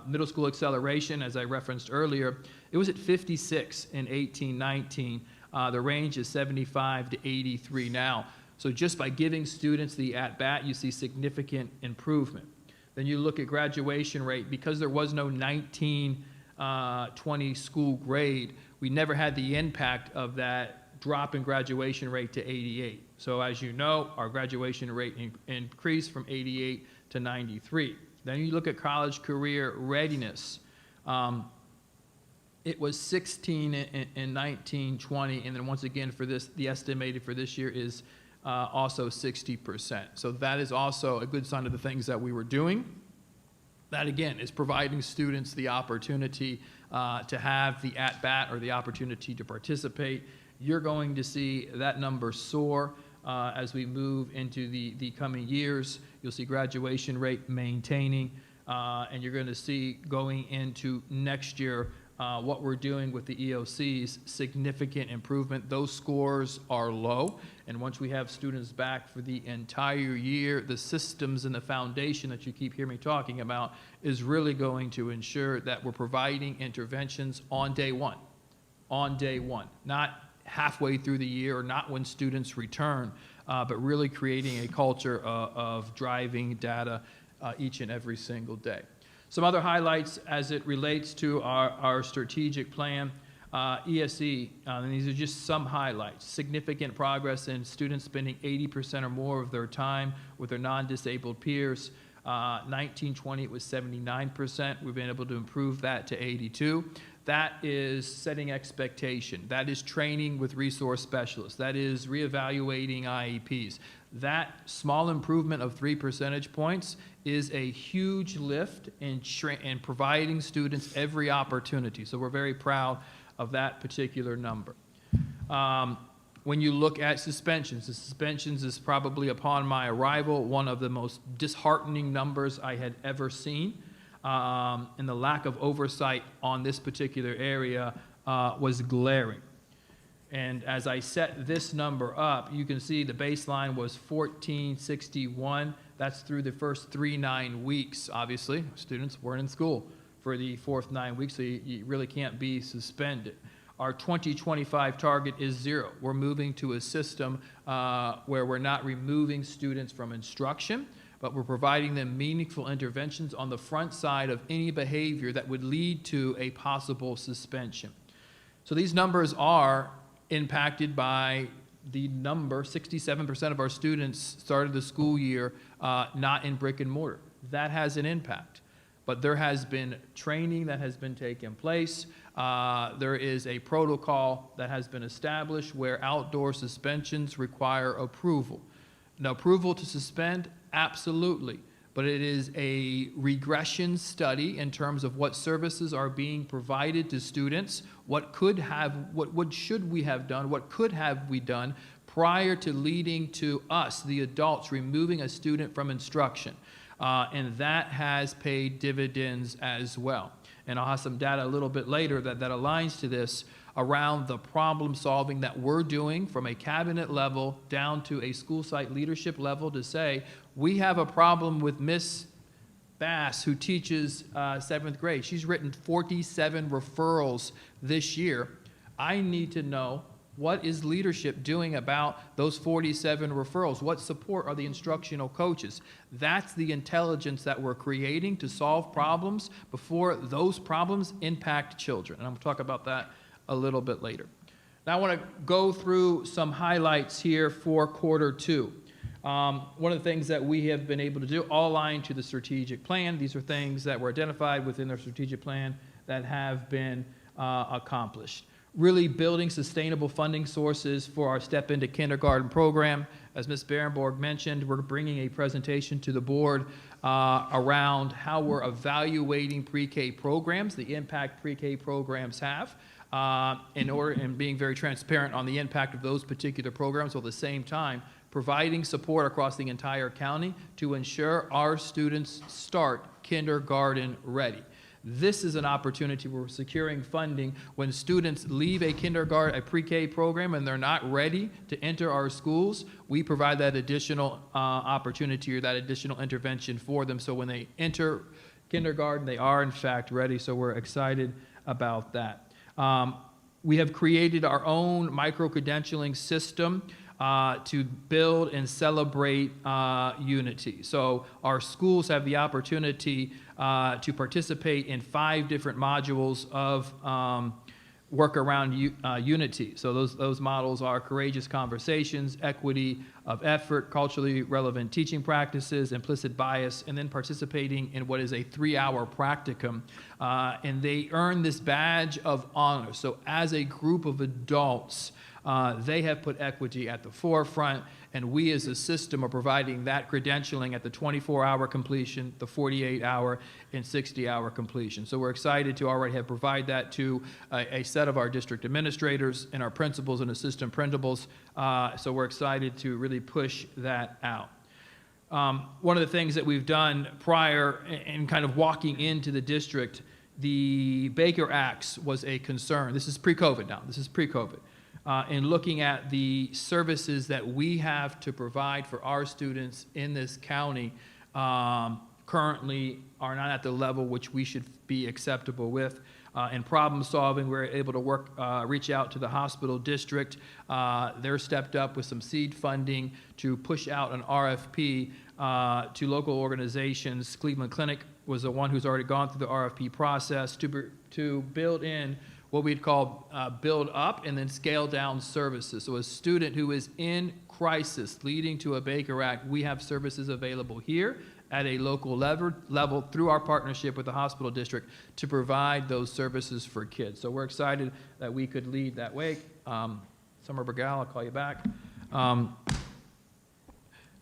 Middle school acceleration, as I referenced earlier, it was at 56 in 18-19. The range is 75 to 83 now. So just by giving students the at-bat, you see significant improvement. Then you look at graduation rate. Because there was no 19-20 school grade, we never had the impact of that drop in graduation rate to 88. So as you know, our graduation rate increased from 88 to 93. Then you look at college career readiness. It was 16 in 19-20, and then once again for this, the estimated for this year is also 60%. So that is also a good sign of the things that we were doing. That again is providing students the opportunity to have the at-bat or the opportunity to participate. You're going to see that number soar as we move into the coming years. You'll see graduation rate maintaining, and you're going to see going into next year what we're doing with the EOCs, significant improvement. Those scores are low, and once we have students back for the entire year, the systems and the foundation that you keep hearing me talking about is really going to ensure that we're providing interventions on day one, not halfway through the year or not when students return, but really creating a culture of driving data each and every single day. Some other highlights as it relates to our strategic plan, ESE, and these are just some highlights. Significant progress in students spending 80% or more of their time with their non-disabled peers. 19-20, it was 79%. We've been able to improve that to 82. That is setting expectation. That is training with resource specialists. That is reevaluating IEPs. That small improvement of 3 percentage points is a huge lift in providing students every opportunity. So we're very proud of that particular number. When you look at suspensions, the suspensions is probably upon my arrival one of the most disheartening numbers I had ever seen. And the lack of oversight on this particular area was glaring. And as I set this number up, you can see the baseline was 1461. That's through the first 9 weeks. Obviously, students weren't in school for the fourth 9 weeks, so you really can't be suspended. Our 2025 target is 0. We're moving to a system where we're not removing students from instruction, but we're providing them meaningful interventions on the front side of any behavior that would lead to a possible suspension. So these numbers are impacted by the number, 67% of our students started the school year not in brick and mortar. That has an impact. But there has been training that has been taking place. There is a protocol that has been established where outdoor suspensions require approval. Now, approval to suspend, absolutely. But it is a regression study in terms of what services are being provided to students, what should we have done, what could have we done prior to leading to us, the adults, removing a student from instruction. And that has paid dividends as well. And I'll have some data a little bit later that aligns to this around the problem solving that we're doing from a cabinet level down to a school site leadership level to say, we have a problem with Miss Bass, who teaches 7th grade. She's written 47 referrals this year. I need to know, what is leadership doing about those 47 referrals? What support are the instructional coaches? That's the intelligence that we're creating to solve problems before those problems impact children. And I'm going to talk about that a little bit later. Now I want to go through some highlights here for quarter two. One of the things that we have been able to do, all aligned to the strategic plan. These are things that were identified within our strategic plan that have been accomplished. Really building sustainable funding sources for our Step Into Kindergarten program. As Ms. Berenborg mentioned, we're bringing a presentation to the board around how we're evaluating pre-K programs, the impact pre-K programs have, and being very transparent on the impact of those particular programs, while at the same time providing support across the entire county to ensure our students start kindergarten ready. This is an opportunity where we're securing funding when students leave a kindergarten, a pre-K program, and they're not ready to enter our schools. We provide that additional opportunity or that additional intervention for them. So when they enter kindergarten, they are in fact ready. So we're excited about that. We have created our own micro-credentialing system to build and celebrate unity. So our schools have the opportunity to participate in 5 different modules of work around unity. So those models are courageous conversations, equity of effort, culturally relevant teaching practices, implicit bias, and then participating in what is a 3-hour practicum. And they earn this badge of honor. So as a group of adults, they have put equity at the forefront, and we as a system are providing that credentialing at the 24-hour completion, the 48-hour, and 60-hour completion. So we're excited to already have provided that to a set of our district administrators and our principals and assistant principals. So we're excited to really push that out. One of the things that we've done prior and kind of walking into the district, the Baker Acts was a concern. This is pre-COVID now. This is pre-COVID. In looking at the services that we have to provide for our students in this county, currently are not at the level which we should be acceptable with. In problem solving, we're able to reach out to the hospital district. They're stepped up with some seed funding to push out an RFP to local organizations. Cleveland Clinic was the one who's already gone through the RFP process to build in what we'd call build up and then scale down services. So a student who is in crisis leading to a Baker Act, we have services available here at a local level through our partnership with the hospital district to provide those services for kids. So we're excited that we could lead that way. Summer Bergal, I'll call you back.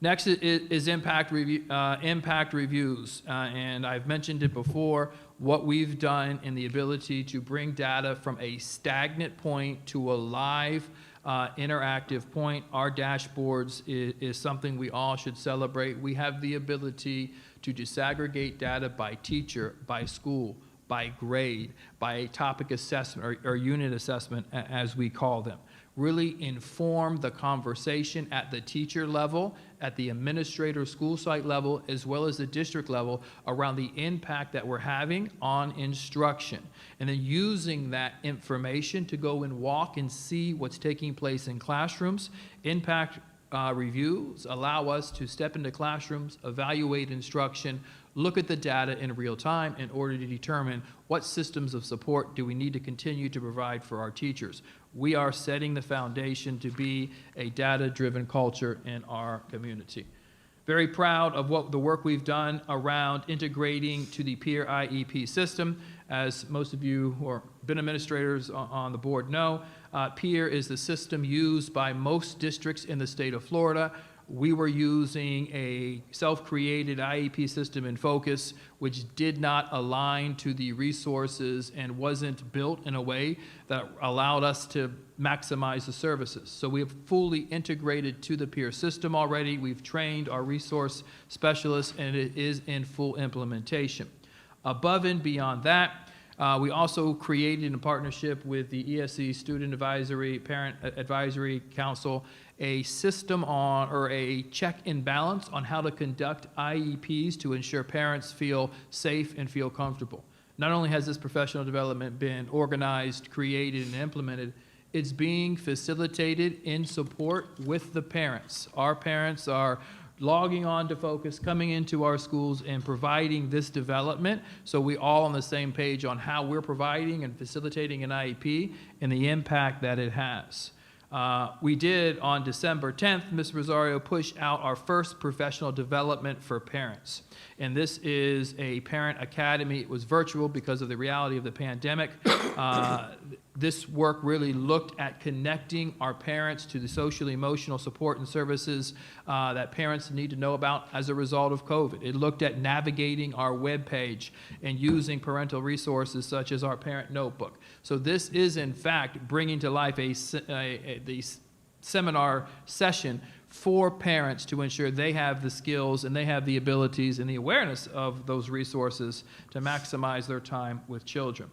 Next is impact reviews, and I've mentioned it before, what we've done in the ability to bring data from a stagnant point to a live interactive point. Our dashboards is something we all should celebrate. We have the ability to disaggregate data by teacher, by school, by grade, by topic assessment or unit assessment, as we call them. Really inform the conversation at the teacher level, at the administrator school site level, as well as the district level around the impact that we're having on instruction. And then using that information to go and walk and see what's taking place in classrooms, impact reviews allow us to step into classrooms, evaluate instruction, look at the data in real time in order to determine what systems of support do we need to continue to provide for our teachers. We are setting the foundation to be a data-driven culture in our community. Very proud of the work we've done around integrating to the peer IEP system. As most of you who have been administrators on the board know, peer is the system used by most districts in the state of Florida. We were using a self-created IEP system in Focus, which did not align to the resources and wasn't built in a way that allowed us to maximize the services. So we have fully integrated to the peer system already. We've trained our resource specialists, and it is in full implementation. Above and beyond that, we also created in partnership with the ESC Student Advisory, Parent Advisory Council, a system on, or a check and balance on how to conduct IEPs to ensure parents feel safe and feel comfortable. Not only has this professional development been organized, created, and implemented, it's being facilitated in support with the parents. Our parents are logging on to Focus, coming into our schools and providing this development, so we all on the same page on how we're providing and facilitating an IEP and the impact that it has. We did, on December 10th, Ms. Rosario, push out our first professional development for parents. And this is a parent academy. It was virtual because of the reality of the pandemic. This work really looked at connecting our parents to the social emotional support and services that parents need to know about as a result of COVID. It looked at navigating our webpage and using parental resources such as our parent notebook. So this is, in fact, bringing to life the seminar session for parents to ensure they have the skills and they have the abilities and the awareness of those resources to maximize their time with children.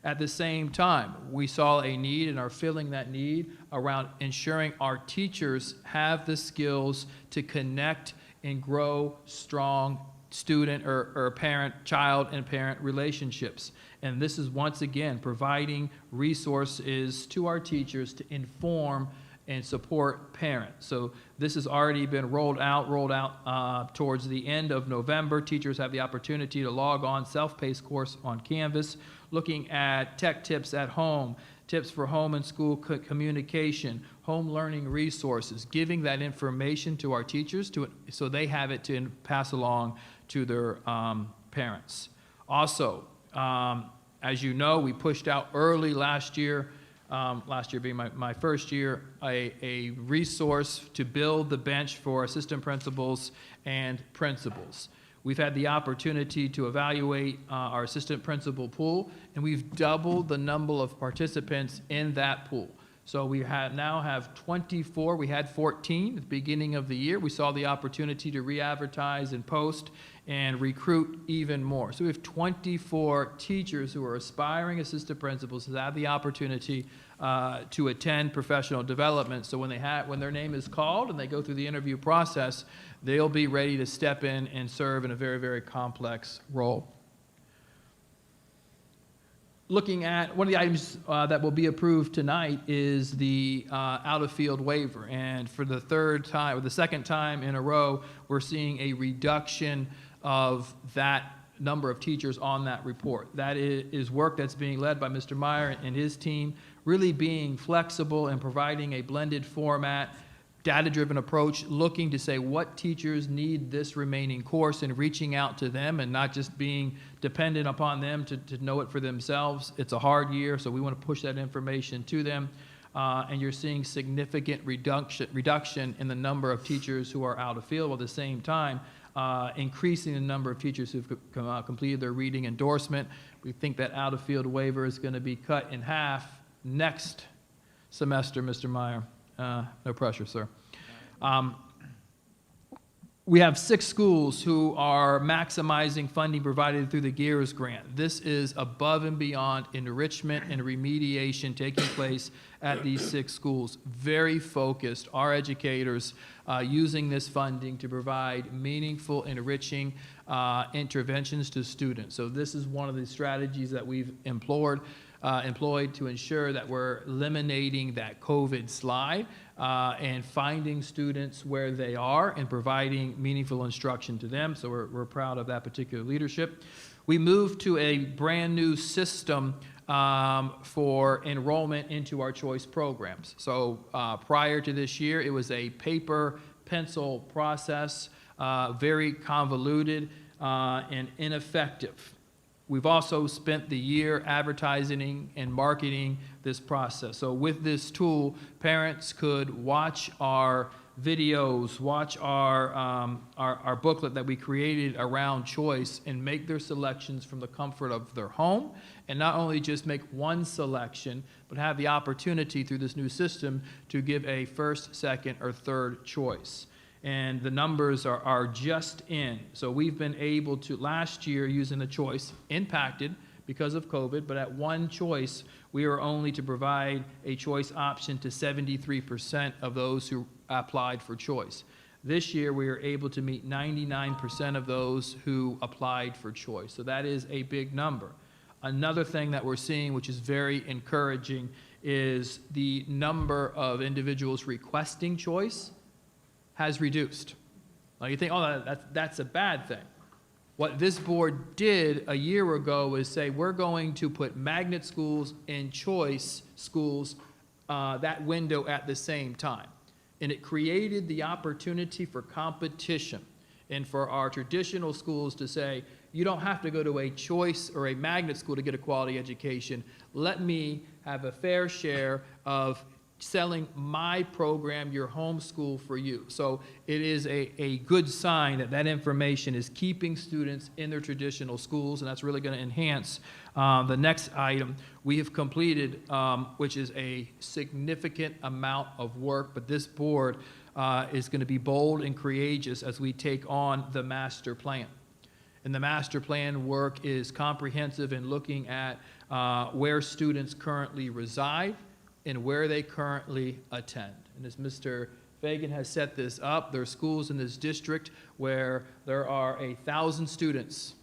At the same time, we saw a need and are filling that need around ensuring our teachers have the skills to connect and grow strong student or parent, child and parent relationships. And this is once again providing resources to our teachers to inform and support parents. So this has already been rolled out towards the end of November. Teachers have the opportunity to log on self-paced course on Canvas, looking at tech tips at home, tips for home and school communication, home learning resources, giving that information to our teachers so they have it to pass along to their parents. Also, as you know, we pushed out early last year being my first year, a resource to build the bench for assistant principals and principals. We've had the opportunity to evaluate our assistant principal pool, and we've doubled the number of participants in that pool. So we now have 24. We had 14 at the beginning of the year. We saw the opportunity to re-advertise and post and recruit even more. So we have 24 teachers who are aspiring assistant principals who have the opportunity to attend professional development. So when their name is called and they go through the interview process, they'll be ready to step in and serve in a very, very complex role. Looking at one of the items that will be approved tonight is the out-of-field waiver. And for the second time in a row, we're seeing a reduction of that number of teachers on that report. That is work that's being led by Mr. Meyer and his team, really being flexible and providing a blended format, data-driven approach, looking to say what teachers need this remaining course and reaching out to them and not just being dependent upon them to know it for themselves. It's a hard year, so we want to push that information to them. And you're seeing significant reduction in the number of teachers who are out of field, while at the same time increasing the number of teachers who've completed their reading endorsement. We think that out-of-field waiver is going to be cut in half next semester, Mr. Meyer. No pressure, sir. We have 6 schools who are maximizing funding provided through the GEARS grant. This is above and beyond enrichment and remediation taking place at these 6 schools. Very focused, our educators using this funding to provide meaningful, enriching interventions to students. So this is one of the strategies that we've employed. employed to ensure that we're eliminating that COVID slide and finding students where they are and providing meaningful instruction to them. So we're proud of that particular leadership. We moved to a brand-new system for enrollment into our choice programs. So prior to this year, it was a paper pencil process, very convoluted and ineffective. We've also spent the year advertising and marketing this process. So with this tool, parents could watch our videos, watch our booklet that we created around choice, and make their selections from the comfort of their home, and not only just make one selection, but have the opportunity through this new system to give a first, second, or third choice. And the numbers are just in. So we've been able to, last year, using the choice, impacted because of COVID, but at one choice, we were only to provide a choice option to 73% of those who applied for choice. This year, we are able to meet 99% of those who applied for choice. So that is a big number. Another thing that we're seeing, which is very encouraging, is the number of individuals requesting choice has reduced. Now you think, oh, that's a bad thing. What this board did a year ago is say, we're going to put magnet schools and choice schools that window at the same time. And it created the opportunity for competition and for our traditional schools to say, you don't have to go to a choice or a magnet school to get a quality education. Let me have a fair share of selling my program, your home school, for you. So it is a good sign that that information is keeping students in their traditional schools, and that's really going to enhance the next item we have completed, which is a significant amount of work, but this board is going to be bold and courageous as we take on the master plan. And the master plan work is comprehensive in looking at where students currently reside and where they currently attend. And as Mr. Fagan has set this up, there are schools in this district where there are 1,000 students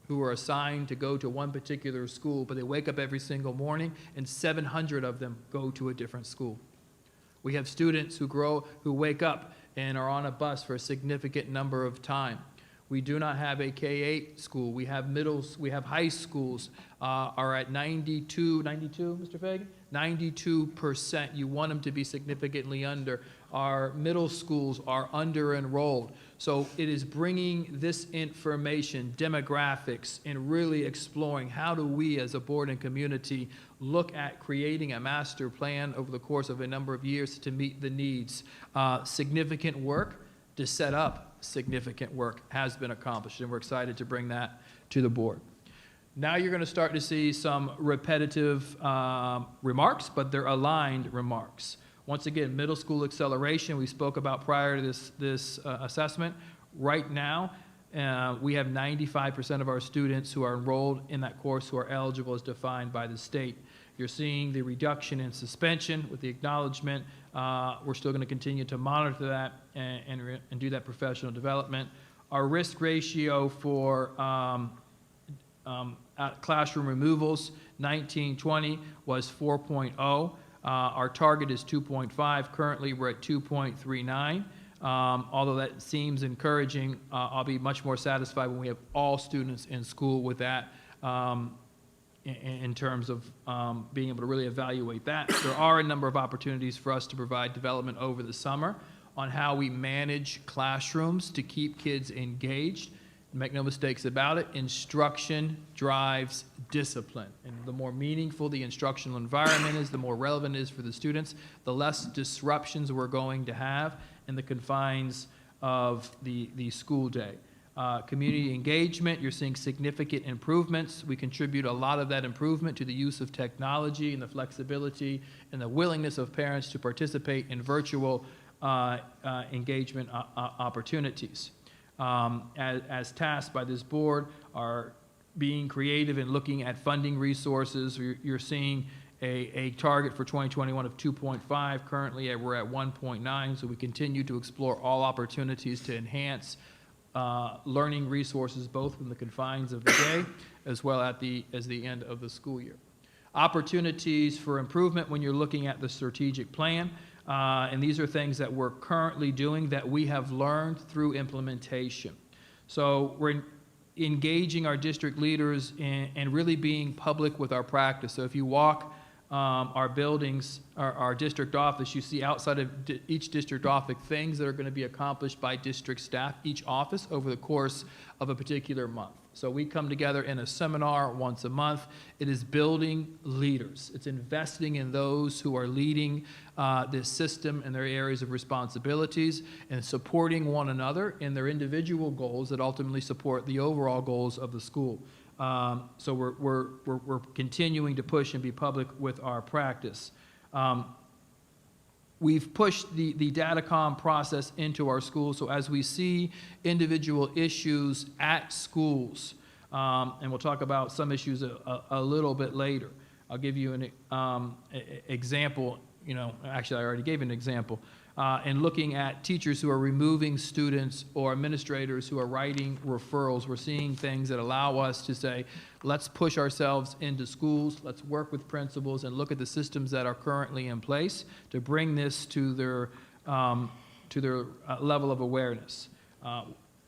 who are assigned to go to one particular school, but they wake up every single morning and 700 of them go to a different school. We have students who wake up and are on a bus for a significant number of time. We do not have a K-8 school. We have high schools are at 92, Mr. Fagan? 92%. You want them to be significantly under. Our middle schools are under-enrolled. So it is bringing this information, demographics, and really exploring how do we as a board and community look at creating a master plan over the course of a number of years to meet the needs. Significant work to set up. Significant work has been accomplished, and we're excited to bring that to the board. Now you're going to start to see some repetitive remarks, but they're aligned remarks. Once again, middle school acceleration we spoke about prior to this assessment. Right now, we have 95% of our students who are enrolled in that course who are eligible as defined by the state. You're seeing the reduction in suspension with the acknowledgement. We're still going to continue to monitor that and do that professional development. Our risk ratio for classroom removals, 1920, was 4.0. Our target is 2.5. Currently, we're at 2.39. Although that seems encouraging, I'll be much more satisfied when we have all students in school with that in terms of being able to really evaluate that. There are a number of opportunities for us to provide development over the summer on how we manage classrooms to keep kids engaged. Make no mistakes about it, instruction drives discipline. And the more meaningful the instructional environment is, the more relevant it is for the students, the less disruptions we're going to have in the confines of the school day. Community engagement, you're seeing significant improvements. We contribute a lot of that improvement to the use of technology and the flexibility and the willingness of parents to participate in virtual engagement opportunities. As tasked by this board, are being creative and looking at funding resources. You're seeing a target for 2021 of 2.5. Currently, we're at 1.9, so we continue to explore all opportunities to enhance learning resources, both in the confines of the day as well as the end of the school year. opportunities for improvement when you're looking at the strategic plan. And these are things that we're currently doing that we have learned through implementation. So we're engaging our district leaders and really being public with our practice. So if you walk our buildings, our district office, you see outside of each district office things that are going to be accomplished by district staff, each office, over the course of a particular month. So we come together in a seminar once a month. It is building leaders. It's investing in those who are leading this system in their areas of responsibilities and supporting one another in their individual goals that ultimately support the overall goals of the school. So we're continuing to push and be public with our practice. We've pushed the Datacom process into our schools, so as we see individual issues at schools, and we'll talk about some issues a little bit later. I'll give you an example, actually I already gave an example. And looking at teachers who are removing students or administrators who are writing referrals, we're seeing things that allow us to say, let's push ourselves into schools, let's work with principals and look at the systems that are currently in place to bring this to their level of awareness.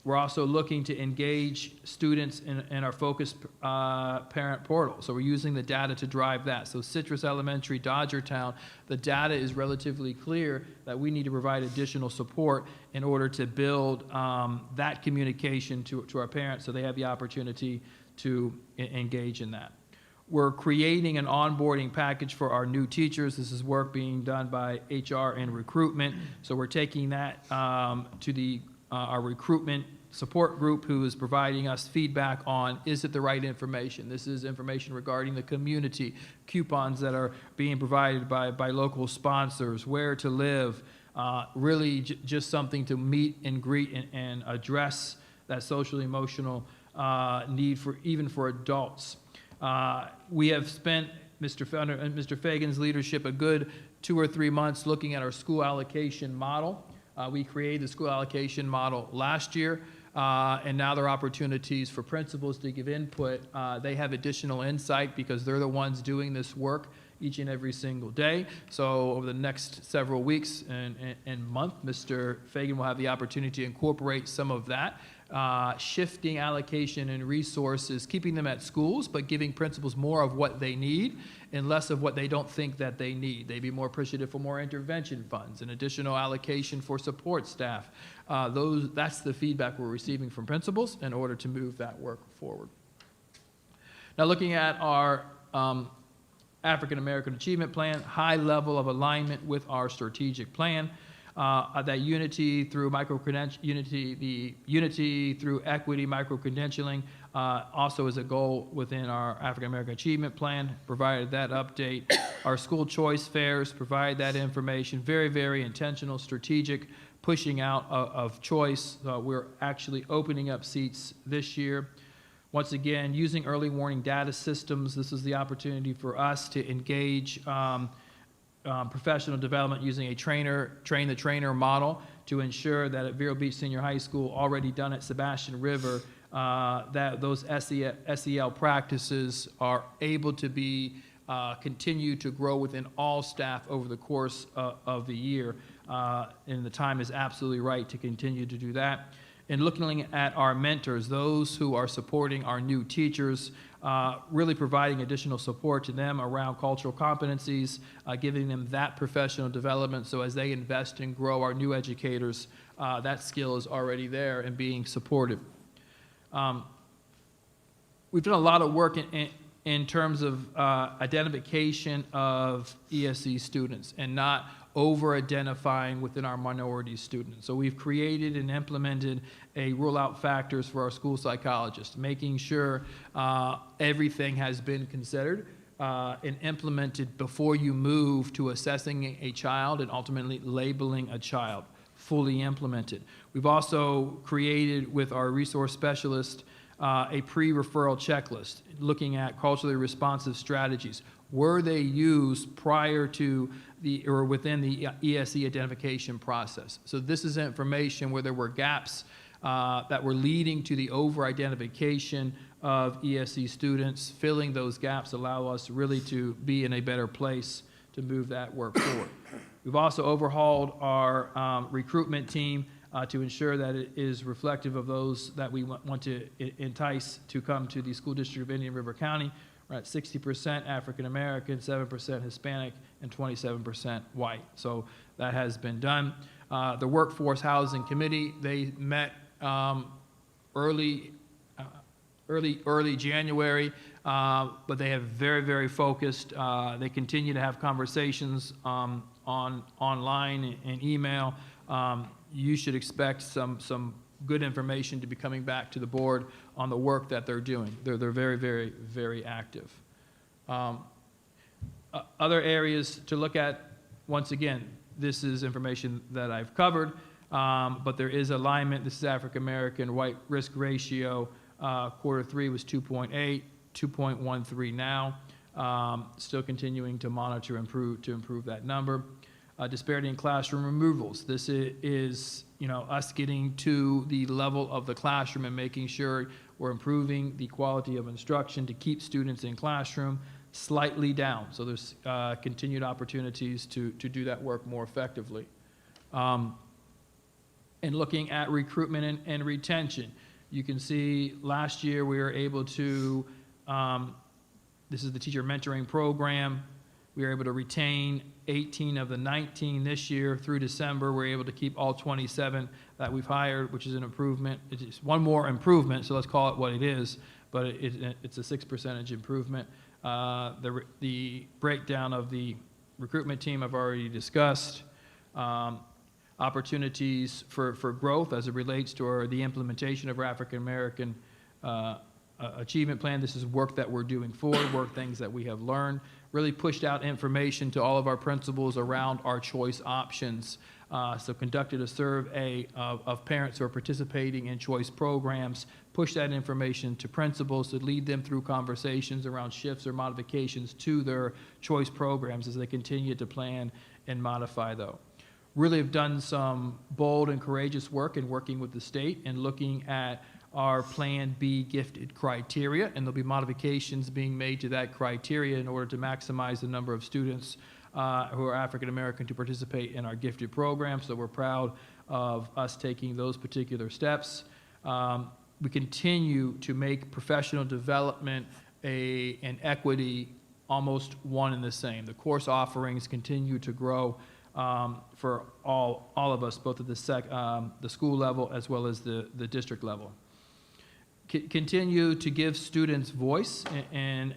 We're also looking to engage students in our focused parent portal. So we're using the data to drive that. So Citrus Elementary, Dodgertown, the data is relatively clear that we need to provide additional support in order to build that communication to our parents so they have the opportunity to engage in that. We're creating an onboarding package for our new teachers. This is work being done by HR and recruitment. So we're taking that to our recruitment support group, who is providing us feedback on, is it the right information? This is information regarding the community, coupons that are being provided by local sponsors, where to live, really just something to meet and greet and address that social emotional need even for adults. We have spent Mr. Fagan's leadership a good 2 or 3 months looking at our school allocation model. We created the school allocation model last year, and now there are opportunities for principals to give input. They have additional insight because they're the ones doing this work each and every single day. So over the next several weeks and month, Mr. Fagan will have the opportunity to incorporate some of that, shifting allocation and resources, keeping them at schools, but giving principals more of what they need and less of what they don't think that they need. They'd be more appreciative for more intervention funds and additional allocation for support staff. That's the feedback we're receiving from principals in order to move that work forward. Now, looking at our African American Achievement Plan, high level of alignment with our strategic plan. That unity through unity through equity, micro-credentialing, also is a goal within our African American Achievement Plan. Provided that update. Our school choice fairs provide that information. Very, very intentional, strategic, pushing out of choice. We're actually opening up seats this year. Once again, using early warning data systems, this is the opportunity for us to engage professional development using a train-the-trainer model to ensure that at Vero Beach Senior High School, already done at Sebastian River, that those SEL practices are able to be continue to grow within all staff over the course of the year. And the time is absolutely right to continue to do that. And looking at our mentors, those who are supporting our new teachers, really providing additional support to them around cultural competencies, giving them that professional development so as they invest and grow our new educators, that skill is already there and being supported. We've done a lot of work in terms of identification of ESE students and not over-identifying within our minority students. So we've created and implemented a rule-out factors for our school psychologists, making sure everything has been considered and implemented before you move to assessing a child and ultimately labeling a child, fully implemented. We've also created with our resource specialist a pre-referral checklist, looking at culturally responsive strategies. Were they used prior to or within the ESE identification process? So this is information where there were gaps that were leading to the over-identification of ESC students. Filling those gaps allow us really to be in a better place to move that work forward. We've also overhauled our recruitment team to ensure that it is reflective of those that we want to entice to come to the School District of Indian River County. We're at 60% African American, 7% Hispanic, and 27% white. So that has been done. The Workforce Housing Committee, they met early January, but they have very focused. They continue to have conversations online and email. You should expect some good information to be coming back to the board on the work that they're doing. They're very active. Other areas to look at, once again, this is information that I've covered, but there is alignment. This is African American white risk ratio. Q3 was 2.8, 2.13 now. Still continuing to monitor to improve that number. Disparity in classroom removals. This is us getting to the level of the classroom and making sure we're improving the quality of instruction to keep students in classroom slightly down. So there's continued opportunities to do that work more effectively. And looking at recruitment and retention, you can see last year we were able to, this is the teacher mentoring program, we were able to retain 18 of the 19 this year through December. We're able to keep all 27 that we've hired, which is an improvement. It's one more improvement, so let's call it what it is, but it's a 6% improvement. The breakdown of the recruitment team I've already discussed. Opportunities for growth as it relates to the implementation of our African American achievement plan. This is work that we're doing forward, things that we have learned. Really pushed out information to all of our principals around our choice options. So conducted a survey of parents who are participating in choice programs, push that information to principals to lead them through conversations around shifts or modifications to their choice programs as they continue to plan and modify those. Really have done some bold and courageous work in working with the state and looking at our Plan B gifted criteria, and there'll be modifications being made to that criteria in order to maximize the number of students who are African American to participate in our gifted program. So we're proud of us taking those particular steps. We continue to make professional development and equity almost one and the same. The course offerings continue to grow for all of us, both at the school level as well as the district level. Continue to give students voice and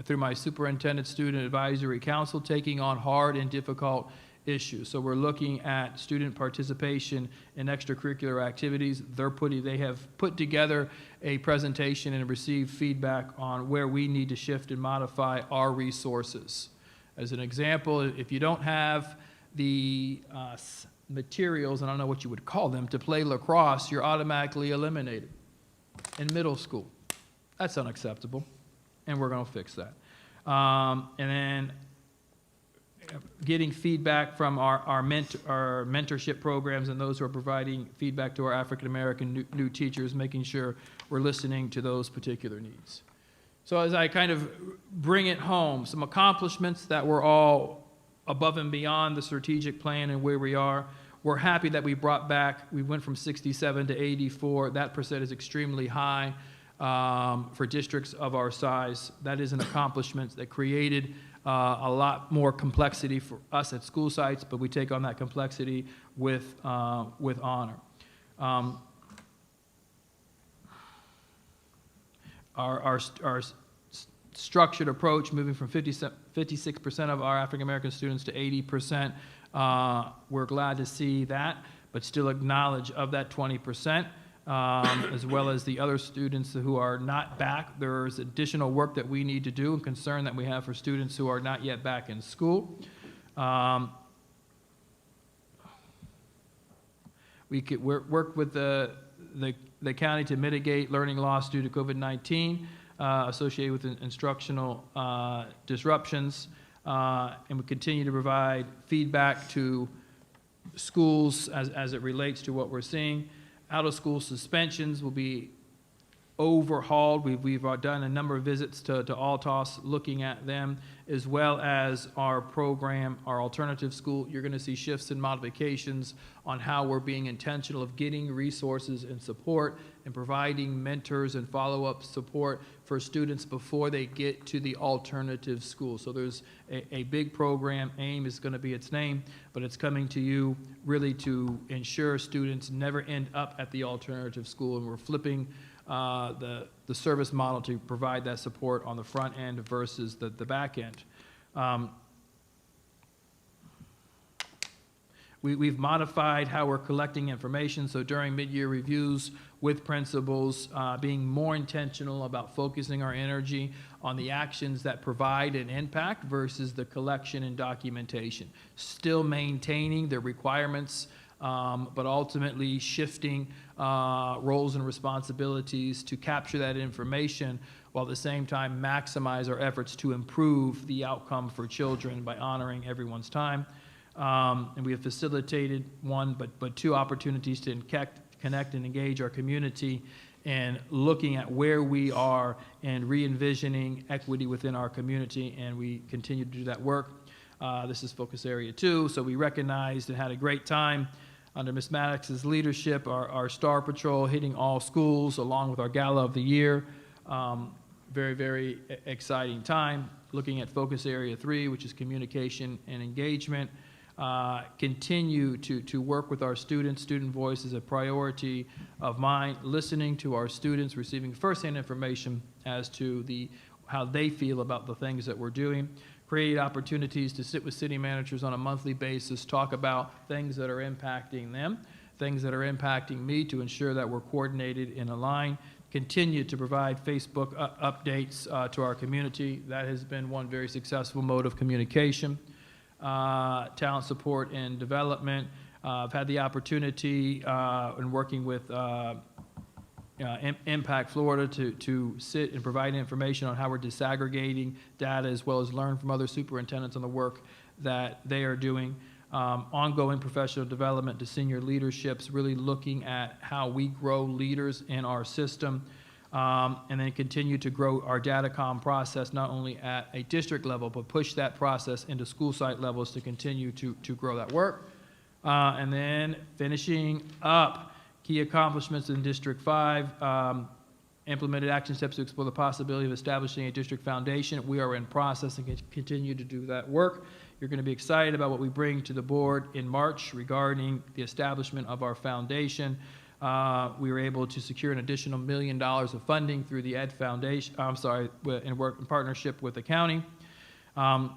through my superintendent student advisory council, taking on hard and difficult issues. So we're looking at student participation in extracurricular activities. They have put together a presentation and received feedback on where we need to shift and modify our resources. As an example, if you don't have the materials, and I don't know what you would call them, to play lacrosse, you're automatically eliminated in middle school. That's unacceptable, and we're going to fix that. And then getting feedback from our mentorship programs and those who are providing feedback to our African American new teachers, making sure we're listening to those particular needs. So as I kind of bring it home, some accomplishments that were all above and beyond the strategic plan and where we are. We're happy that we went from 67 to 84. That percent is extremely high for districts of our size. That is an accomplishment that created a lot more complexity for us at school sites, but we take on that complexity with honor. Our structured approach, moving from 56% of our African American students to 80%, we're glad to see that, but still acknowledge of that 20%, as well as the other students who are not back. There's additional work that we need to do and concern that we have for students who are not yet back in school. We could work with the county to mitigate learning loss due to COVID-19 associated with instructional disruptions, and we continue to provide feedback to schools as it relates to what we're seeing. Out-of-school suspensions will be overhauled. We've done a number of visits to Altos, looking at them, as well as our program, our alternative school. You're going to see shifts and modifications on how we're being intentional of getting resources and support and providing mentors and follow-up support for students before they get to the alternative school. So there's a big program. AIM is going to be its name, but it's coming to you really to ensure students never end up at the alternative school, and we're flipping the service model to provide that support on the front end versus the back end. We've modified how we're collecting information, so during mid-year reviews with principals, being more intentional about focusing our energy on the actions that provide an impact versus the collection and documentation. Still maintaining the requirements, but ultimately shifting roles and responsibilities to capture that information, while at the same time maximize our efforts to improve the outcome for children by honoring everyone's time. And we have facilitated one, but two opportunities to connect and engage our community, and looking at where we are and re-envisioning equity within our community, and we continue to do that work. This is focus area 2, so we recognized and had a great time under Ms. Maddox's leadership, our Star Patrol hitting all schools along with our Gala of the Year. Very, very exciting time. Looking at focus area 3, which is communication and engagement. Continue to work with our students. Student voice is a priority of mine. Listening to our students, receiving firsthand information as to how they feel about the things that we're doing. Create opportunities to sit with city managers on a monthly basis, talk about things that are impacting them, things that are impacting me, to ensure that we're coordinated and aligned. Continue to provide Facebook updates to our community. That has been one very successful mode of communication. Talent support and development. I've had the opportunity in working with Impact Florida to sit and provide information on how we're disaggregating data, as well as learn from other superintendents on the work that they are doing. Ongoing professional development to senior leaderships, really looking at how we grow leaders in our system, and then continue to grow our datacom process, not only at a district level, but push that process into school site levels to continue to grow that work. And then finishing up, key accomplishments in District 5, implemented action steps to explore the possibility of establishing a district foundation. We are in process and continue to do that work. You're going to be excited about what we bring to the board in March regarding the establishment of our foundation. We were able to secure an additional $1 million of funding through the Ed Foundation, in partnership with the county. And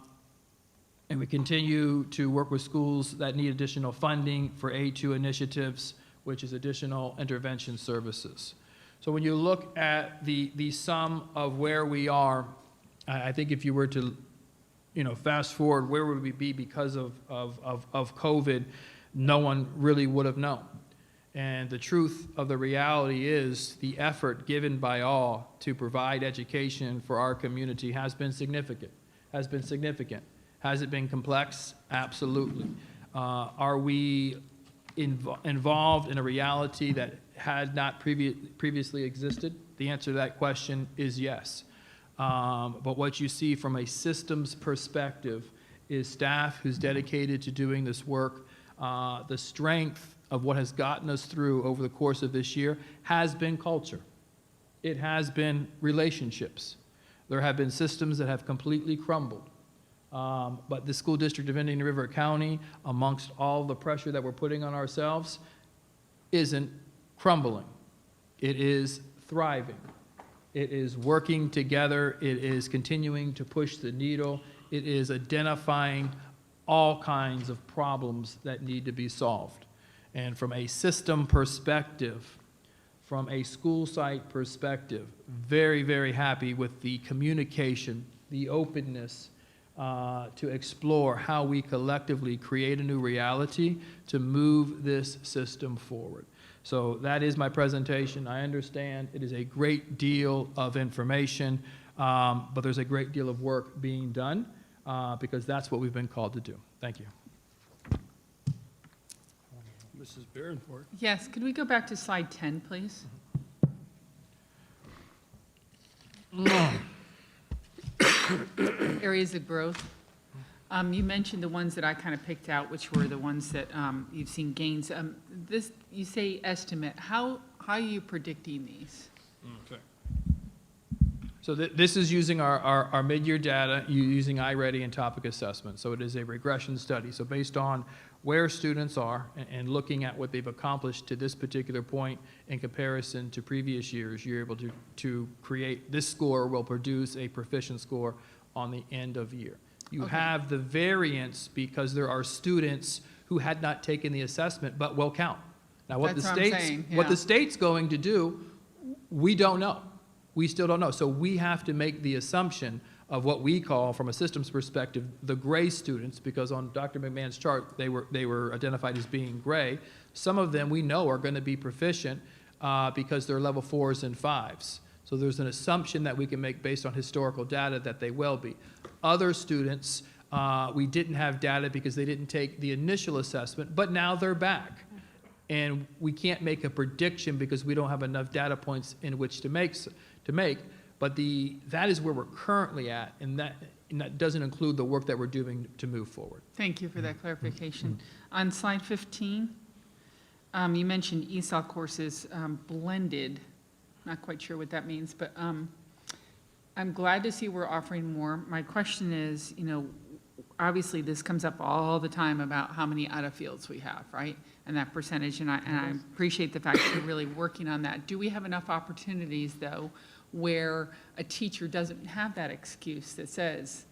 we continue to work with schools that need additional funding for A2 initiatives, which is additional intervention services. So when you look at the sum of where we are, I think if you were to fast forward, where would we be because of COVID? No one really would have known. And the truth of the reality is the effort given by all to provide education for our community has been significant. Has it been complex? Absolutely. Are we involved in a reality that had not previously existed? The answer to that question is yes. But what you see from a systems perspective is staff who's dedicated to doing this work. The strength of what has gotten us through over the course of this year has been culture. It has been relationships. There have been systems that have completely crumbled. But the school district of Indian River County, amongst all the pressure that we're putting on ourselves, isn't crumbling. It is thriving. It is working together. It is continuing to push the needle. It is identifying all kinds of problems that need to be solved. And from a system perspective, from a school site perspective, very, very happy with the communication, the openness to explore how we collectively create a new reality to move this system forward. So that is my presentation. I understand it is a great deal of information, but there's a great deal of work being done because that's what we've been called to do. Thank you. Mrs. Barrenport. Yes, could we go back to slide 10, please? Areas of growth. You mentioned the ones that I kind of picked out, which were the ones that you've seen gains. This, you say estimate. How are you predicting these? Okay. So this is using our mid-year data, using iReady and topic assessment. So it is a regression study. So based on where students are and looking at what they've accomplished to this particular point in comparison to previous years, you're able to create, this score will produce a proficient score on the end of year. You Okay. have the variance because there are students who had not taken the assessment but will count. Now, what the That's what I'm state's, saying, what the yeah. state's going to do, we don't know. We still don't know. So we have to make the assumption of what we call, from a systems perspective, the gray students, because on Dr. McMahon's chart, they were identified as being gray. Some of them we know are going to be proficient because they're level 4s and 5s. So there's an assumption that we can make based on historical data that they will be. Other students, we didn't have data because they didn't take the initial assessment, but now they're back. And we can't make a prediction because we don't have enough data points in which to make. But that is where we're currently at, and that doesn't include the work that we're doing to move forward. Thank you for that clarification. On slide 15, you mentioned ESOL courses blended. Not quite sure what that means, but I'm glad to see we're offering more. My question is, obviously this comes up all the time about how many out-of-fields we have, right? And that percentage, and I appreciate the fact that you're really working on that. Do we have enough opportunities, though, where a teacher doesn't have that excuse that says,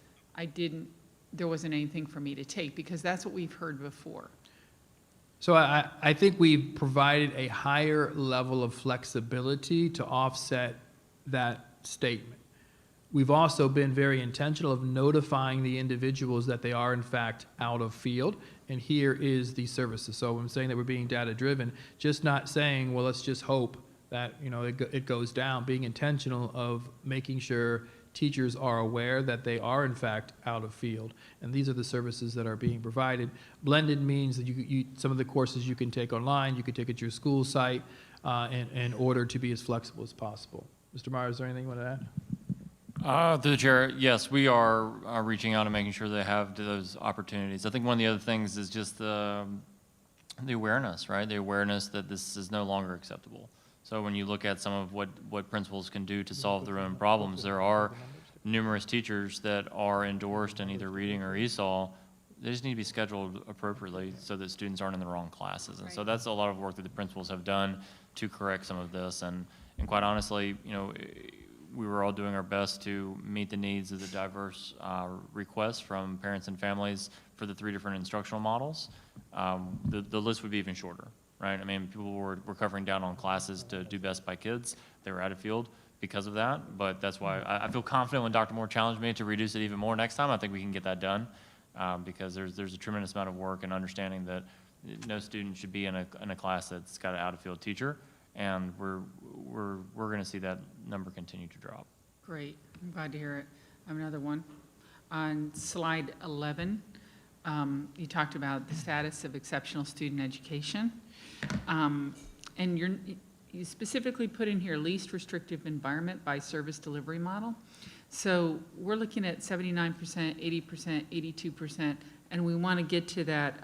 there wasn't anything for me to take? Because that's what we've heard before. So I think we've provided a higher level of flexibility to offset that statement. We've also been very intentional of notifying the individuals that they are in fact out of field, and here is the services. So I'm saying that we're being data driven, just not saying, well, let's just hope that it goes down. Being intentional of making sure teachers are aware that they are in fact out of field, and these are the services that are being provided. Blended means that some of the courses you can take online, you can take at your school site in order to be as flexible as possible. Mr. Meyer, is there anything you want to add? Through the chair, yes, we are reaching out and making sure they have those opportunities. I think one of the other things is just the awareness, right? The awareness that this is no longer acceptable. So when you look at some of what principals can do to solve their own problems, there are numerous teachers that are endorsed in either reading or ESOL. They just need to be scheduled appropriately so that students aren't in the wrong classes. And so that's a lot of work that the principals have done to correct some of this. And quite honestly, we were all doing our best to meet the needs of the diverse requests from parents and families for the 3 different instructional models. The list would be even shorter, right? I mean, people were covering down on classes to do best by kids. They were out of field because of that, but that's why I feel confident when Dr. Moore challenged me to reduce it even more next time. I think we can get that done because there's a tremendous amount of work and understanding that no student should be in a class that's got an out of field teacher. And we're going to see that number continue to drop. Great, I'm glad to hear it. I have another one. On slide 11, you talked about the status of exceptional student education. And you specifically put in here least restrictive environment by service delivery model. So we're looking at 79%, 80%, 82%, and we want to get to that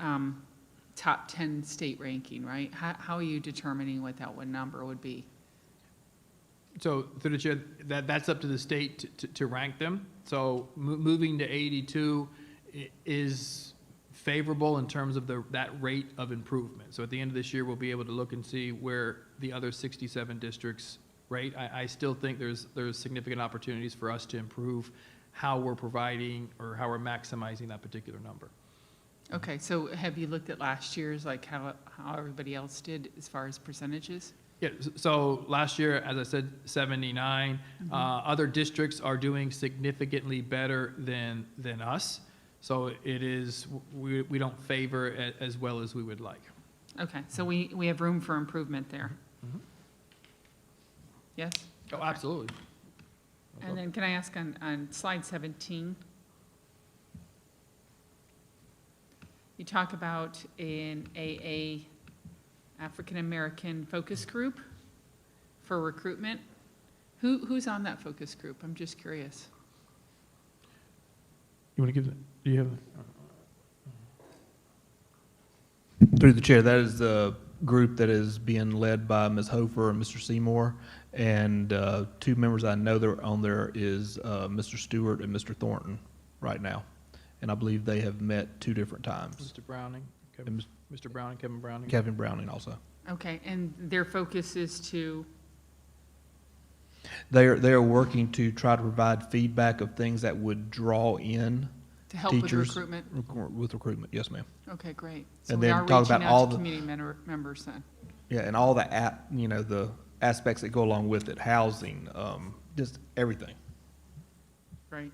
top 10 state ranking, right? How are you determining what that one number would be? So through the chair, that's up to the state to rank them. So moving to 82 is favorable in terms of that rate of improvement. So at the end of this year, we'll be able to look and see where the other 67 districts rate. I still think there's significant opportunities for us to improve how we're providing or how we're maximizing that particular number. Okay, so have you looked at last year's, like how everybody else did as far as percentages? Yeah, so last year, as I said, 79. Other districts are doing significantly better than us. So it is, we don't favor it as well as we would like. Okay, so we have room for improvement there. Yes? Oh, absolutely. And then can I ask on slide 17? You talk about in AA African-American focus group for recruitment. Who's on that focus group? I'm just curious. You want to give, do you have? Through the chair, that is the group that is being led by Ms. Hofer and Mr. Seymour. And two members I know that are on there is Mr. Stewart and Mr. Thornton right now. And I believe they have met 2 different times. Mr. Browning, And Mr. Browning, Kevin Browning. Kevin Browning also. Okay, and their focus is to, They are working to try to provide feedback of things that would draw in to help with teachers. recruitment? With recruitment, yes, ma'am. Okay, great. So And we then are talk reaching about all out to the- community members then. Yeah, and all the the aspects that go along with it, housing, just everything. Great.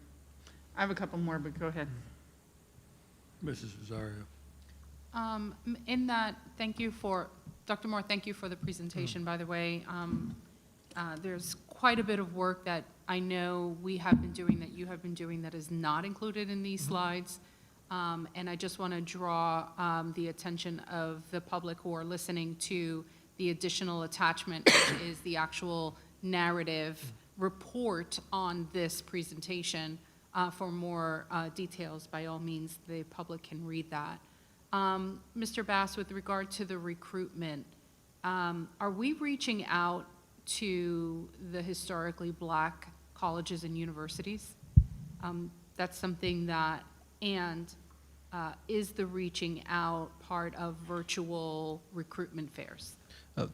I have a couple more, but go ahead. Mrs. Rosario. In that, thank you for, Dr. Moore, thank you for the presentation, by the way. There's quite a bit of work that I know we have been doing, that you have been doing, that is not included in these slides. And I just want to draw the attention of the public who are listening to the additional attachment, which is the actual narrative report on this presentation. For more details, by all means, the public can read that. Mr. Bass, with regard to the recruitment, are we reaching out to the historically black colleges and universities? That's something that, and is the reaching out part of virtual recruitment fairs?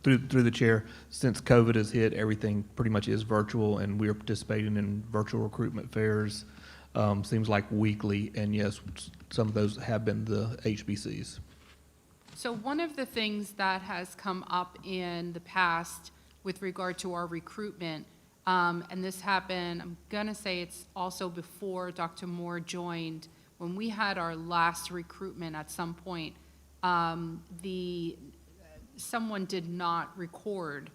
Through the chair, since COVID has hit, everything pretty much is virtual, and we are participating in virtual recruitment fairs, seems like weekly, and yes, some of those have been the HBCs. So one of the things that has come up in the past with regard to our recruitment, and this happened, I'm gonna say it's also before Dr. Moore joined, when we had our last recruitment at some point, someone did not record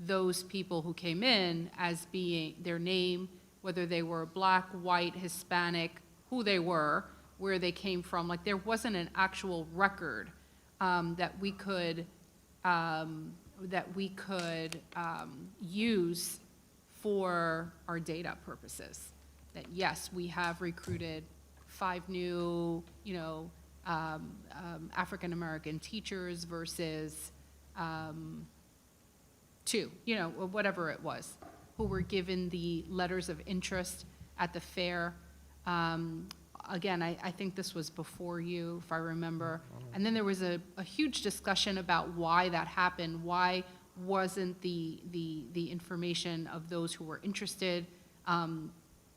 those people who came in as being their name, whether they were black, white, Hispanic, who they were, where they came from. Like, there wasn't an actual record that we could use for our data purposes. That yes, we have recruited 5 new, African American teachers versus 2, whatever it was, who were given the letters of interest at the fair. Again, I think this was before you, if I remember. And then there was a huge discussion about why that happened. Why wasn't the information of those who were interested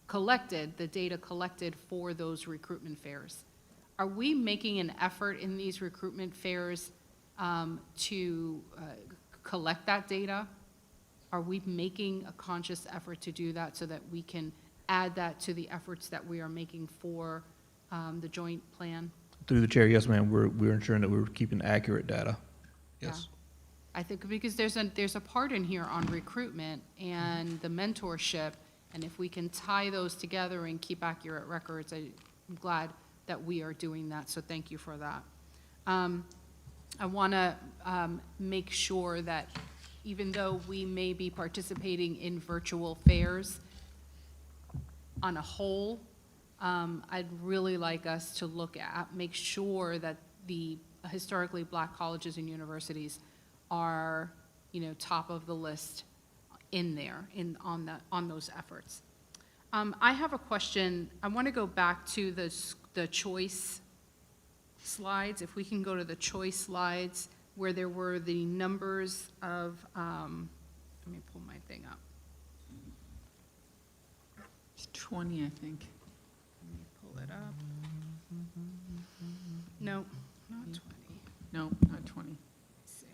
collected, the data collected for those recruitment fairs? Are we making an effort in these recruitment fairs to collect that data? Are we making a conscious effort to do that so that we can add that to the efforts that we are making for the joint plan? Through the chair, yes, ma'am, we're ensuring that we're keeping accurate data. Yes. I think because there's a part in here on recruitment and the mentorship, and if we can tie those together and keep accurate records, I'm glad that we are doing that, so thank you for that. I want to make sure that even though we may be participating in virtual fairs on a whole, I'd really like us to make sure that the historically black colleges and universities are, top of the list in there, on those efforts. I have a question. I want to go back to the choice slides. If we can go to the choice slides where there were the numbers of, let me pull my thing up. It's 20, I think. Let me pull it up. No, not 20. No, not 20. Let's see.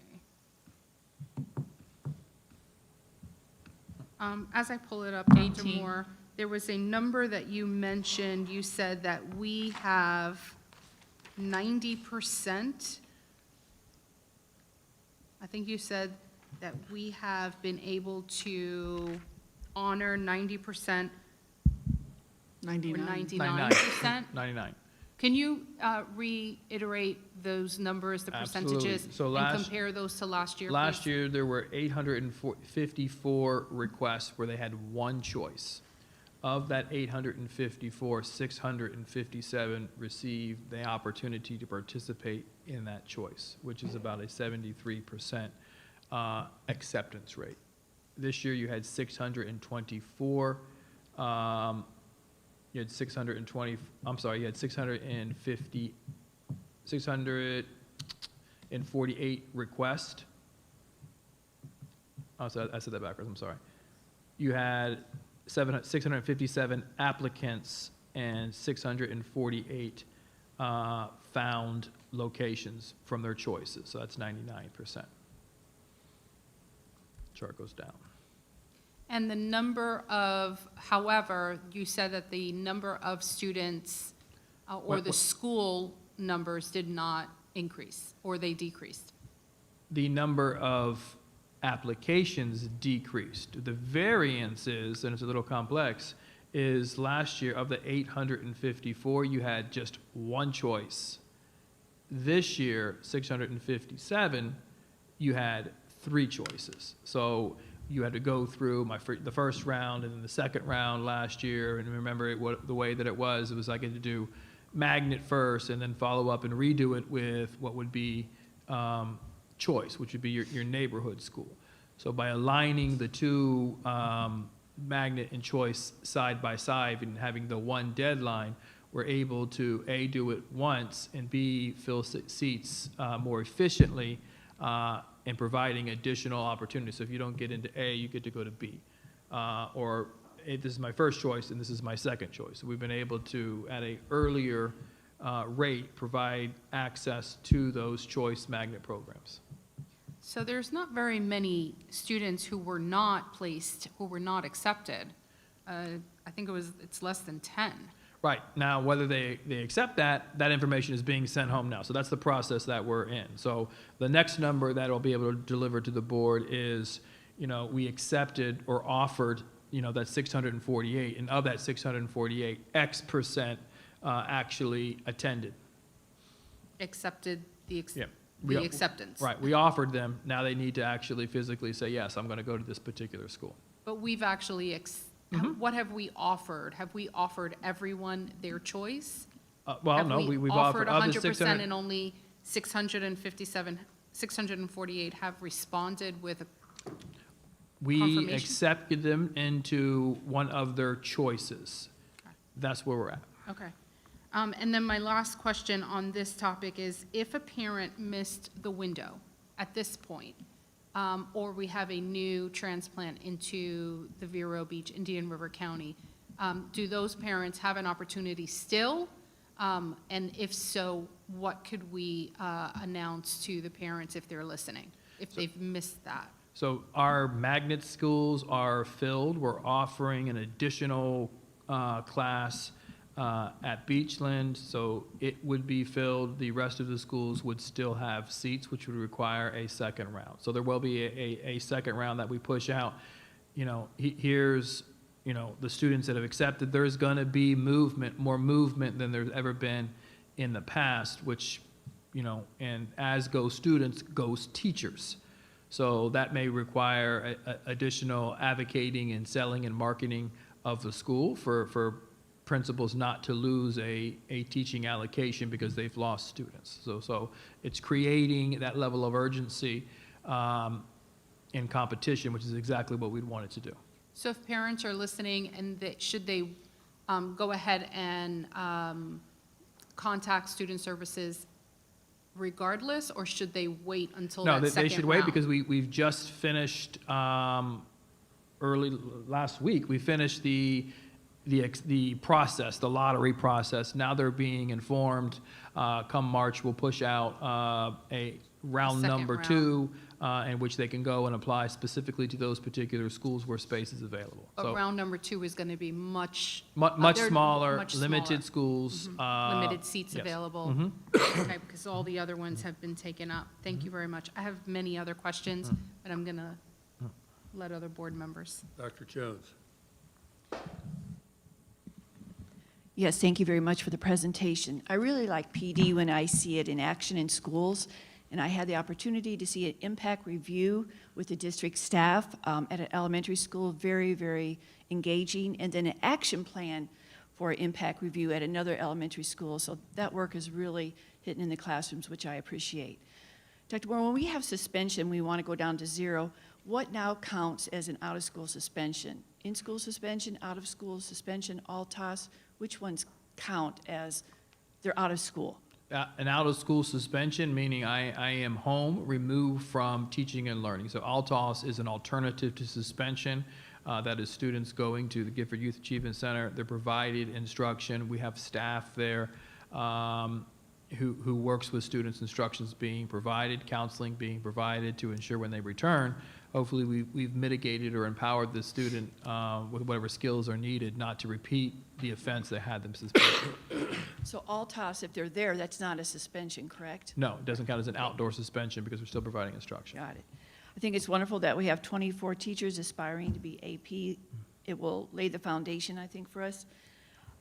As I pull it up, Dr. 18. Moore, there was a number that you mentioned. You said that we have 90%. I think you said that we have been able to honor 90% or 99. 99%. 99. Can you reiterate those numbers, the Absolutely. percentages? So And compare those to last year, Last please? year, there were 854 requests where they had one choice. Of that 854, 657 received the opportunity to participate in that choice, which is about a 73% acceptance rate. This year, you had 624, you had 620, I'm sorry, you had 648 requests. Oh, so I said that backwards, I'm sorry. You had 657 applicants and 648 found locations from their choices, so that's 99%. Chart goes down. And the number of, however, you said that the number of students or the school numbers did not increase, or they decreased. The number of applications decreased. The variance is, and it's a little complex, is last year of the 854, you had just one choice. This year, 657, you had three choices. So you had to go through the first round and then the second round last year, and remember the way that it was I had to do magnet first and then follow up and redo it with what would be choice, which would be your neighborhood school. So by aligning the two magnet and choice side by side and having the one deadline, we're able to A, do it once, and B, fill seats more efficiently and providing additional opportunities. So if you don't get into A, you get to go to B. Or this is my first choice and this is my second choice. So we've been able to, at an earlier rate, provide access to those choice magnet programs. So there's not very many students who were not placed, who were not accepted. I think it's less than 10. Right. Now, whether they accept that information is being sent home now. So that's the process that we're in. So the next number that I'll be able to deliver to the board is, we accepted or offered, that 648. And of that 648, X percent actually attended. Accepted the Yeah. acceptance. Right. We offered them. Now they need to actually physically say, yes, I'm going to go to this particular school. But we've actually, what have we offered? Have we offered everyone their choice? We've offered of the 100% 600. and only 648 have responded with a We confirmation? accepted them into one of their choices. Okay. That's where we're at. Okay. And then my last question on this topic is, if a parent missed the window at this point, or we have a new transplant into the Vero Beach, Indian River County, do those parents have an opportunity still? And if so, what could we announce to the parents if they're listening, if they've missed that? So our magnet schools are filled. We're offering an additional class at Beachland, so it would be filled. The rest of the schools would still have seats, which would require a second round. So there will be a second round that we push out. Here's, the students that have accepted. There's going to be more movement than there's ever been in the past, which, and as go students, goes teachers. So that may require additional advocating and selling and marketing of the school for principals not to lose a teaching allocation because they've lost students. So it's creating that level of urgency in competition, which is exactly what we'd want it to do. So if parents are listening, and should they go ahead and contact student services regardless, or should they wait until that second round? No, they should wait because we've just finished, early last week, we finished the process, the lottery process. Now they're being informed, come March, we'll push out a round Second number round. 2, in which they can go and apply specifically to those particular schools where space is available. But So round number 2 is going to be much. much they're smaller, much limited smaller. schools. Limited seats yes. available. Okay, because all the other ones have been taken up. Thank you very much. I have many other questions, but I'm going to let other board members. Dr. Jones? Yes, thank you very much for the presentation. I really like PD when I see it in action in schools, and I had the opportunity to see an impact review with the district staff at an elementary school, very, very engaging, and then an action plan for an impact review at another elementary school. So that work is really hitting in the classrooms, which I appreciate. Dr. Moore, when we have suspension, we want to go down to 0. What now counts as an out-of-school suspension? In-school suspension, out-of-school suspension, all toss? Which ones count as they're out of school? An out-of-school suspension, meaning I am home, removed from teaching and learning. So ALTOS is an alternative to suspension. That is students going to the Gifford Youth Achievement Center. They're provided instruction. We have staff there who works with students, instructions being provided, counseling being provided to ensure when they return, hopefully we've mitigated or empowered the student with whatever skills are needed not to repeat the offense that had them suspended. So all toss, if they're there, that's not a suspension, correct? No, it doesn't count as an outdoor suspension because we're still providing instruction. Got it. I think it's wonderful that we have 24 teachers aspiring to be AP. It will lay the foundation, I think, for us.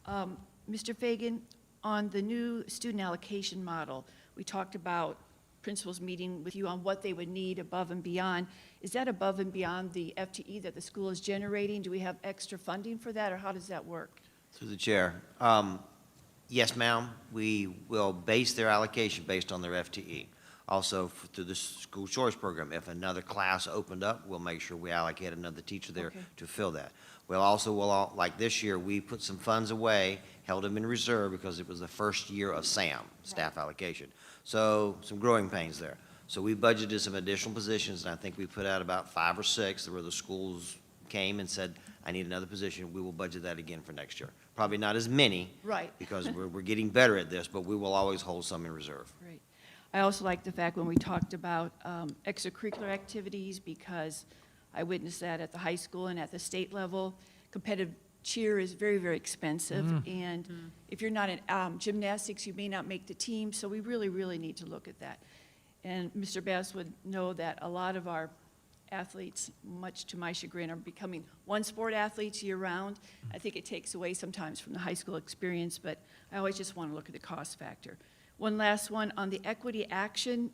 Mr. Fagan, on the new student allocation model, we talked about principals meeting with you on what they would need above and beyond. Is that above and beyond the FTE that the school is generating? Do we have extra funding for that, or how does that work? Through the chair. Yes, ma'am. We will base their allocation based on their FTE. Also, through the school choice program, if another class opened up, we'll make sure we allocate another teacher there Okay. to fill that. We'll also, like this year, we put some funds away, held them in reserve because it was the first year of SAM, staff allocation. So some growing pains there. So we budgeted some additional positions, and I think we put out about 5 or 6 where the schools came and said, I need another position. We will budget that again for next year. Probably not as many. Right. Because we're getting better at this, but we will always hold some in reserve. Right. I also like the fact when we talked about extracurricular activities, because I witnessed that at the high school and at the state level. Competitive cheer is very, very expensive, and if you're not in gymnastics, you may not make the team, so we really, really need to look at that. And Mr. Bass would know that a lot of our athletes, much to my chagrin, are becoming one-sport athletes year-round. I think it takes away sometimes from the high school experience, but I always just want to look at the cost factor. One last one, on the Equity Action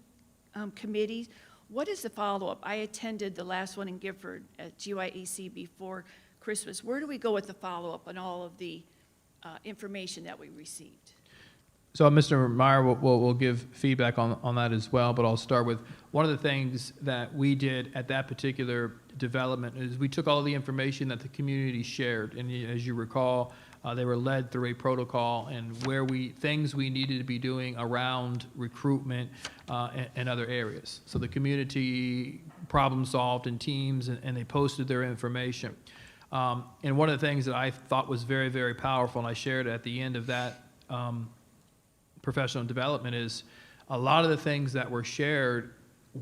Committee, what is the follow-up? I attended the last one in Gifford at GYEC before Christmas. Where do we go with the follow-up on all of the information that we received? So Mr. Meyer will give feedback on that as well, but I'll start with one of the things that we did at that particular development is we took all the information that the community shared, and as you recall, they were led through a protocol and things we needed to be doing around recruitment and other areas. So the community problem solved in teams, and they posted their information. And one of the things that I thought was very, very powerful, and I shared at the end of that professional development, is a lot of the things that were shared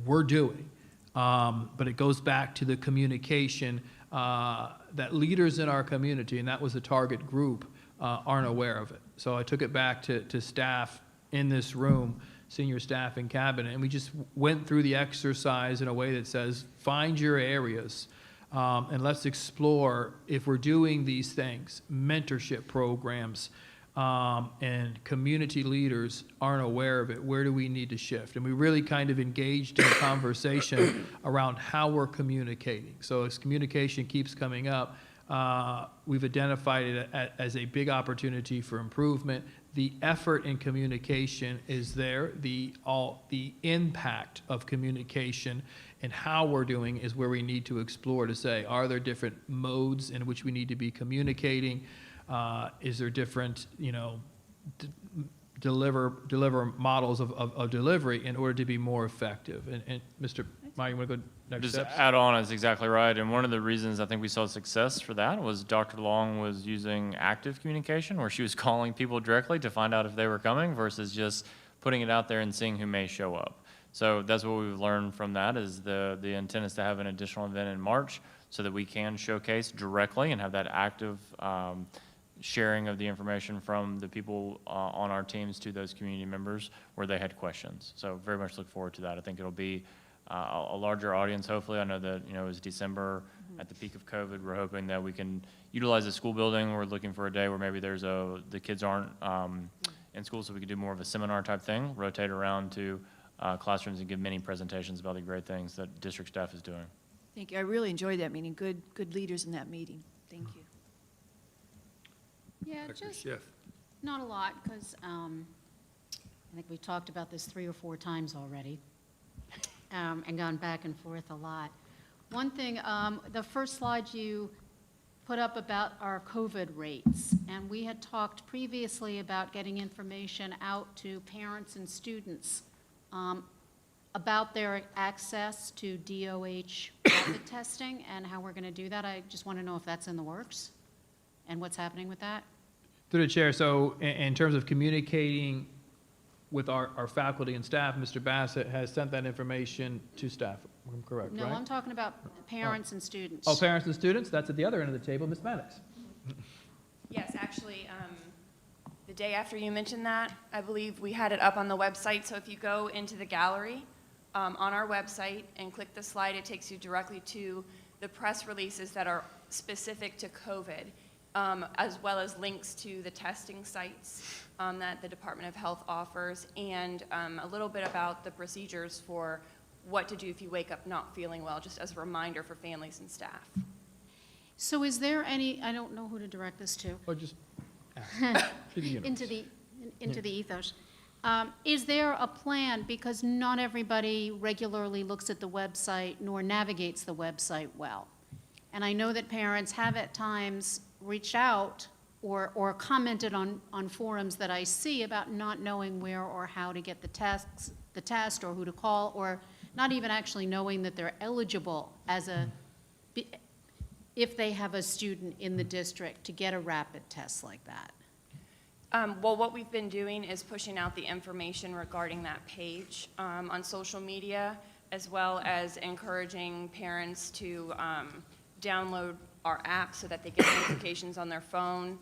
we're doing. But it goes back to the communication that leaders in our community, and that was the target group, aren't aware of it. So I took it back to staff in this room, senior staff and cabinet, and we just went through the exercise in a way that says, find your areas, and let's explore if we're doing these things, mentorship programs, and community leaders aren't aware of it, where do we need to shift? And we really kind of engaged in a conversation around how we're communicating. So as communication keeps coming up, we've identified it as a big opportunity for improvement. The effort in communication is there. The impact of communication and how we're doing is where we need to explore to say, are there different modes in which we need to be communicating? Is there different, deliver models of delivery in order to be more effective? And Mr. Meyer, you want to go next Just steps? add on, that's exactly right. And one of the reasons I think we saw success for that was Dr. Long was using active communication, where she was calling people directly to find out if they were coming versus just putting it out there and seeing who may show up. So that's what we've learned from that, is the intent is to have an additional event in March so that we can showcase directly and have that active sharing of the information from the people on our teams to those community members where they had questions. So very much look forward to that. I think it'll be a larger audience, hopefully. I know that, it was December at the peak of COVID. We're hoping that we can utilize the school building. We're looking for a day where maybe the kids aren't in school, so we could do more of a seminar type thing, rotate around to classrooms and give many presentations about the great things that district staff is doing. Thank you. I really enjoyed that meeting. Good leaders in that meeting. Thank you. Yeah, Dr. just Schiff. not a lot, because I think we've talked about this 3 or 4 times already, and gone back and forth a lot. One thing, the first slide you put up about our COVID rates, and we had talked previously about getting information out to parents and students about their access to DOH rapid testing and how we're going to do that. I just want to know if that's in the works and what's happening with that. Through the chair, so in terms of communicating with our faculty and staff, Mr. Bassett has sent that information to staff. I'm correct, No, right? I'm talking about parents and students. Oh, parents and students, that's at the other end of the table, Ms. Maddox. Yes, actually, the day after you mentioned that, I believe we had it up on the website. So if you go into the gallery on our website and click the slide, it takes you directly to the press releases that are specific to COVID, as well as links to the testing sites that the Department of Health offers, and a little bit about the procedures for what to do if you wake up not feeling well, just as a reminder for families and staff. So is there any, I don't know who to direct this to, Or just ask. To the universe. into the ethos. Is there a plan, because not everybody regularly looks at the website nor navigates the website well? And I know that parents have at times reached out or commented on forums that I see about not knowing where or how to get the test or who to call, or not even actually knowing that they're eligible as if they have a student in the district to get a rapid test like that. Well, what we've been doing is pushing out the information regarding that page on social media, as well as encouraging parents to download our app so that they get notifications on their phone,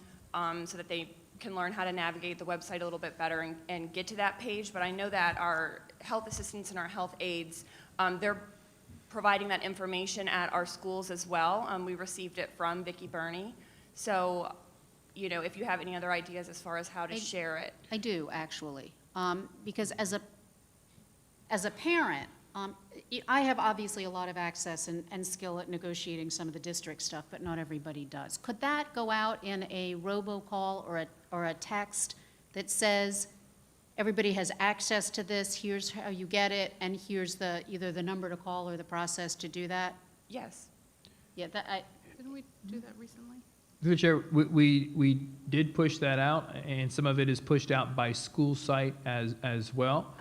so that they can learn how to navigate the website a little bit better and get to that page. But I know that our health assistants and our health aides, they're providing that information at our schools as well. We received it from Vicki Burney. So, you know, if you have any other ideas as far as how to share it. I do, actually, because as a parent, I have obviously a lot of access and skill at negotiating some of the district stuff, but not everybody does. Could that go out in a robocall or a text that says, everybody has access to this, here's how you get it, and here's either the number to call or the process to do that? Yes. Yeah, Didn't we do that recently? Through the chair, we did push that out, and some of it is pushed out by school site as well.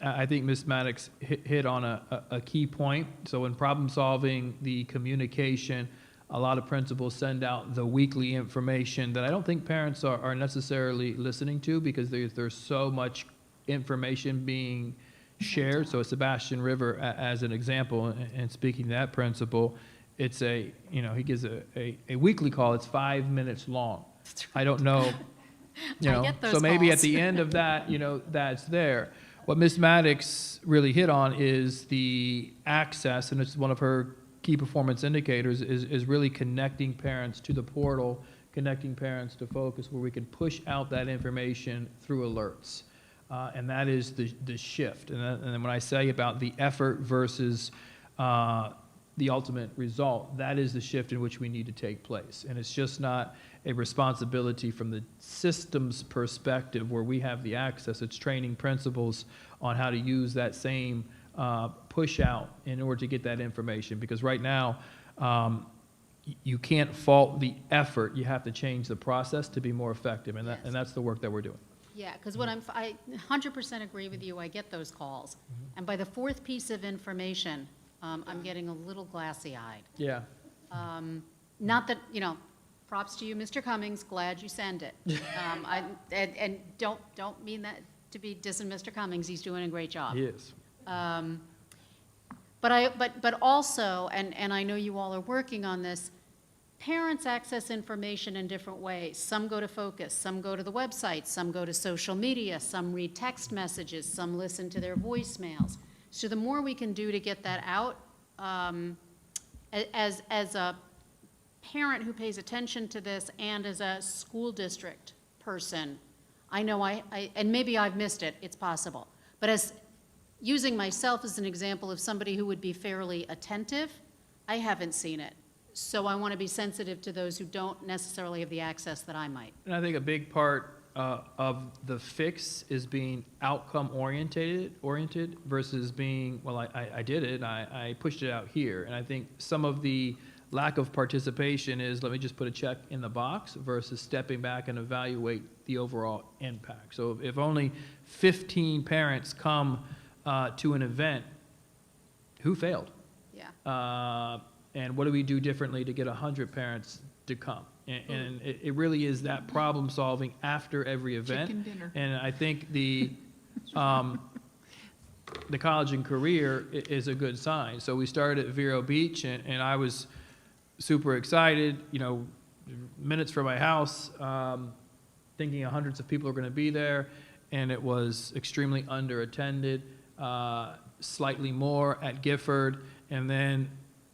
I think Ms. Maddox hit on a key point. So in problem solving, the communication, a lot of principals send out the weekly information that I don't think parents are necessarily listening to, because there's so much information being shared. So Sebastian River, as an example, and speaking to that principal, it's he gives a weekly call. It's 5 minutes long. I don't know, I get those so maybe at calls. the end of that, that's there. What Ms. Maddox really hit on is the access, and it's one of her key performance indicators, is really connecting parents to the portal, connecting parents to Focus, where we can push out that information through alerts. And that is the shift. And then when I say about the effort versus the ultimate result, that is the shift in which we need to take place. And it's just not a responsibility from the systems perspective where we have the access. It's training principals on how to use that same push out in order to get that information. Because right now, you can't fault the effort. You have to change the process to be more effective. And that's the work that we're doing. Yeah, because I 100% agree with you, I get those calls. And by the fourth piece of information, I'm getting a little glassy-eyed. Yeah. Not that, props to you, Mr. Cummings, glad you send it. And don't mean that to be dissing Mr. Cummings, he's doing a great job. He is. But also, and I know you all are working on this, parents access information in different ways. Some go to Focus, some go to the website, some go to social media, some read text messages, some listen to their voicemails. So the more we can do to get that out, as a parent who pays attention to this and as a school district person, I know and maybe I've missed it, it's possible, but as, using myself as an example of somebody who would be fairly attentive, I haven't seen it. So I want to be sensitive to those who don't necessarily have the access that I might. And I think a big part of the fix is being outcome oriented versus being, well, I did it, I pushed it out here. And I think some of the lack of participation is, let me just put a check in the box versus stepping back and evaluate the overall impact. So if only 15 parents come to an event, who failed? Yeah. And what do we do differently to get 100 parents to come? And it really is that problem solving after every event. Chicken dinner. And I think the college and career is a good sign. So we started at Vero Beach, and I was super excited, minutes from my house, thinking hundreds of people are going to be there, and it was extremely underattended, slightly more at Gifford, and then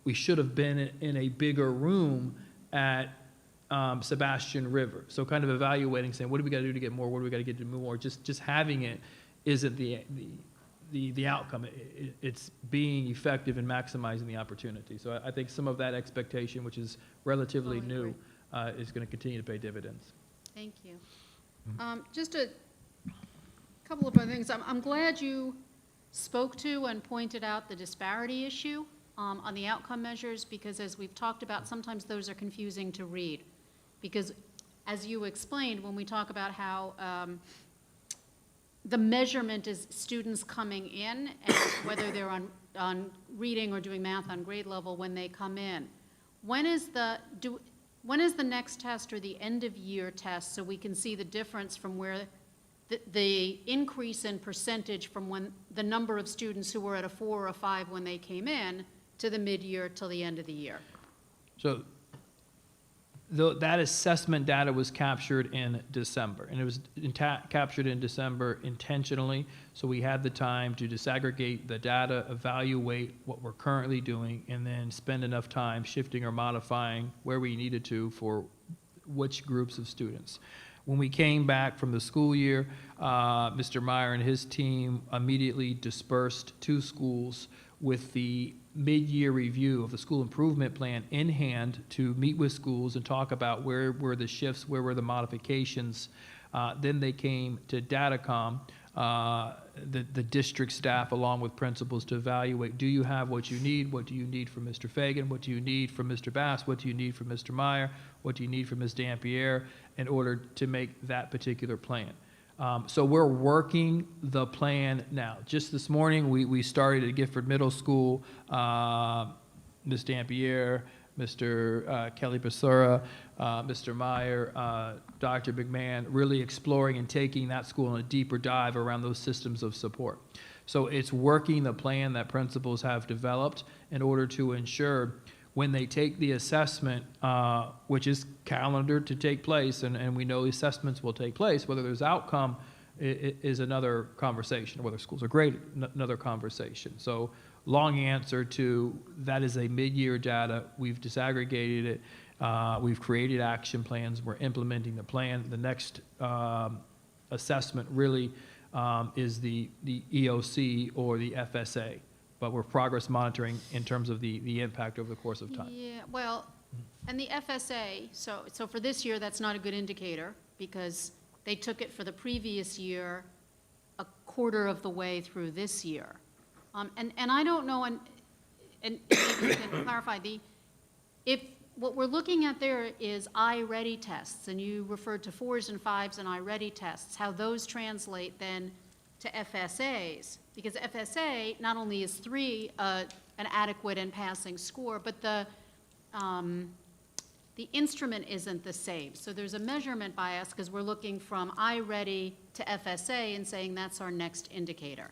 we should have been in a bigger room at Sebastian River. So kind of evaluating, saying, what do we got to do to get more? What do we got to get to move more? Just having it isn't the outcome. It's being effective in maximizing the opportunity. So I think some of that expectation, which is relatively new, is going to continue to pay dividends. Thank you. Just a couple of other things. I'm glad you spoke to and pointed out the disparity issue on the outcome measures, because as we've talked about, sometimes those are confusing to read. Because as you explained, when we talk about how the measurement is students coming in, and whether they're on reading or doing math on grade level when they come in, when is the next test or the end of year test, so we can see the difference from where the increase in percentage from when the number of students who were at a 4 or a 5 when they came in to the mid-year till the end of the year? So that assessment data was captured in December, and it was captured in December intentionally, so we had the time to disaggregate the data, evaluate what we're currently doing, and then spend enough time shifting or modifying where we needed to for which groups of students. When we came back from the school year, Mr. Meyer and his team immediately dispersed to schools with the mid-year review of the school improvement plan in hand to meet with schools and talk about where were the shifts, where were the modifications. Then they came to Datacom, the district staff along with principals, to evaluate, do you have what you need? What do you need from Mr. Fagan? What do you need from Mr. Bass? What do you need from Mr. Meyer? What do you need from Ms. Dampierre in order to make that particular plan? So we're working the plan now. Just this morning, we started at Gifford Middle School, Ms. Dampierre, Mr. Kelly Basura, Mr. Meyer, Dr. McMahon, really exploring and taking that school in a deeper dive around those systems of support. So it's working the plan that principals have developed in order to ensure when they take the assessment, which is calendared to take place, and we know assessments will take place, whether there's outcome is another conversation, whether schools are graded, another conversation. So long answer to that is a mid-year data. We've disaggregated it. We've created action plans. We're implementing the plan. The next assessment really is the EOC or the FSA. But we're progress monitoring in terms of the impact over the course of time. Yeah, well, and the FSA, so for this year, that's not a good indicator, because they took it for the previous year a quarter of the way through this year. And I don't know, and maybe you can clarify, if what we're looking at there is I-ready tests, and you referred to 4s and 5s and I-ready tests, how those translate then to FSAs, because FSA not only is 3 an adequate and passing score, but the instrument isn't the same. So there's a measurement bias because we're looking from I-ready to FSA and saying that's our next indicator.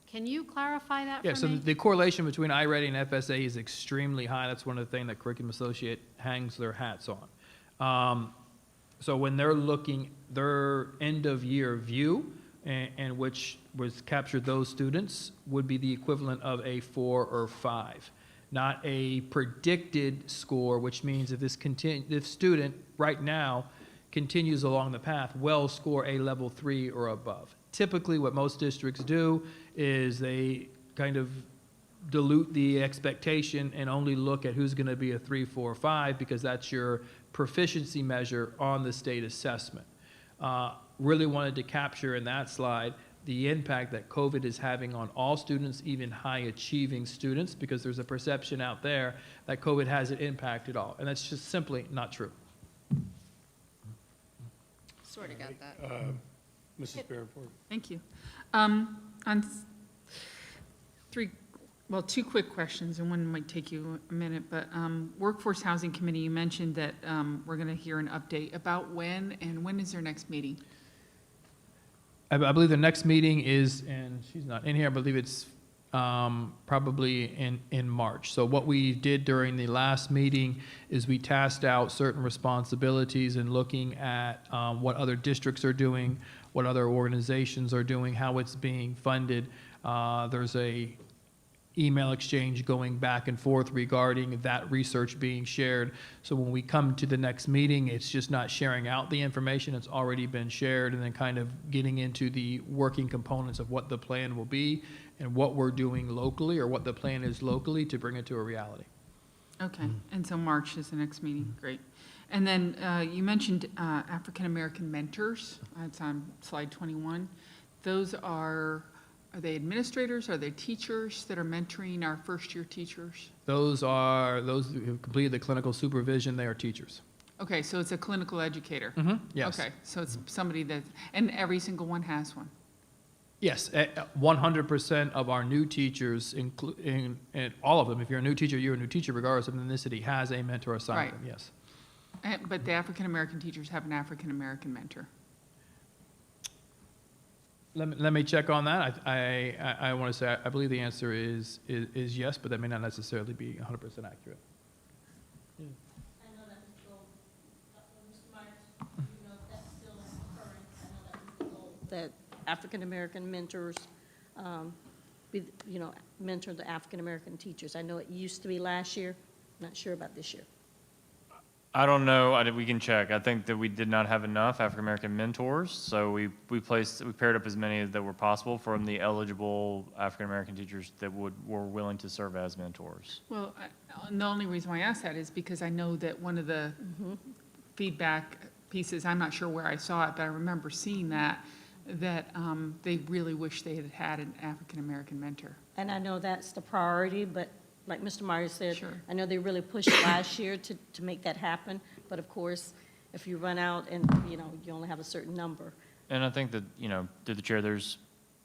Can you clarify that for me? Yeah, so the correlation between I-ready and FSA is extremely high. That's one of the things that Curriculum Associate hangs their hats on. So when they're looking, their end-of-year view, and which was captured those students, would be the equivalent of a 4 or 5. not a predicted score, which means if if student right now continues along the path, will score a level 3 or above. Typically, what most districts do is they kind of dilute the expectation and only look at who's going to be a 3, 4, 5, because that's your proficiency measure on the state assessment. Really wanted to capture in that slide the impact that COVID is having on all students, even high-achieving students, because there's a perception out there that COVID hasn't impacted all, and that's just simply not true. Sort of got that. Mrs. Berenford? Thank you. Two quick questions, and one might take you a minute, but Workforce Housing Committee, you mentioned that we're going to hear an update about when, and when is their next meeting? I believe the next meeting is, and she's not in here, I believe it's probably in March. So what we did during the last meeting is we tasked out certain responsibilities in looking at what other districts are doing, what other organizations are doing, how it's being funded. There's a email exchange going back and forth regarding that research being shared. So when we come to the next meeting, it's just not sharing out the information, it's already been shared, and then kind of getting into the working components of what the plan will be and what we're doing locally, or what the plan is locally, to bring it to a reality. Okay, and so March is the next meeting, great. And then you mentioned African-American mentors, it's on slide 21. Those are they administrators, are they teachers that are mentoring our first-year teachers? Those who have completed the clinical supervision, they are teachers. Okay, so it's a clinical educator? Yes. Okay, so it's somebody that, and every single one has one? Yes, 100% of our new teachers, and all of them, if you're a new teacher, you're a new teacher regardless of ethnicity, has a mentor assigned to them, yes. But the African-American teachers have an African-American mentor? Let me check on that. I want to say, I believe the answer is yes, but that may not necessarily be 100% accurate. I know that's still, Mr. Myers, you know that's still current. I know that was the goal, that African-American mentors, mentor the African-American teachers. I know it used to be last year, not sure about this year. I don't know, we can check. I think that we did not have enough African-American mentors, so we paired up as many that were possible from the eligible African-American teachers that were willing to serve as mentors. Well, the only reason why I asked that is because I know that one of the feedback pieces, I'm not sure where I saw it, but I remember seeing that they really wish they had had an African-American mentor. And I know that's the priority, but like Mr. Myers said, Sure. I know they really pushed last year to make that happen. But of course, if you run out and, you only have a certain number. And I think that, through the chair, there's,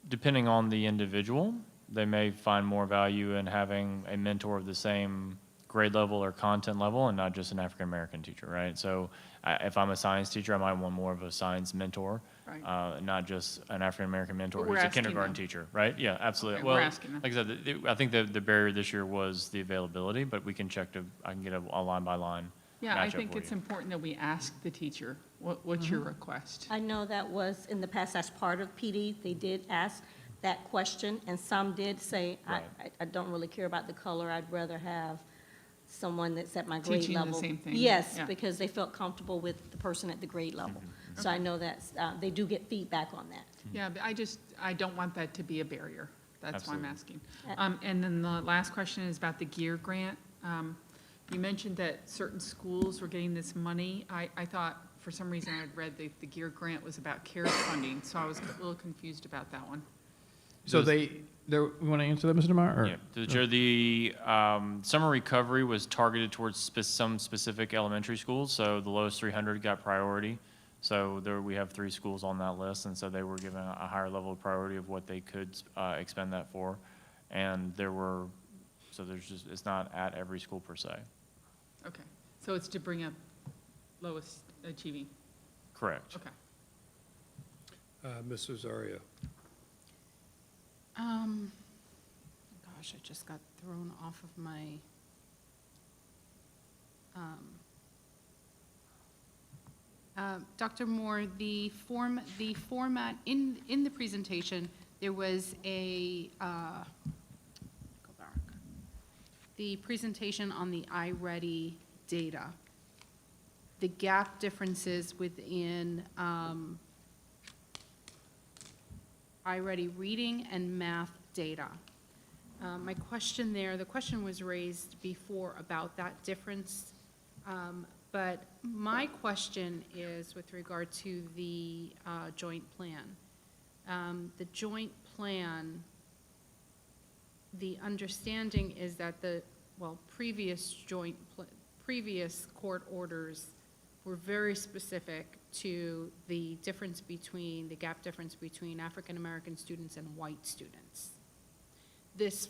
depending on the individual, they may find more value in having a mentor of the same grade level or content level and not just an African-American teacher, right? So if I'm a science teacher, I might want more of a science mentor, Right. not just an African-American mentor But we're who's a asking kindergarten them. teacher, right? Yeah, absolutely. Okay, Well, we're asking them. like I said, I think the barrier this year was the availability, but we can check I can get a line-by-line Yeah, I matchup think for it's you. important that we ask the teacher, what's your request? I know that was in the past, as part of PD, they did ask that question, and some did say, Right. I don't really care about the color, I'd rather have someone that's at my grade Teaching the level. same thing, Yes, yeah. because they felt comfortable with the person at the grade level. So I know that's, they do get feedback on that. Yeah, but I don't want that to be a barrier. That's why I'm asking. Absolutely. And then the last question is about the GEAR grant. You mentioned that certain schools were getting this money. I thought, for some reason, I'd read that the GEAR grant was about CARES funding, so I was a little confused about that one. So you want to answer that, Mr. Meyer? Yeah, through the chair, the summer recovery was targeted towards some specific elementary schools, so the lowest 300 got priority. So we have 3 schools on that list, and so they were given a higher level of priority of what they could expend that for. And it's not at every school per se. Okay, so it's to bring up lowest achieving. Correct. Okay. Ms. Rosario? Gosh, I just got thrown off of my, Dr. Moore, the format in the presentation, there was a, go back. the presentation on the iReady data, the gap differences within iReady reading and math data. My question there, the question was raised before about that difference, but my question is with regard to the joint plan. The joint plan, the understanding is that previous court orders were very specific to the difference between, the gap difference between African-American students and white students. This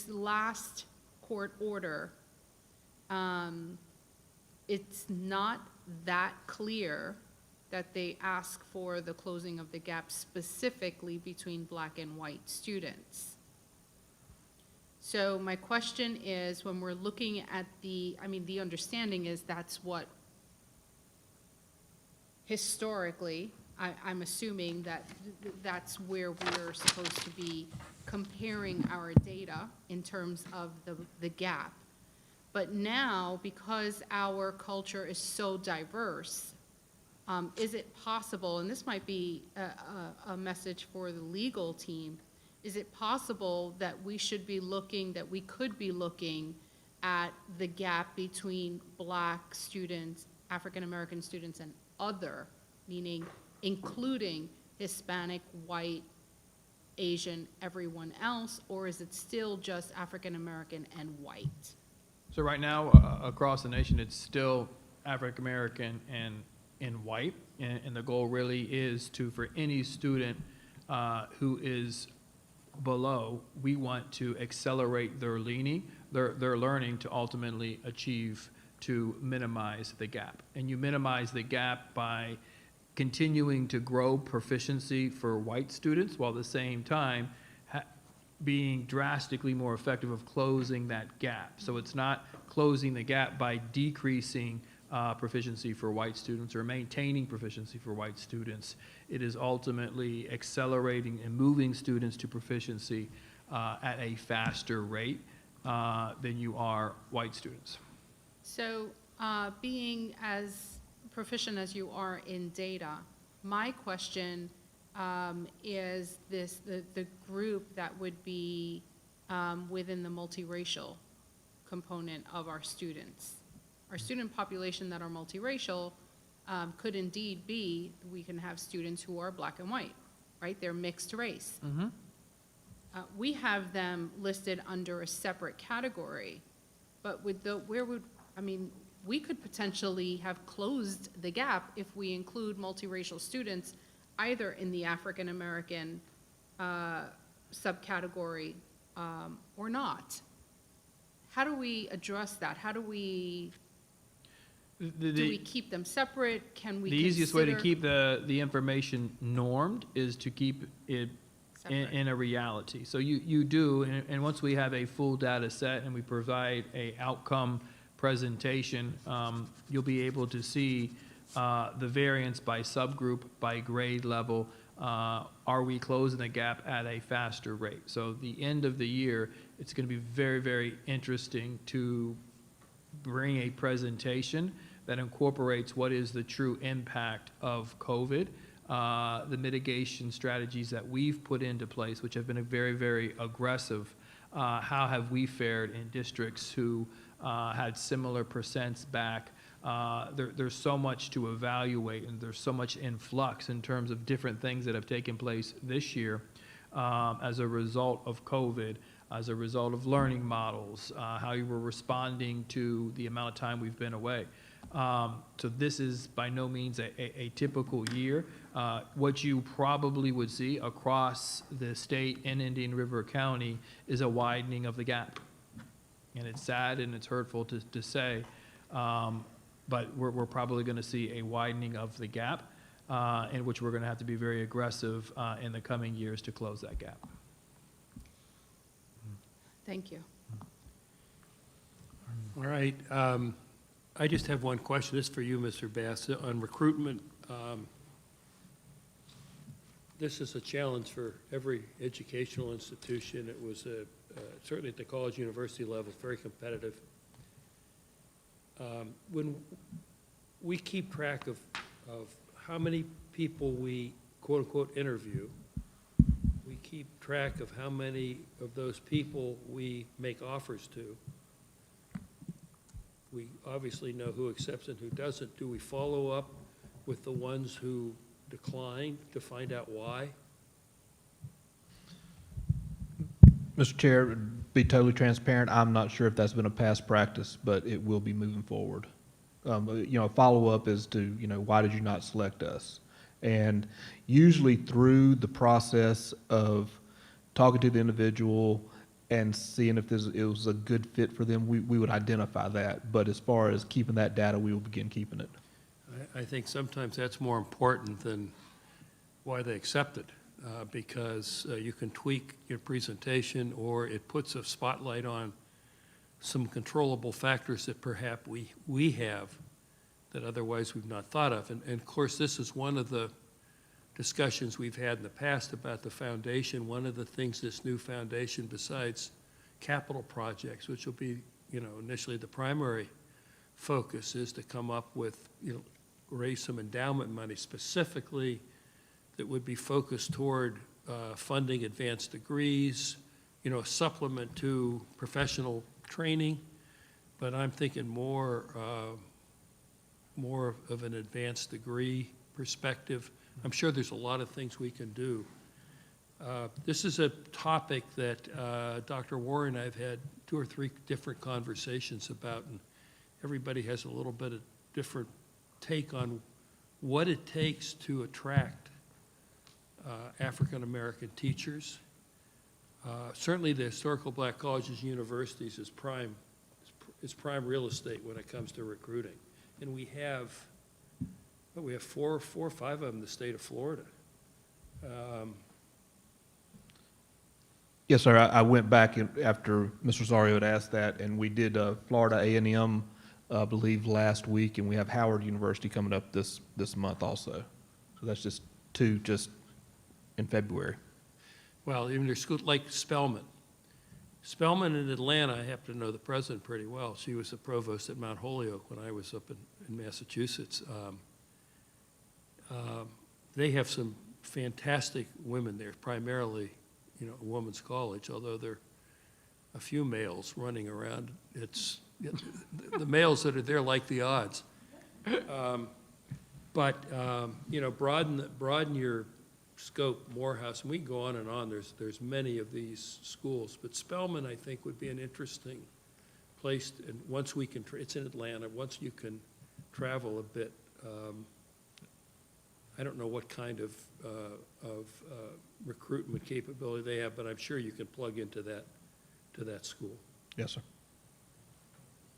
last court order, it's not that clear that they ask for the closing of the gap specifically between black and white students. So my question is, when we're looking at the understanding is that's what historically, I'm assuming that that's where we're supposed to be comparing our data in terms of the gap. But now, because our culture is so diverse, is it possible, and this might be a message for the legal team, is it possible that we should be looking, that we could be looking at the gap between black students, African-American students, and other, meaning including Hispanic, white, Asian, everyone else, or is it still just African-American and white? So right now, across the nation, it's still African-American and white, and the goal really is to, for any student who is below, we want to accelerate their learning to ultimately achieve, to minimize the gap. And you minimize the gap by continuing to grow proficiency for white students, while at the same time being drastically more effective of closing that gap. So it's not closing the gap by decreasing proficiency for white students or maintaining proficiency for white students. It is ultimately accelerating and moving students to proficiency at a faster rate than you are white students. So being as proficient as you are in data, my question is the group that would be within the multiracial component of our students. Our student population that are multiracial could indeed be, we can have students who are black and white, right? They're mixed race. Mm-hmm. We have them listed under a separate category, but we could potentially have closed the gap if we include multiracial students either in the African American subcategory or not. How do we address that? How do we, do we keep them separate? Can we The easiest way to consider- keep the information normed is to keep it in a reality. So you do, and once we have a full data set and we provide a outcome presentation, you'll be able to see the variance by subgroup, by grade level. Are we closing the gap at a faster rate? So the end of the year, it's going to be very, very interesting to bring a presentation that incorporates what is the true impact of COVID, the mitigation strategies that we've put into place, which have been very, very aggressive. How have we fared in districts who had similar percents back? There's so much to evaluate, and there's so much in flux in terms of different things that have taken place this year as a result of COVID, as a result of learning models, how you were responding to the amount of time we've been away. So this is by no means a typical year. What you probably would see across the state and Indian River County is a widening of the gap. And it's sad and it's hurtful to say, but we're probably going to see a widening of the gap, in which we're going to have to be very aggressive in the coming years to close that gap. Thank you. All right. I just have one question. This is for you, Mr. Bass. On recruitment, this is a challenge for every educational institution. It was a certainly at the college university level, it's very competitive. When we keep track of how many people we quote-unquote interview, we keep track of how many of those people we make offers to. We obviously know who accepts and who doesn't. Do we follow up with the ones who decline to find out why? Mr. Chair, to be totally transparent, I'm not sure if that's been a past practice, but it will be moving forward. A follow-up is to, why did you not select us? And usually through the process of talking to the individual and seeing if it was a good fit for them, we would identify that. But as far as keeping that data, we will begin keeping it. I think sometimes that's more important than why they accept it, because you can tweak your presentation, or it puts a spotlight on some controllable factors that perhaps we have that otherwise we've not thought of. And of course, this is one of the discussions we've had in the past about the foundation. One of the things this new foundation, besides capital projects, which will be, initially the primary focus, is to come up with, raise some endowment money specifically that would be focused toward funding advanced degrees, a supplement to professional training. But I'm thinking more of an advanced degree perspective. I'm sure there's a lot of things we can do. This is a topic that Dr. Warren and I have had 2 or 3 different conversations about, and everybody has a little bit of different take on what it takes to attract African-American teachers. Certainly the historical black colleges and universities is prime real estate when it comes to recruiting. And we have 4 or 5 of them in the state of Florida. Yes, sir. I went back after Mr. Rosario had asked that, and we did Florida A&M, I believe, last week, and we have Howard University coming up this month also. So that's just 2 just in February. Well, even there's schools like Spelman. Spelman in Atlanta, I happen to know the president pretty well. She was the provost at Mount Holyoke when I was up in Massachusetts. They have some fantastic women there, primarily, a women's college, although there are a few males running around. It's the males that are there like the odds. Broaden your scope. Morehouse, and we can go on and on. There's many of these schools, but Spelman, I think, would be an interesting place. And once we can, it's in Atlanta. Once you can travel a bit, I don't know what kind of recruitment capability they have, but I'm sure you can plug into that school. Yes, sir.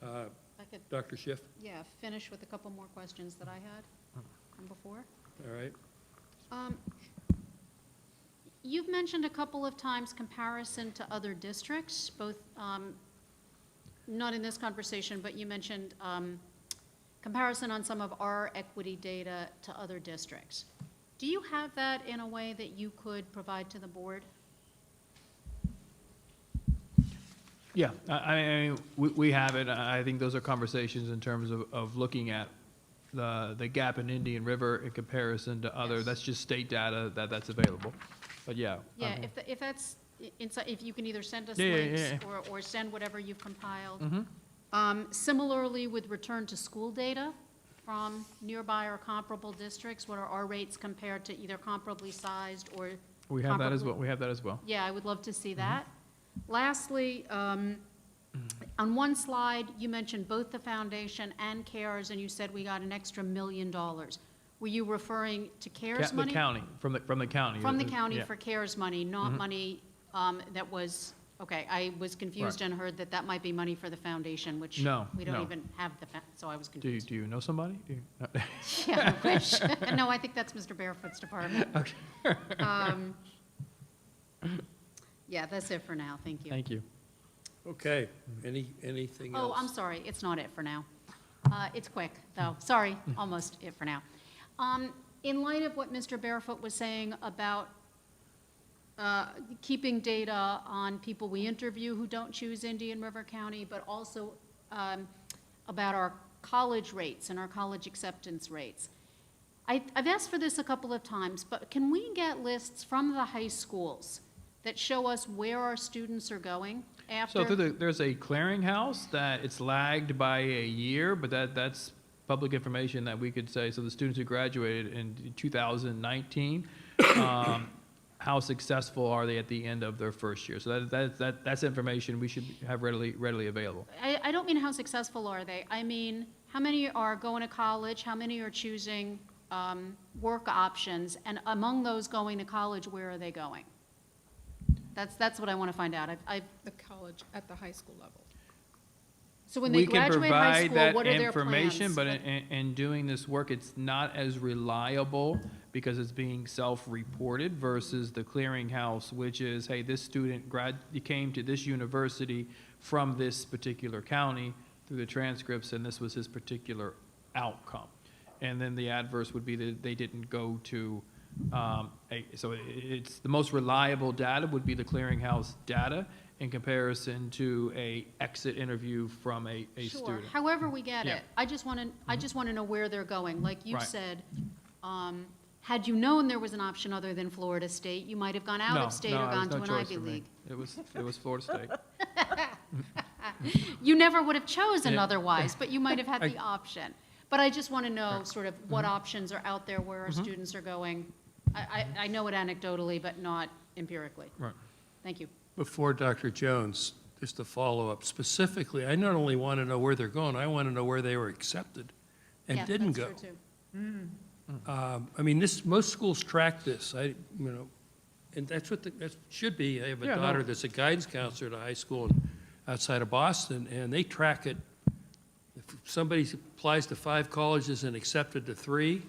I could, Dr. Schiff, yeah, finish with a couple more questions that I had from before. all right. You've mentioned a couple of times comparison to other districts, both, not in this conversation, but you mentioned comparison on some of our equity data to other districts. Do you have that in a way that you could provide to the board? Yeah, I mean, we have it. I think those are conversations in terms of looking at the gap in Indian River in comparison to other, that's just state data that's available. But yeah. Yeah, if that's, if you can either send us Yeah, links yeah. or send whatever you've compiled. Mm-hmm. Similarly, with return to school data from nearby or comparable districts, what are our rates compared to either comparably sized or We have that as comparably- well. We have that as well. Yeah, I would love to see that. Lastly, on one slide, you mentioned both the foundation and CARES, and you said we got an extra $1 million. Were you referring to CARES money? The county, from the county. From the county Yeah. for CARES money, not Mhm. money that was, okay, I was confused Right. and heard that might be money for the foundation, which No, we don't no. even have so I was Do confused. you know somebody? Yeah, I wish. No, I think that's Mr. Barefoot's department. Okay. Yeah, that's it for now, thank you. Thank you. Okay, anything else? Oh, I'm sorry, it's not it for now. It's quick, though, sorry, almost it for now. In light of what Mr. Barefoot was saying about keeping data on people we interview who don't choose Indian River County, but also about our college rates and our college acceptance rates. I've asked for this a couple of times, but can we get lists from the high schools that show us where our students are going after? So there's a clearinghouse that it's lagged by a year, but that's public information that we could say, so the students who graduated in 2019, how successful are they at the end of their first year? So that's information we should have readily available. I don't mean how successful are they. I mean, how many are going to college? How many are choosing work options? And among those going to college, where are they going? That's what I want to find out. The college at the high school level. So when they graduate high school, what are their We can provide that information, plans? but in doing this work, it's not as reliable because it's being self-reported versus the clearinghouse, which is, hey, this student came to this university from this particular county through the transcripts, and this was his particular outcome. And then the adverse would be that they didn't go to, so it's the most reliable data would be the clearinghouse data in comparison to a exit interview from a Sure, student. however we get Yeah. it. I just want to know where they're going. Like you Right. said, had you known there was an option other than Florida State, you might have gone out of state or it was gone to no an choice Ivy for me. League. It was Florida State. You never would have chosen Yeah. otherwise, but you might have had the option. But I just want to know sort of what options are out there, where our students are going. I know it anecdotally, but not empirically. Right. Thank you. Before Dr. Jones, just to follow up, specifically, I not only want to know where they're going, I want to know where they were accepted and Yeah, didn't go. that's true, too. I mean, most schools track this, and that's what, that should be. I have a Yeah, no. daughter that's a guidance counselor at a high school outside of Boston, and they track it. If somebody applies to 5 colleges and accepted to 3,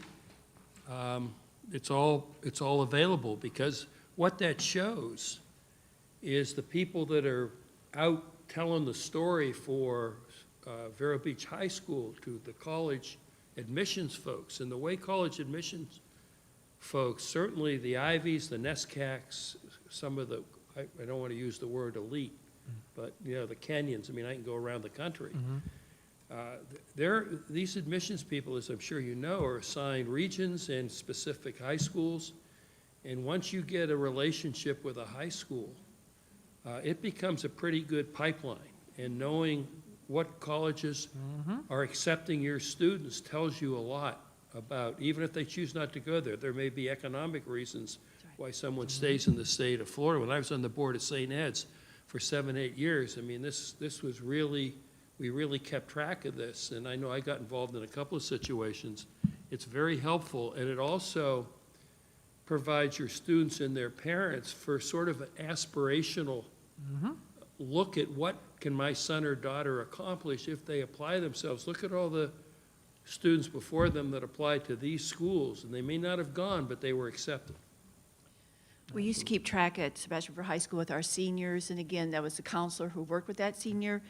it's all available, because what that shows is the people that are out telling the story for Vero Beach High School to the college admissions folks. And the way college admissions folks, certainly the Ivies, the NESCACs, some of the, I don't want to use the word elite, but, the Kenyans, I can go around the country. These admissions people, as I'm sure you know, are assigned regions and specific high schools. And once you get a relationship with a high school, it becomes a pretty good pipeline. And knowing what colleges are accepting your students tells you a lot about, even if they choose not to go there may be economic reasons why someone stays in the state of Florida. When I was on the board at St. Ed's for 7-8 years, this was really, we really kept track of this. And I know I got involved in a couple of situations. It's very helpful, and it also provides your students and their parents for sort of an aspirational look at what can my son or daughter accomplish if they apply themselves. Look at all the students before them that applied to these schools, and they may not have gone, but they were accepted. We used to keep track at Sebastian River High School with our seniors, and again, that was the counselor who worked with that senior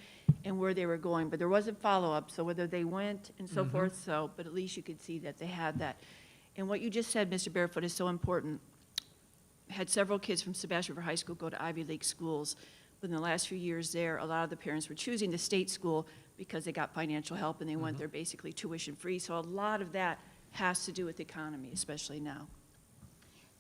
and where they were going, but there wasn't follow-up, so whether they went and so forth, but at least you could see that they had that. And what you just said, Mr. Barefoot, is so important. Had several kids from Sebastian River High School go to Ivy League schools, but in the last few years there, a lot of the parents were choosing the state school because they got financial help and they went there basically tuition-free, so a lot of that has to do with the economy, especially now.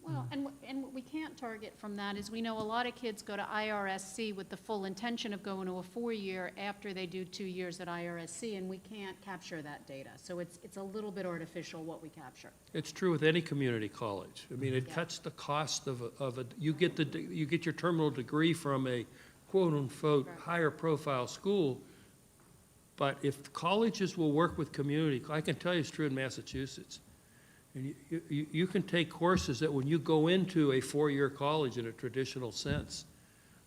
Well, and what we can't target from that is we know a lot of kids go to IRSC with the full intention of going to a 4-year after they do 2 years at IRSC, and we can't capture that data. So it's a little bit artificial what we capture. It's true with any community college. It cuts the cost of you get your terminal degree from a quote-unquote higher profile school, but if colleges will work with community, I can tell you it's true in Massachusetts. And you can take courses that when you go into a 4-year college in a traditional sense,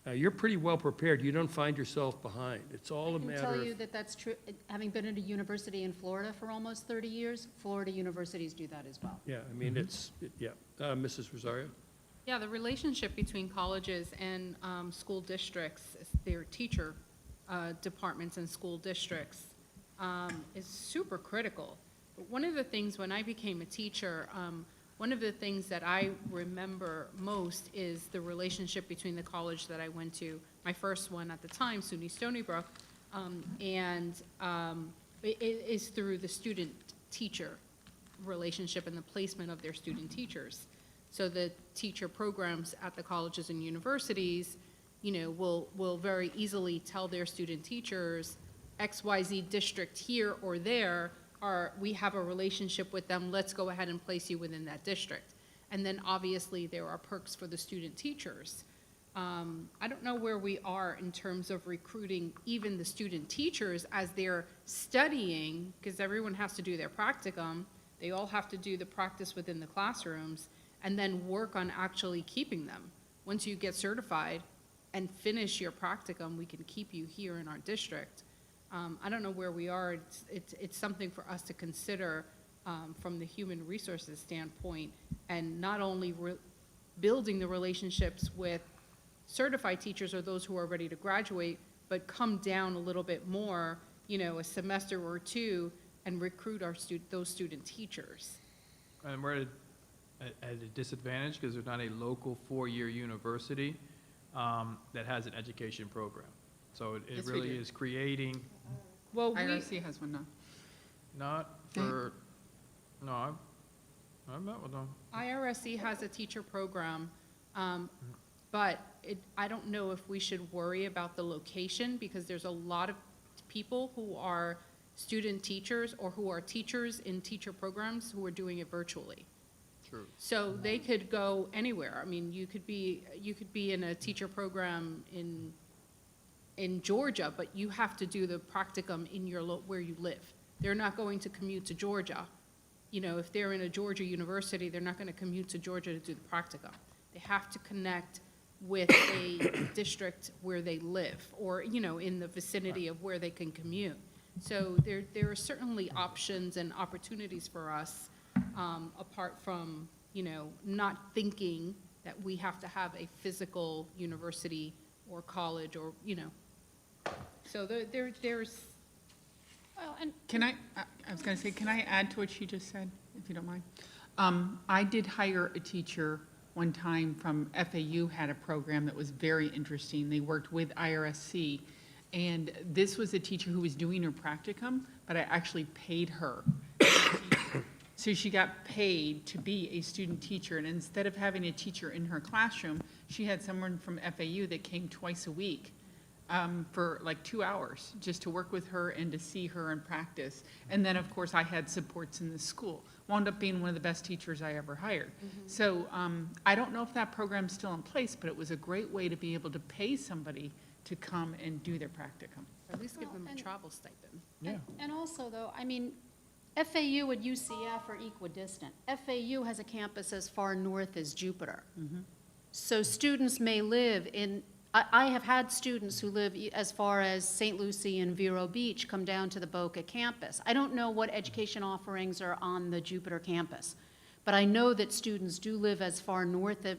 you're pretty well prepared. You don't find yourself behind. It's all a I matter can of. tell you that that's true. Having been at a university in Florida for almost 30 years, Florida universities do that as well. Yeah, Mrs. Rosario? Yeah, the relationship between colleges and school districts, their teacher departments and school districts is super critical. But one of the things when I became a teacher, One of the things that I remember most is the relationship between the college that I went to, my first one at the time, SUNY Stony Brook, it is through the student-teacher relationship and the placement of their student teachers. So the teacher programs at the colleges and universities, will very easily tell their student teachers, XYZ district here or there, we have a relationship with them, let's go ahead and place you within that district. And then obviously there are perks for the student teachers. I don't know where we are in terms of recruiting even the student teachers as they're studying, because everyone has to do their practicum. They all have to do the practice within the classrooms and then work on actually keeping them. Once you get certified and finish your practicum, we can keep you here in our district. I don't know where we are. It's something for us to consider from the human resources standpoint, and not only building the relationships with certified teachers or those who are ready to graduate, but come down a little bit more, a semester or two, and recruit those student teachers. And we're at a disadvantage because there's not a local four-year university that has an education program. So it Yes, we really do. is creating, Well, IRC has one now. not for, no, I've met with them. IRSC has a teacher program, but I don't know if we should worry about the location, because there's a lot of people who are student teachers or who are teachers in teacher programs who are doing it virtually. True. So they could go anywhere. I mean, you could be in a teacher program in Georgia, but you have to do the practicum in where you live. They're not going to commute to Georgia. If they're in a Georgia university, they're not going to commute to Georgia to do the practicum. They have to connect with a district where they live, or, in the vicinity of where they can commute. So there are certainly options and opportunities for us, apart from, not thinking that we have to have a physical university or college or, So there's, Well, and Can I was going to say, can I add to what she just said, if you don't mind? I did hire a teacher one time from FAU, had a program that was very interesting. They worked with IRSC, and this was a teacher who was doing her practicum, but I actually paid her. So she got paid to be a student teacher, and instead of having a teacher in her classroom, she had someone from FAU that came twice a week for like 2 hours, just to work with her and to see her in practice. And then, of course, I had supports in the school. Wound up being one of the best teachers I ever hired. So I don't know if that program's still in place, but it was a great way to be able to pay somebody to come and do their practicum. at least give Well, them a and- travel stipend. And also, though, I mean, FAU and UCF are equidistant. FAU has a campus as far north as Jupiter. So students may live I have had students who live as far as St. Lucie and Vero Beach come down to the Boca campus. I don't know what education offerings are on the Jupiter campus, but I know that students do live as far north of,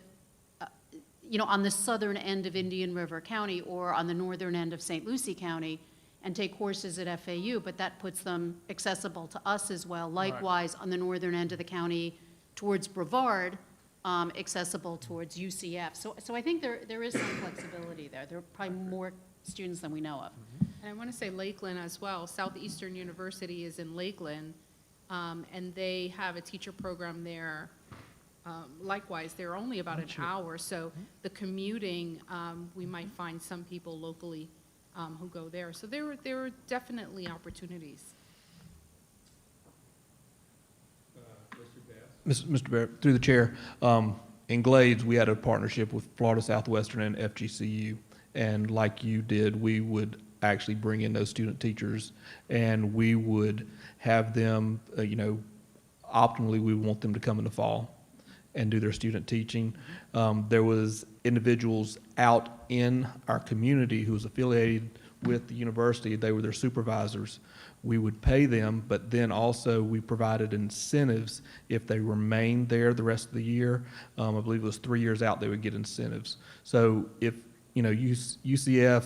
on the southern end of Indian River County or on the northern end of St. Lucie County and take courses at FAU, but that puts them accessible to us as well. Likewise, on the northern end of the county towards Brevard, accessible towards UCF. So I think there is some flexibility there. There are probably more students than we know of. And I want to say Lakeland as well. Southeastern University is in Lakeland, and they have a teacher program there. Likewise, they're only about an hour, so the commuting, we might find some people locally who go there. So there are definitely opportunities. Mr. Barrett, through the chair, in Glades, we had a partnership with Florida Southwestern and FGCU. And like you did, we would actually bring in those student teachers, and we would have them, optimally, we want them to come in the fall and do their student teaching. There was individuals out in our community who was affiliated with the university. They were their supervisors. We would pay them, but then also we provided incentives if they remained there the rest of the year. I believe it was 3 years out, they would get incentives. So if, UCF,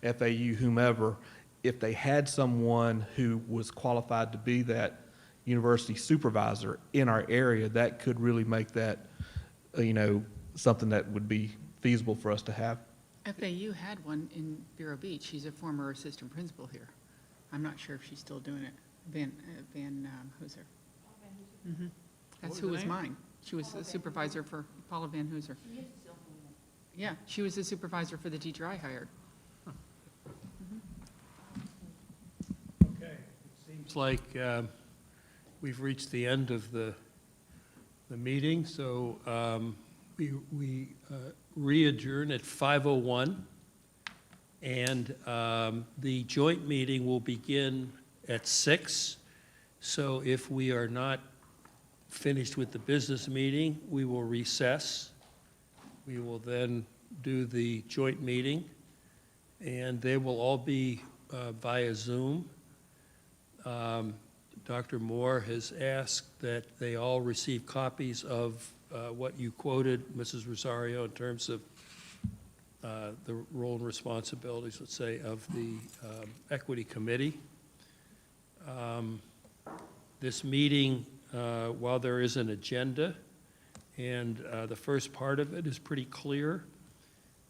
FAU, whomever, if they had someone who was qualified to be that, university supervisor in our area, that could really make that, something that would be feasible for us to have. FAU had one in Vero Beach. She's a former assistant principal here. I'm not sure if she's still doing it. Van Hooser. Mhm. That's was who the was name? mine. She was the supervisor for Paula Van Hooser. Yeah, she was the supervisor for the teacher I hired. Okay. It seems like we've reached the end of the meeting, so we re-adjourn at 5:01, and the joint meeting will begin at 6. So if we are not finished with the business meeting, we will recess. We will then do the joint meeting, and they will all be via Zoom. Dr. Moore has asked that they all receive copies of what you quoted, Mrs. Rosario, in terms of the role and responsibilities, let's say, of the Equity Committee. This meeting, while there is an agenda, and the first part of it is pretty clear,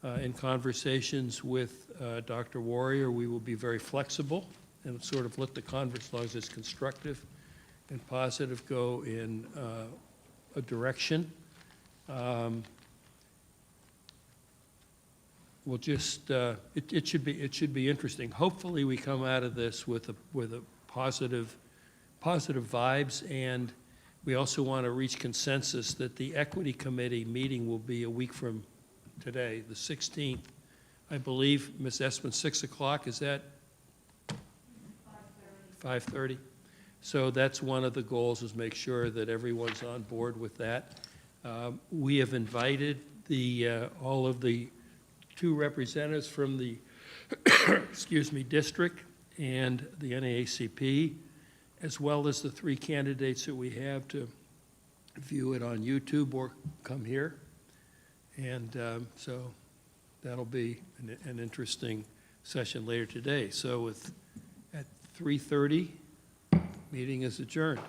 in conversations with Dr. Warrior, we will be very flexible and sort of let the converse, as long as it's constructive and positive, go in a direction. We'll just, it should be interesting. Hopefully, we come out of this with a positive vibes, and we also want to reach consensus that the Equity Committee meeting will be a week from today, the 16th. I believe, Ms. Espin, 6 o'clock, is that? 5:30. So that's one of the goals, is make sure that everyone's on board with that. We have invited all of the 2 representatives from the, district and the NAACP, as well as the 3 candidates that we have to view it on YouTube or come here. And so that'll be an interesting session later today. So at 3:30, meeting is adjourned.